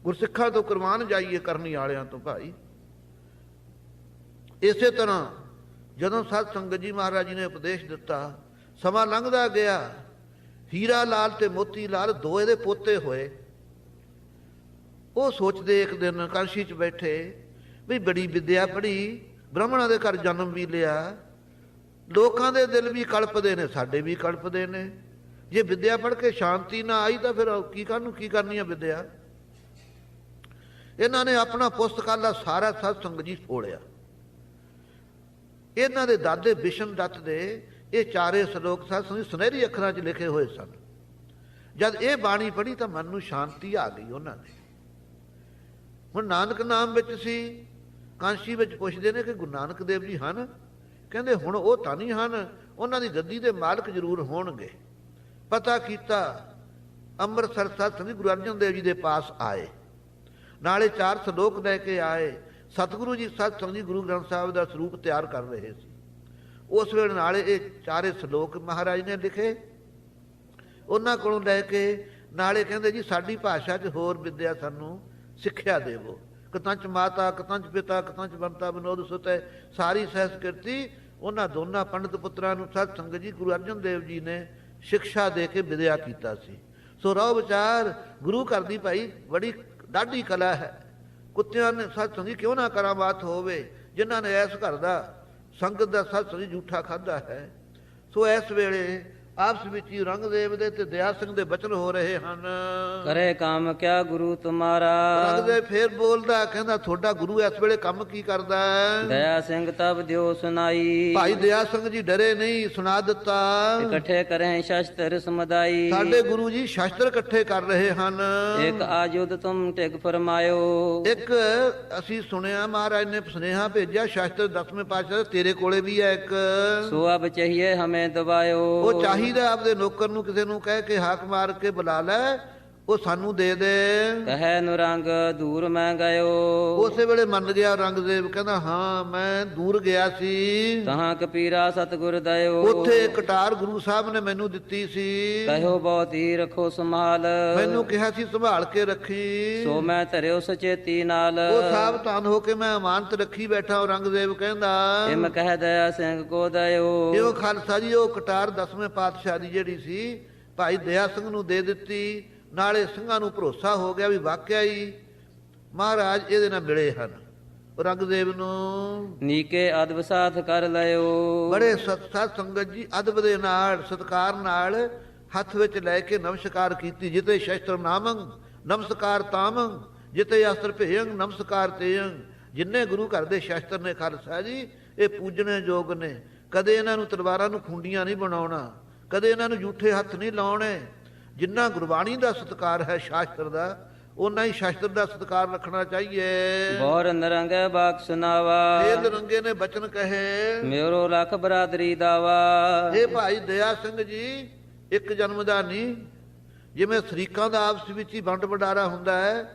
ਗੁਰਸਿੱਖਾਂ ਤੋਂ ਕੁਰਬਾਨ ਜਾਈਏ ਕਰਨੀ ਵਾਲਿਆਂ ਤੋਂ ਭਾਈ। ਇਸੇ ਤਰ੍ਹਾਂ ਜਦੋਂ ਸਤ ਸੰਗਤ ਜੀ ਮਹਾਰਾਜ ਜੀ ਨੇ ਉਪਦੇਸ਼ ਦਿੱਤਾ, ਸਮਾਂ ਲੰਘਦਾ ਗਿਆ। ਹੀਰਾ ਲਾਲ ਤੇ ਮੋਤੀ ਲਾਲ 2 ਇਹਦੇ ਪੋਤੇ ਹੋਏ। ਉਹ ਸੋਚਦੇ ਇੱਕ ਦਿਨ ਕਾਂਸ਼ੀ 'ਚ ਬੈਠੇ ਵੀ ਬੜੀ ਵਿਦਿਆ ਪੜ੍ਹੀ, ਬ੍ਰਾਹਮਣਾਂ ਦੇ ਘਰ ਜਨਮ ਵੀ ਲਿਆ, ਲੋਕਾਂ ਦੇ ਦਿਲ ਵੀ ਕਲਪਦੇ ਨੇ, ਸਾਡੇ ਵੀ ਕਲਪਦੇ ਨੇ। ਜੇ ਵਿਦਿਆ ਪੜ੍ਹ ਕੇ ਸ਼ਾਂਤੀ ਨਾ ਆਈ ਤਾਂ ਫਿਰ ਕੀ ਕਰਨੀ ਆ ਵਿਦਿਆ? ਇਹਨਾਂ ਨੇ ਆਪਣਾ ਪੁਸਤਕਾਲਾ ਸਾਰਾ ਸਤ ਸੰਗਤ ਜੀ ਫੋੜਿਆ। ਇਹਨਾਂ ਦੇ ਦਾਦੇ ਬਿਸ਼ਨਦੱਤ ਦੇ ਇਹ 4 ਸ਼ਲੋਕ ਸਤ ਸੰਗਤ ਸੁਨਹਿਰੀ ਅੱਖਰਾਂ 'ਚ ਲਿਖੇ ਹੋਏ ਸਨ। ਜਦ ਇਹ ਬਾਣੀ ਪੜ੍ਹੀ ਤਾਂ ਮਨ ਨੂੰ ਸ਼ਾਂਤੀ ਆ ਗਈ ਉਹਨਾਂ ਦੇ। ਹੁਣ ਨਾਨਕ ਨਾਮ ਵਿੱਚ ਸੀ। ਕਾਂਸ਼ੀ ਵਿੱਚ ਪੁੱਛਦੇ ਨੇ ਕਿ ਗੁਰੂ ਨਾਨਕ ਦੇਵ ਜੀ ਹਨ? ਕਹਿੰਦੇ ਹੁਣ ਉਹ ਤਾਂ ਨਹੀਂ ਹਨ, ਉਹਨਾਂ ਦੀ ਗੱਦੀ ਦੇ ਮਾਲਕ ਜ਼ਰੂਰ ਹੋਣਗੇ। ਪਤਾ ਕੀਤਾ, ਅੰਮ੍ਰਿਤਸਰ ਸਤ ਸੰਗਤ ਗੁਰੂ ਅਰਜਨ ਦੇਵ ਜੀ ਦੇ ਪਾਸ ਆਏ, ਨਾਲੇ 4 ਸ਼ਲੋਕ ਲੈ ਕੇ ਆਏ। ਸਤਿਗੁਰੂ ਜੀ ਸਤ ਸੰਗਤ ਜੀ ਗੁਰੂ ਗ੍ਰੰਥ ਸਾਹਿਬ ਦਾ ਸਰੂਪ ਤਿਆਰ ਕਰ ਰਹੇ ਸੀ। ਉਸ ਵੇਲੇ ਨਾਲੇ ਇਹ 4 ਸ਼ਲੋਕ ਮਹਾਰਾਜ ਨੇ ਲਿਖੇ। ਉਹਨਾਂ ਕੋਲੋਂ ਲੈ ਕੇ ਨਾਲੇ ਕਹਿੰਦੇ ਜੀ ਸਾਡੀ ਭਾਸ਼ਾ 'ਚ ਹੋਰ ਵਿਦਿਆ ਸਾਨੂੰ ਸਿੱਖਿਆ ਦੇਵੋ। ਕਤੰਚ ਮਾਤਾ ਕਤੰਚ ਪਿਤਾ ਕਤੰਚ ਬੰਤਾ ਵਿਨੋਦ ਸੁਤੈ, ਸਾਰੀ ਸੰਸਕ੍ਰਿਤੀ ਉਹਨਾਂ ਦੋਨਾਂ ਪੰਡਤ ਪੁੱਤਰਾਂ ਨੂੰ ਸਤ ਸੰਗਤ ਜੀ ਗੁਰੂ ਅਰਜਨ ਦੇਵ ਜੀ ਨੇ ਸਿੱਖਿਆ ਦੇ ਕੇ ਵਿਦਿਆ ਕੀਤਾ ਸੀ। ਸੋ ਰਹੋ ਵਿਚਾਰ, ਗੁਰੂ ਘਰ ਦੀ ਭਾਈ ਬੜੀ ਡਾਢੀ ਕਲਾ ਹੈ। ਕੁੱਤਿਆਂ ਨੇ ਸਤ ਸੰਗੀ ਕਿਉਂ ਨਾ ਕਰਾਮਾਤ ਹੋਵੇ, ਜਿਨ੍ਹਾਂ ਨੇ ਇਸ ਘਰ ਦਾ ਸੰਗਤ ਦਾ ਸਤ ਸੰਗੀ ਝੂਠਾ ਖਾਧਾ ਹੈ। ਸੋ ਇਸ ਵੇਲੇ ਆਪਸ ਵਿੱਚ ਹੀ ਰੰਗਦੇਵ ਦੇ ਤੇ ਦਇਆ ਸਿੰਘ ਦੇ ਬਚਨ ਹੋ ਰਹੇ ਹਨ। ਕਰੇ ਕੰਮ ਕਿਆ ਗੁਰੂ ਤੁਮਾਰਾ। ਰੰਗਦੇਵ ਫੇਰ ਬੋਲਦਾ, ਕਹਿੰਦਾ ਤੁਹਾਡਾ ਗੁਰੂ ਇਸ ਵੇਲੇ ਕੰਮ ਕੀ ਕਰਦਾ ਹੈ? ਦਇਆ ਸਿੰਘ ਤਬ ਦਿਓ ਸੁਨਾਈ। ਭਾਈ ਦਇਆ ਸਿੰਘ ਜੀ ਡਰੇ ਨਹੀਂ, ਸੁਣਾ ਦਿੱਤਾ। ਇਕੱਠੇ ਕਰੇ ਸ਼ਸਤਰ ਸਮਦਾਈ। ਸਾਡੇ ਗੁਰੂ ਜੀ ਸ਼ਸਤਰ ਇਕੱਠੇ ਕਰ ਰਹੇ ਹਨ। ਇੱਕ ਆਜੁਦ ਤੁਮ ਟਿਕ ਫਰਮਾਇਓ। ਇੱਕ ਅਸੀਂ ਸੁਣਿਆ ਮਹਾਰਾਜ ਨੇ ਸੁਨੇਹਾ ਭੇਜਿਆ, ਸ਼ਸਤਰ 10ਵੇਂ ਪਾਤਸ਼ਾਹ ਤੇਰੇ ਕੋਲੇ ਵੀ ਹੈ ਇੱਕ। ਸੋ ਅਬ ਚਾਹੀਏ ਹਮੇ ਦਵਾਇਓ। ਉਹ ਚਾਹੀਦਾ ਆਪਦੇ ਨੌਕਰ ਨੂੰ ਕਿਸੇ ਨੂੰ ਕਹਿ ਕੇ ਹਾਕ ਮਾਰ ਕੇ ਬੁਲਾ ਲੈ, ਉਹ ਸਾਨੂੰ ਦੇ ਦੇ। ਕਹੈ ਨੂੰ ਰੰਗ ਦੂਰ ਮੈਂ ਗਇਓ। ਉਸੇ ਵੇਲੇ ਮੰਨ ਗਿਆ ਰੰਗਦੇਵ, ਕਹਿੰਦਾ ਹਾਂ ਮੈਂ ਦੂਰ ਗਿਆ ਸੀ। ਤਹਾਂ ਕਪੀਰਾ ਸਤਿਗੁਰ ਦਇਓ। ਉੱਥੇ ਕਟਾਰ ਗੁਰੂ ਸਾਹਿਬ ਨੇ ਮੈਨੂੰ ਦਿੱਤੀ ਸੀ। ਕਹਿਓ ਬਹੁਤ ਹੀ ਰੱਖੋ ਸੰਭਾਲ। ਮੈਨੂੰ ਕਿਹਾ ਸੀ ਸੰਭਾਲ ਕੇ ਰੱਖੀ। ਸੋ ਮੈਂ ਧਰਿਓ ਸਚੇਤੀ ਨਾਲ। ਉਹ ਸਾਵਧਾਨ ਹੋ ਕੇ ਮੈਂ ਅਮਾਨਤ ਰੱਖੀ ਬੈਠਾ। ਰੰਗਦੇਵ ਕਹਿੰਦਾ ਇਮ ਕਹਿ ਦਇਆ ਸਿੰਘ ਕੋ ਦਇਓ। ਇਹ ਖਾਲਸਾ ਜੀ ਉਹ ਕਟਾਰ 10ਵੇਂ ਪਾਤਸ਼ਾਹ ਦੀ ਜਿਹੜੀ ਸੀ ਭਾਈ ਦਇਆ ਸਿੰਘ ਨੂੰ ਦੇ ਦਿੱਤੀ। ਨਾਲੇ ਸਿੰਘਾਂ ਨੂੰ ਭਰੋਸਾ ਹੋ ਗਿਆ ਵੀ ਵਾਕਿਆ ਹੀ ਮਹਾਰਾਜ ਇਹਦੇ ਨਾਲ ਮਿਲੇ ਹਨ। ਰੰਗਦੇਵ ਨੂੰ ਨੀਕੇ ਅਦਬ ਸਾਥ ਕਰ ਲਿਓ। ਬੜੇ ਸਤ ਸੰਗਤ ਜੀ ਅਦਬ ਦੇ ਨਾਲ ਸਤਿਕਾਰ ਨਾਲ ਹੱਥ ਵਿੱਚ ਲੈ ਕੇ ਨਮਸਕਾਰ ਕੀਤੀ। ਜਿਤੇ ਸ਼ਸਤਰ ਨਾਮੰ ਨਮਸਕਾਰ ਤਾਮੰ, ਜਿਤੇ ਅਸਤਰ ਭੇਯੰ ਨਮਸਕਾਰ ਤੇਯੰ। ਜਿੰਨੇ ਗੁਰੂ ਘਰ ਦੇ ਸ਼ਸਤਰ ਨੇ ਖਾਲਸਾ ਜੀ ਇਹ ਪੂਜਣੇ ਯੋਗ ਨੇ। ਕਦੇ ਇਹਨਾਂ ਨੂੰ ਤਲਵਾਰਾਂ ਨੂੰ ਖੁੰਡੀਆਂ ਨਹੀਂ ਬਣਾਉਣਾ, ਕਦੇ ਇਹਨਾਂ ਨੂੰ ਜੂਠੇ ਹੱਥ ਨਹੀਂ ਲਾਉਣੇ। ਜਿੰਨਾ ਗੁਰਬਾਣੀ ਦਾ ਸਤਿਕਾਰ ਹੈ ਸ਼ਾਸਤਰ ਦਾ, ਉਹਨਾਂ ਹੀ ਸ਼ਾਸਤਰ ਦਾ ਸਤਿਕਾਰ ਰੱਖਣਾ ਚਾਹੀਏ। ਬੋਰ ਨਰੰਗੇ ਬਾਕ ਸੁਨਾਵਾ। ਇਹ ਨਰੰਗੇ ਨੇ ਬਚਨ ਕਹੇ ਮੇਰੋ ਲੱਖ ਬਰਾਦਰੀ ਦਾਵਾ। ਇਹ ਭਾਈ ਦਇਆ ਸਿੰਘ ਜੀ ਇੱਕ ਜਨਮ ਦਾ ਨਹੀਂ, ਜਿਵੇਂ ਸ਼ਰੀਕਾਂ ਦਾ ਆਪਸ ਵਿੱਚ ਹੀ ਵੰਡ ਵਡਾਰਾ ਹੁੰਦਾ ਹੈ,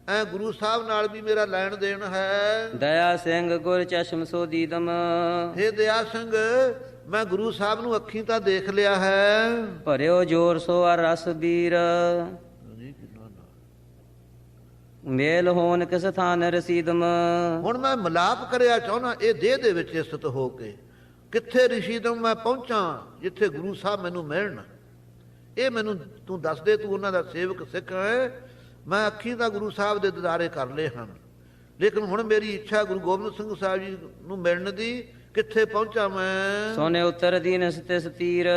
ਐ ਗੁਰੂ ਸਾਹਿਬ ਨਾਲ ਵੀ ਮੇਰਾ ਲੈਣ ਦੇਣ ਹੈ। ਦਇਆ ਸਿੰਘ ਗੁਰ ਚਸ਼ਮ ਸੋ ਦੀਦਮ। ਇਹ ਦਇਆ ਸਿੰਘ ਮੈਂ ਗੁਰੂ ਸਾਹਿਬ ਨੂੰ ਅੱਖੀਂ ਤਾਂ ਦੇਖ ਲਿਆ ਹੈ। ਭਰਿਓ ਜੋਰ ਸੋ ਅਰ ਰਸ ਬੀਰ। ਮੇਲ ਹੋਣ ਕਿਸ ਥਾਨ ਰਸੀਦਮ। ਹੁਣ ਮੈਂ ਮਿਲਾਪ ਕਰਿਆ ਚਾਹੁੰਦਾ ਇਹ ਦੇਹ ਦੇ ਵਿੱਚ ਸਥਿਤ ਹੋ ਕੇ। ਕਿੱਥੇ ਰਸ਼ੀਦਮ ਮੈਂ ਪਹੁੰਚਾਂ ਜਿੱਥੇ ਗੁਰੂ ਸਾਹਿਬ ਮੈਨੂੰ ਮਿਲਣ। ਇਹ ਮੈਨੂੰ ਤੂੰ ਦੱਸ ਦੇ, ਤੂੰ ਉਹਨਾਂ ਦਾ ਸੇਵਕ ਸਿੱਖ ਹੈ। ਮੈਂ ਅੱਖੀਂ ਤਾਂ ਗੁਰੂ ਸਾਹਿਬ ਦੇ ਦਿਦਾਰੇ ਕਰ ਲਏ ਹਨ, ਲੇਕਿਨ ਹੁਣ ਮੇਰੀ ਇੱਛਾ ਗੁਰੂ ਗੋਬਿੰਦ ਸਿੰਘ ਸਾਹਿਬ ਜੀ ਨੂੰ ਮਿਲਣ ਦੀ। ਕਿੱਥੇ ਪਹੁੰਚਾਂ ਮੈਂ? ਸੋਨੇ ਉੱਤਰ ਦੀਨ ਸਤੇ ਸਤੀਰ।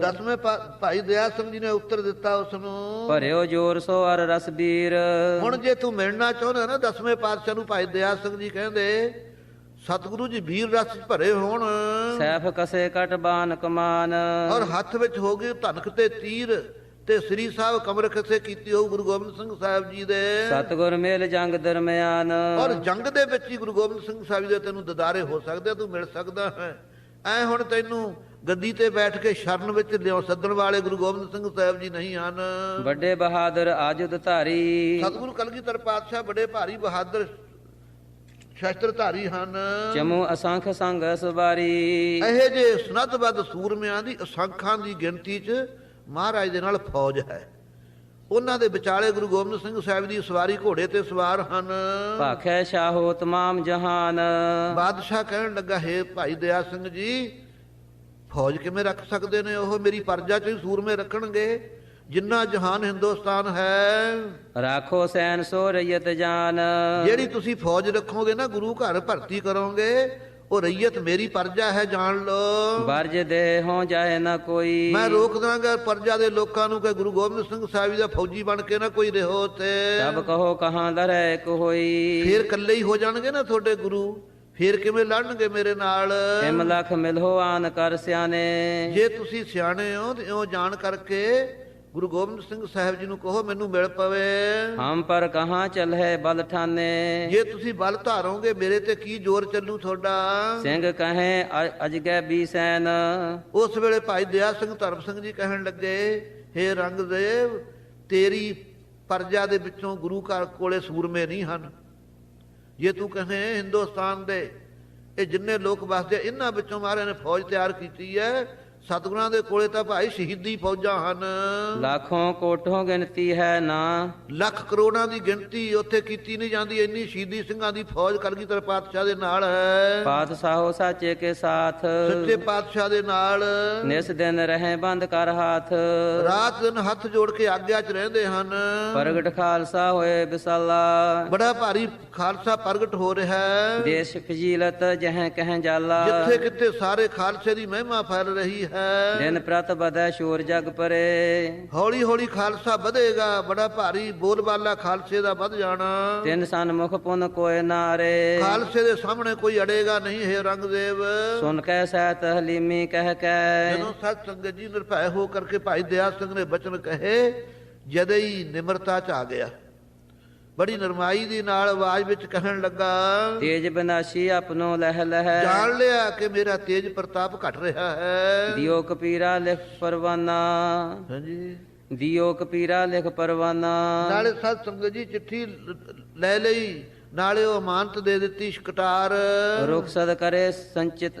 10ਵੇਂ ਭਾਈ ਦਇਆ ਸਿੰਘ ਜੀ ਨੇ ਉੱਤਰ ਦਿੱਤਾ ਉਸ ਨੂੰ, ਭਰਿਓ ਜੋਰ ਸੋ ਅਰ ਰਸ ਬੀਰ। ਹੁਣ ਜੇ ਤੂੰ ਮਿਲਣਾ ਚਾਹੁੰਦਾ ਨਾ 10ਵੇਂ ਪਾਤਸ਼ਾਹ ਨੂੰ, ਭਾਈ ਦਇਆ ਸਿੰਘ ਜੀ ਕਹਿੰਦੇ ਸਤਿਗੁਰੂ ਜੀ ਵੀਰ ਰਸ ਭਰੇ ਹੋਣ, ਸੈਫ ਕਸੇ ਕਟ ਬਾਨ ਕਮਾਨ। ਔਰ ਹੱਥ ਵਿੱਚ ਹੋ ਗਏ ਧਨਕ ਤੇ ਤੀਰ, ਤੇ ਸ੍ਰੀ ਸਾਹਿਬ ਕਮਰ ਖਸੇ ਕੀਤੀ ਹੋਊ ਗੁਰੂ ਗੋਬਿੰਦ ਸਿੰਘ ਸਾਹਿਬ ਜੀ ਦੇ। ਸਤਿਗੁਰ ਮੇਲ ਜੰਗ ਦਰਮਿਆਨ। ਔਰ ਜੰਗ ਦੇ ਵਿੱਚ ਹੀ ਗੁਰੂ ਗੋਬਿੰਦ ਸਿੰਘ ਸਾਹਿਬ ਜੀ ਦੇ ਤੈਨੂੰ ਦਿਦਾਰੇ ਹੋ ਸਕਦੇ, ਤੂੰ ਮਿਲ ਸਕਦਾ ਹੈ। ਐ ਹੁਣ ਤੈਨੂੰ ਗੱਦੀ ਤੇ ਬੈਠ ਕੇ ਸ਼ਰਨ ਵਿੱਚ ਲਿਓ ਸੱਦਣ ਵਾਲੇ ਗੁਰੂ ਗੋਬਿੰਦ ਸਿੰਘ ਸਾਹਿਬ ਜੀ ਨਹੀਂ ਹਨ। ਵੱਡੇ ਬਹਾਦਰ ਆਜੁਦ ਧਾਰੀ। ਸਤਿਗੁਰੂ ਕਲਗੀਧਰ ਪਾਤਸ਼ਾਹ ਬੜੇ ਭਾਰੀ ਬਹਾਦਰ ਸ਼ਸਤਰ ਧਾਰੀ ਹਨ। ਚਮੂ ਅਸੰਖ ਸੰਗ ਸਵਾਰੀ। ਇਹ ਜੇ ਸੁਨੱਧਬੱਧ ਸੂਰਮਿਆਂ ਦੀ ਅਸੰਖਾਂ ਦੀ ਗਿਣਤੀ 'ਚ ਮਹਾਰਾਜ ਦੇ ਨਾਲ ਫੌਜ ਹੈ। ਉਹਨਾਂ ਦੇ ਵਿਚਾਲੇ ਗੁਰੂ ਗੋਬਿੰਦ ਸਿੰਘ ਸਾਹਿਬ ਦੀ ਸਵਾਰੀ ਘੋੜੇ ਤੇ ਸਵਾਰ ਹਨ। ਭਾਖੈ ਸ਼ਾਹੋ ਤਮਾਮ ਜਹਾਨ। ਬਾਦਸ਼ਾਹ ਕਹਿਣ ਲੱਗਾ, ਹੈ ਭਾਈ ਦਇਆ ਸਿੰਘ ਜੀ ਫੌਜ ਕਿਵੇਂ ਰੱਖ ਸਕਦੇ ਨੇ? ਉਹ ਮੇਰੀ ਪਰਜਾ 'ਚ ਹੀ ਸੂਰਮੇ ਰੱਖਣਗੇ। ਜਿੰਨਾ ਜਹਾਨ ਹਿੰਦੁਸਤਾਨ ਹੈ, ਰਾਖੋ ਸੈਨ ਸੋ ਰਈਅਤ ਜਾਨ। ਜਿਹੜੀ ਤੁਸੀਂ ਫੌਜ ਰੱਖੋਗੇ ਨਾ, ਗੁਰੂ ਘਰ ਭਰਤੀ ਕਰੋਗੇ, ਉਹ ਰਈਅਤ ਮੇਰੀ ਪਰਜਾ ਹੈ, ਜਾਣ ਲੋ। ਵਰਜ ਦੇ ਹੋ ਜਾਏ ਨਾ ਕੋਈ। ਮੈਂ ਰੋਕ ਦਾਂਗਾ ਪਰਜਾ ਦੇ ਲੋਕਾਂ ਨੂੰ ਕਿ ਗੁਰੂ ਗੋਬਿੰਦ ਸਿੰਘ ਸਾਹਿਬ ਦਾ ਫੌਜੀ ਬਣ ਕੇ ਨਾ ਕੋਈ ਰਹੋ ਤੇ। ਸਭ ਕਹੋ ਕਹਾਂ ਦਰੈ ਇੱਕ ਹੋਈ। ਫੇਰ ਇਕੱਲੇ ਹੀ ਹੋ ਜਾਣਗੇ ਨਾ ਤੁਹਾਡੇ ਗੁਰੂ, ਫੇਰ ਕਿਵੇਂ ਲੜਨਗੇ ਮੇਰੇ ਨਾਲ? ਇਮ ਲਖ ਮਿਲੋ ਆਨ ਕਰ ਸਿਆਣੇ। ਜੇ ਤੁਸੀਂ ਸਿਆਣੇ ਹੋ ਤੇ ਇਉਂ ਜਾਣ ਕਰਕੇ ਗੁਰੂ ਗੋਬਿੰਦ ਸਿੰਘ ਸਾਹਿਬ ਜੀ ਨੂੰ ਕਹੋ ਮੈਨੂੰ ਮਿਲ ਪਵੇ। ਹਮ ਪਰ ਕਹਾਂ ਚਲ ਹੈ ਬਲ ਠਾਨੇ। ਜੇ ਤੁਸੀਂ ਬਲ ਧਾਰੋਗੇ ਮੇਰੇ ਤੇ ਕੀ ਜ਼ੋਰ ਚੱਲੂ ਤੁਹਾਡਾ? ਸਿੰਘ ਕਹੇ ਅਜਗੈ ਬੀ ਸੈਨ। ਉਸ ਵੇਲੇ ਭਾਈ ਦਇਆ ਸਿੰਘ ਧਰਮ ਸਿੰਘ ਜੀ ਕਹਿਣ ਲੱਗੇ, ਹੇ ਰੰਗਦੇਵ ਤੇਰੀ ਪਰਜਾ ਦੇ ਵਿੱਚੋਂ ਗੁਰੂ ਘਰ ਕੋਲੇ ਸੂਰਮੇ ਨਹੀਂ ਹਨ। ਜੇ ਤੂੰ ਕਹੇ ਹਿੰਦੁਸਤਾਨ ਦੇ ਇਹ ਜਿੰਨੇ ਲੋਕ ਵਸਦੇ ਇਹਨਾਂ ਵਿੱਚੋਂ ਮਹਾਰਾਜ ਨੇ ਫੌਜ ਤਿਆਰ ਕੀਤੀ ਹੈ, ਸਤਿਗੁਰਾਂ ਦੇ ਕੋਲੇ ਤਾਂ ਭਾਈ ਸ਼ਹੀਦੀ ਫੌਜਾਂ ਹਨ। ਲੱਖੋਂ ਕੋਟੋਂ ਗਿਣਤੀ ਹੈ ਨਾ, ਲੱਖ ਕਰੋੜਾਂ ਦੀ ਗਿਣਤੀ ਉੱਥੇ ਕੀਤੀ ਨਹੀਂ ਜਾਂਦੀ, ਇੰਨੀ ਸ਼ਹੀਦੀ ਸਿੰਘਾਂ ਦੀ ਫੌਜ ਕਲਗੀਧਰ ਪਾਤਸ਼ਾਹ ਦੇ ਨਾਲ ਹੈ। ਪਾਤਸ਼ਾਹੋ ਸਾਚੇ ਕੇ ਸਾਥ, ਸੱਚੇ ਪਾਤਸ਼ਾਹ ਦੇ ਨਾਲ ਨਿਸ ਦਿਨ ਰਹੇ ਬੰਦ ਕਰ ਹਾਥ। ਰਾਤ ਦਿਨ ਹੱਥ ਜੋੜ ਕੇ ਆਗਿਆ 'ਚ ਰਹਿੰਦੇ ਹਨ। ਪ੍ਰਗਟ ਖਾਲਸਾ ਹੋਏ ਵਿਸਾਲਾ, ਬੜਾ ਭਾਰੀ ਖਾਲਸਾ ਪ੍ਰਗਟ ਹੋ ਰਿਹਾ ਹੈ। ਦੇਸ਼ ਫਜੀਲਤ ਜਹ ਕਹਿ ਜਾਲਾ, ਜਿੱਥੇ ਕਿਤੇ ਸਾਰੇ ਖਾਲਸੇ ਦੀ ਮਹਿਮਾ ਫੈਲ ਰਹੀ ਹੈ। ਦਿਨ ਪ੍ਰਤ ਬਦੈ ਸ਼ੋਰ ਜਗ ਪਰੇ। ਹੌਲੀ ਹੌਲੀ ਖਾਲਸਾ ਵਧੇਗਾ, ਬੜਾ ਭਾਰੀ ਬੋਲਬਾਲਾ ਖਾਲਸੇ ਦਾ ਵੱਧ ਜਾਣਾ। ਤਿੰਨ ਸਨਮੁਖ ਪੁਨ ਕੋਇ ਨਾਰੇ, ਖਾਲਸੇ ਦੇ ਸਾਹਮਣੇ ਕੋਈ ਅੜੇਗਾ ਨਹੀਂ ਹੈ ਰੰਗਦੇਵ। ਸੁਨ ਕੈ ਸਹਿਤ ਹਲੀਮੀ ਕਹਿ ਕੈ, ਜਦੋਂ ਸਤ ਸੰਗਤ ਜੀ ਨਿਰਭੈ ਹੋ ਕਰਕੇ ਭਾਈ ਦਇਆ ਸਿੰਘ ਨੇ ਬਚਨ ਕਹੇ, ਜਦੇ ਹੀ ਨਿਮਰਤਾ 'ਚ ਆ ਗਿਆ। ਬੜੀ ਨਰਮਾਈ ਦੀ ਨਾਲ ਆਵਾਜ਼ ਵਿੱਚ ਕਹਿਣ ਲੱਗਾ, ਤੇਜ ਬਿਨਾਸ਼ੀ ਆਪਨੋ ਲਹਿ ਲਹਿ, ਜਾਣ ਲਿਆ ਕਿ ਮੇਰਾ ਤੇਜ ਪ੍ਰਤਾਪ ਘਟ ਰਿਹਾ ਹੈ। ਦਿਓ ਕਪੀਰਾ ਲਿਖ ਪਰਵਾਨਾ, ਹਾਂਜੀ, ਦਿਓ ਕਪੀਰਾ ਲਿਖ ਪਰਵਾਨਾ। ਨਾਲੇ ਸਤ ਸੰਗਤ ਜੀ ਚਿੱਠੀ ਲੈ ਲਈ, ਨਾਲੇ ਉਹ ਅਮਾਨਤ ਦੇ ਦਿੱਤੀ ਸ਼ਕਟਾਰ। ਰੁਖਸਦ ਕਰੇ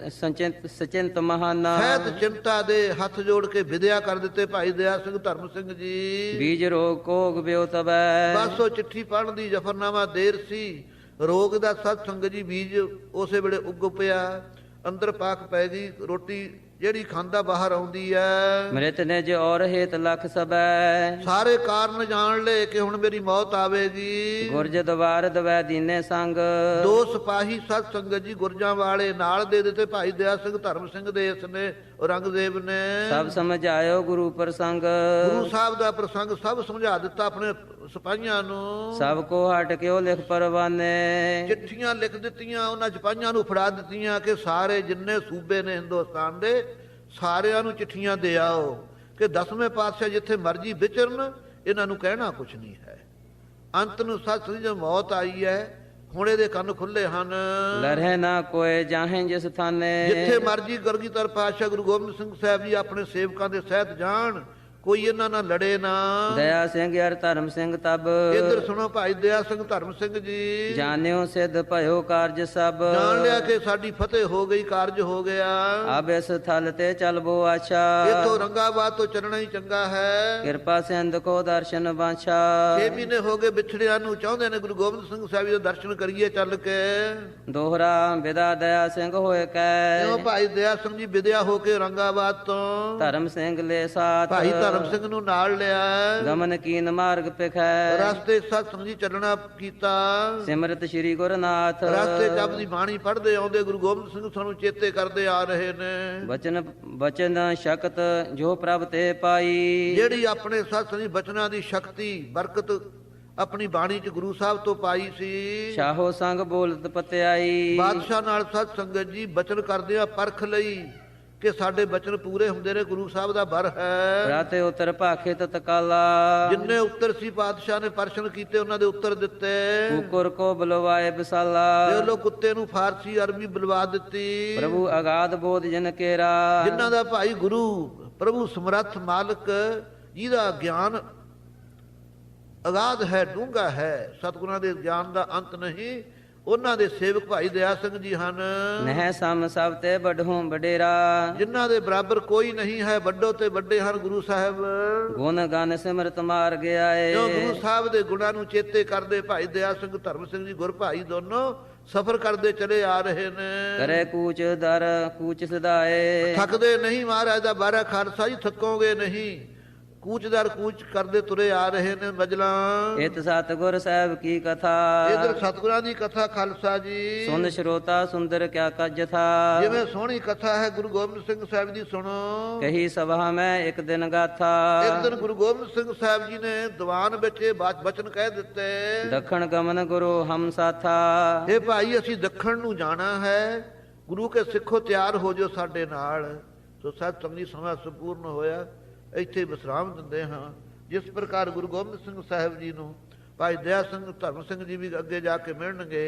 ਸਚਿੰਤ ਮਹਾਨਾ, ਸਹਿਤ ਚਿੰਤਾ ਦੇ ਹੱਥ ਜੋੜ ਕੇ ਵਿਦਿਆ ਕਰ ਦਿੱਤੇ ਭਾਈ ਦਇਆ ਸਿੰਘ ਧਰਮ ਸਿੰਘ ਜੀ। ਬੀਜ ਰੋਗ ਕੋਗ ਬਿਓ ਤਬੈ, ਬਸ ਉਹ ਚਿੱਠੀ ਪੜ੍ਹਨ ਦੀ ਜਫਰਨਾਮਾ ਦੇਰ ਸੀ, ਰੋਗ ਦਾ ਸਤ ਸੰਗਤ ਜੀ ਬੀਜ ਉਸੇ ਵੇਲੇ ਉੱਗ ਪਿਆ, ਅੰਦਰ ਪਾਕ ਪੈ ਗਈ। ਰੋਟੀ ਜਿਹੜੀ ਖਾਂਦਾ ਬਾਹਰ ਆਉਂਦੀ ਹੈ। ਮ੍ਰਿਤ ਨਿਜ ਔਰ ਹੇਤ ਲਖ ਸਬੈ, ਸਾਰੇ ਕਾਰਨ ਜਾਣ ਲਏ ਕਿ ਹੁਣ ਮੇਰੀ ਮੌਤ ਆਵੇਗੀ। ਗੁਰਜ ਦਵਾਰ ਦਵੈ ਦੀਨੇ ਸੰਗ, ਦੋ ਸਿਪਾਹੀ ਸਤ ਸੰਗਤ ਜੀ ਗੁਰਜਾਂ ਵਾਲੇ ਨਾਲ ਦੇ ਦਿੱਤੇ ਭਾਈ ਦਇਆ ਸਿੰਘ ਧਰਮ ਸਿੰਘ ਦੇ ਇਸ ਨੇ ਔਰੰਗਜ਼ੇਬ ਨੇ। ਸਭ ਸਮਝਾਇਓ ਗੁਰੂ ਪ੍ਰਸੰਗ, ਗੁਰੂ ਸਾਹਿਬ ਦਾ ਪ੍ਰਸੰਗ ਸਭ ਸਮਝਾ ਦਿੱਤਾ ਆਪਣੇ ਸਿਪਾਹੀਆਂ ਨੂੰ। ਸਭ ਕੋ ਹਟ ਕਿਉ ਲਿਖ ਪਰਵਾਨੇ, ਚਿੱਠੀਆਂ ਲਿਖ ਦਿੱਤੀਆਂ, ਉਹਨਾਂ ਸਿਪਾਹੀਆਂ ਨੂੰ ਫੜਾ ਦਿੱਤੀਆਂ ਕਿ ਸਾਰੇ ਜਿੰਨੇ ਸੂਬੇ ਨੇ ਹਿੰਦੁਸਤਾਨ ਦੇ ਸਾਰਿਆਂ ਨੂੰ ਚਿੱਠੀਆਂ ਦੇ ਆਓ ਕਿ 10ਵੇਂ ਪਾਤਸ਼ਾਹ ਜਿੱਥੇ ਮਰਜੀ ਵਿਚਰਨ, ਇਹਨਾਂ ਨੂੰ ਕਹਿਣਾ ਕੁਛ ਨਹੀਂ ਹੈ। ਅੰਤ ਨੂੰ ਸੱਚ ਦੀ ਜੋ ਮੌਤ ਆਈ ਹੈ, ਹੁਣ ਇਹਦੇ ਕੰਨ ਖੁੱਲੇ ਹਨ। ਲਰਹਿ ਨਾ ਕੋਏ ਜਾਹੇ ਜਿਸ ਥਾਨੇ, ਜਿੱਥੇ ਮਰਜੀ ਗੁਰਗੀਧਰ ਪਾਤਸ਼ਾਹ ਗੁਰੂ ਗੋਬਿੰਦ ਸਿੰਘ ਸਾਹਿਬ ਜੀ ਆਪਣੇ ਸੇਵਕਾਂ ਦੇ ਸਹਿਤ ਜਾਣ, ਕੋਈ ਇਹਨਾਂ ਨਾਲ ਲੜੇ ਨਾ। ਦਇਆ ਸਿੰਘ ਅਰ ਧਰਮ ਸਿੰਘ ਤਬ, ਇੱਧਰ ਸੁਣੋ ਭਾਈ ਦਇਆ ਸਿੰਘ ਧਰਮ ਸਿੰਘ ਜੀ, ਜਾਣਿਓ ਸਿੱਧ ਭਇਓ ਕਾਰਜ ਸਭ। ਜਾਣ ਲਿਆ ਕਿ ਸਾਡੀ ਫਤਿਹ ਹੋ ਗਈ, ਕਾਰਜ ਹੋ ਗਿਆ। ਅਬ ਇਸ ਥਲ ਤੇ ਚਲਬੋ ਆਛਾ, ਇਥੋਂ ਰੰਗਾਬਾਦ ਤੋਂ ਚੱਲਣਾ ਹੀ ਚੰਗਾ ਹੈ। ਕਿਰਪਾ ਸਿੰਧ ਕੋ ਦਰਸ਼ਨ ਬਾਛਾ। 6 ਮਹੀਨੇ ਹੋ ਗਏ ਵਿਛੜਿਆਂ ਨੂੰ, ਚਾਹੁੰਦੇ ਨੇ ਗੁਰੂ ਗੋਬਿੰਦ ਸਿੰਘ ਸਾਹਿਬ ਜੀ ਦੇ ਦਰਸ਼ਨ ਕਰੀਏ ਚੱਲ ਕੇ। ਦੋਹਰਾ ਵਿਦਾ ਦਇਆ ਸਿੰਘ ਹੋਏ ਕੈ, ਕਿਉਂ ਭਾਈ ਦਇਆ ਸਿੰਘ ਜੀ ਵਿਦਿਆ ਹੋ ਕੇ ਰੰਗਾਬਾਦ ਤੋਂ ਧਰਮ ਸਿੰਘ ਲੈ ਸਾਥ, ਭਾਈ ਧਰਮ ਸਿੰਘ ਨੂੰ ਨਾਲ ਲਿਆ। ਗਮਨ ਕੀਨ ਮਾਰਗ ਪਿਖੈ, ਰਸਤੇ ਸਤ ਸੰਗ ਜੀ ਚੱਲਣਾ ਕੀਤਾ। ਸਿਮਰਤ ਸ੍ਰੀ ਗੁਰਨਾਥ, ਰਸਤੇ ਜਪ ਦੀ ਬਾਣੀ ਪੜ੍ਹਦੇ ਆਉਂਦੇ ਗੁਰੂ ਗੋਬਿੰਦ ਸਿੰਘ ਸਾਨੂੰ ਚੇਤੇ ਕਰਦੇ ਆ ਰਹੇ ਨੇ। ਬਚਨ ਸ਼ਕਤ ਜੋ ਪ੍ਰਭ ਤੇ ਪਾਈ, ਜਿਹੜੀ ਆਪਣੇ ਸਤ ਸੰਗ ਜੀ ਬਚਨਾਂ ਦੀ ਸ਼ਕਤੀ ਬਰਕਤ ਆਪਣੀ ਬਾਣੀ ਚ ਗੁਰੂ ਸਾਹਿਬ ਤੋਂ ਪਾਈ ਸੀ। ਸ਼ਾਹੋ ਸੰਗ ਬੋਲਤ ਪਤਿਆਈ, ਬਾਦਸ਼ਾਹ ਨਾਲ ਸਤ ਸੰਗਤ ਜੀ ਬਚਨ ਕਰਦੇ ਆ ਪਰਖ ਲਈ ਕਿ ਸਾਡੇ ਬਚਨ ਪੂਰੇ ਹੁੰਦੇ ਨੇ, ਗੁਰੂ ਸਾਹਿਬ ਦਾ ਬਰ ਹੈ। ਰਾਤੇ ਉਤਰ ਭਾਖੇ ਤਤਕਾਲਾ, ਜਿੰਨੇ ਉੱਤਰ ਸੀ ਪਾਤਸ਼ਾਹ ਨੇ ਪ੍ਰਸ਼ਨ ਕੀਤੇ, ਉਹਨਾਂ ਦੇ ਉੱਤਰ ਦਿੱਤੇ। ਕੁਕਰ ਕੋ ਬੁਲਵਾਏ ਵਿਸਾਲਾ, ਇਹ ਲੋ ਕੁੱਤੇ ਨੂੰ ਫਾਰਸੀ ਅਰਬੀ ਬੁਲਵਾ ਦਿੱਤੀ। ਪ੍ਰਭੂ ਅਗਾਧ ਬੋਧ ਜਨ ਕੇਰਾ, ਜਿਨ੍ਹਾਂ ਦਾ ਭਾਈ ਗੁਰੂ ਪ੍ਰਭੂ ਸਮਰੱਥ ਮਾਲਕ ਜਿਹਦਾ ਗਿਆਨ ਅਗਾਧ ਹੈ, ਡੂੰਘਾ ਹੈ, ਸਤਿਗੁਰਾਂ ਦੇ ਗਿਆਨ ਦਾ ਅੰਤ ਨਹੀਂ, ਉਹਨਾਂ ਦੇ ਸੇਵਕ ਭਾਈ ਦਇਆ ਸਿੰਘ ਜੀ ਹਨ। ਨਹਿ ਸਮ ਸਭ ਤੇ ਬੜਹੋਂ ਬਡੇਰਾ, ਜਿਨ੍ਹਾਂ ਦੇ ਬਰਾਬਰ ਕੋਈ ਨਹੀਂ ਹੈ, ਵੱਡੋ ਤੇ ਵੱਡੇ ਹਨ ਗੁਰੂ ਸਾਹਿਬ। ਗੁਣ ਗਨ ਸਿਮਰਤ ਮਾਰ ਗਿਆ ਏ, ਜੋ ਗੁਰੂ ਸਾਹਿਬ ਦੇ ਗੁਣਾਂ ਨੂੰ ਚੇਤੇ ਕਰਦੇ ਭਾਈ ਦਇਆ ਸਿੰਘ ਧਰਮ ਸਿੰਘ ਜੀ ਗੁਰ ਭਾਈ ਦੋਨੋਂ ਸਫ਼ਰ ਕਰਦੇ ਚਲੇ ਆ ਰਹੇ ਨੇ। ਕਰੇ ਕੂਚ ਦਰ ਕੂਚ ਸਦਾਏ, ਥੱਕਦੇ ਨਹੀਂ, ਮਹਾਰਾਜ ਦਾ ਬਾਰਾ ਖਾਲਸਾ ਜੀ ਥੱਕੋਗੇ ਨਹੀਂ। ਕੂਚਦਾਰ ਕੂਚ ਕਰਦੇ ਤੁਰੇ ਆ ਰਹੇ ਨੇ ਮਜਲਾਂ। ਇਤ ਸਤਿਗੁਰ ਸਾਹਿਬ ਕੀ ਕਥਾ, ਇਧਰ ਸਤਿਗੁਰਾਂ ਦੀ ਕਥਾ ਖਾਲਸਾ ਜੀ। ਸੁਨ ਸ਼ਰੋਤਾ ਸੁੰਦਰ ਕਿਆ ਕੱਜ ਥਾ, ਜਿਵੇਂ ਸੋਹਣੀ ਕਥਾ ਹੈ ਗੁਰੂ ਗੋਬਿੰਦ ਸਿੰਘ ਸਾਹਿਬ ਦੀ ਸੁਣੋ। ਕਹੀ ਸਭਾ ਮੈਂ ਇੱਕ ਦਿਨ ਗਾਥਾ, ਇੱਕ ਦਿਨ ਗੁਰੂ ਗੋਬਿੰਦ ਸਿੰਘ ਸਾਹਿਬ ਜੀ ਨੇ ਦੀਵਾਨ ਵਿੱਚ ਇਹ ਬਚਨ ਕਹਿ ਦਿੱਤੇ। ਦੱਖਣ ਗਮਨ ਗੁਰੂ ਹਮ ਸਾਥਾ, ਇਹ ਭਾਈ ਅਸੀਂ ਦੱਖਣ ਨੂੰ ਜਾਣਾ ਹੈ, ਗੁਰੂ ਕੇ ਸਿੱਖੋ ਤਿਆਰ ਹੋ ਜਾਓ ਸਾਡੇ ਨਾਲ। ਸੋ ਸਤ ਸੰਗਤ ਜੀ ਸਮਾਂ ਸੰਪੂਰਨ ਹੋਇਆ, ਇੱਥੇ ਵਿਸਰਾਮ ਦਿੰਦੇ ਹਾਂ। ਜਿਸ ਪ੍ਰਕਾਰ ਗੁਰੂ ਗੋਬਿੰਦ ਸਿੰਘ ਸਾਹਿਬ ਜੀ ਨੂੰ ਭਾਈ ਦਇਆ ਸਿੰਘ ਧਰਮ ਸਿੰਘ ਜੀ ਵੀ ਅੱਗੇ ਜਾ ਕੇ ਮਿਲਣਗੇ,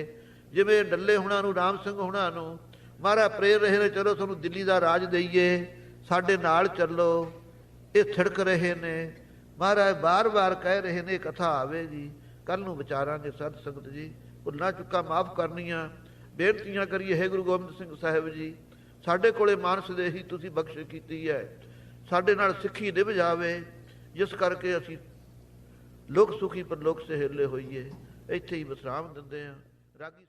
ਜਿਵੇਂ ਡੱਲੇ ਹੁਣਾਂ ਨੂੰ ਰਾਮ ਸਿੰਘ ਹੁਣਾਂ ਨੂੰ ਮਹਾਰਾਜ ਪ੍ਰੇਰ ਰਹੇ ਨੇ, ਚਲੋ ਤੁਹਾਨੂੰ ਦਿੱਲੀ ਦਾ ਰਾਜ ਦਈਏ, ਸਾਡੇ ਨਾਲ ਚੱਲੋ। ਇਹ ਥਿੜਕ ਰਹੇ ਨੇ, ਮਹਾਰਾਜ ਬਾਰ-ਬਾਰ ਕਹਿ ਰਹੇ ਨੇ ਕਥਾ ਆਵੇਗੀ, ਕੱਲ ਨੂੰ ਵਿਚਾਰਾਂਗੇ। ਸਤ ਸੰਗਤ ਜੀ ਭੁੱਲਾਂ ਚੁੱਕਾਂ ਮਾਫ ਕਰਨੀਆਂ, ਬੇਨਤੀਆਂ ਕਰੀਏ। ਹੈ ਗੁਰੂ ਗੋਬਿੰਦ ਸਿੰਘ ਸਾਹਿਬ ਜੀ ਸਾਡੇ ਕੋਲੇ ਮਾਨਸ ਦੇ ਹੀ ਤੁਸੀਂ ਬਖਸ਼ਿਸ਼ ਕੀਤੀ ਹੈ। ਸਾਡੇ ਨਾਲ ਸਿੱਖੀ ਨਿਭ ਜਾਵੇ, ਜਿਸ ਕਰਕੇ ਅਸੀਂ ਲੋਕ ਸੁਖੀ ਪਰ ਲੋਕ ਸਹੇਲੇ ਹੋਈਏ। ਇੱਥੇ ਹੀ ਵਿਸਰਾਮ ਦਿੰਦੇ ਹਾਂ। ਰਾਗੀ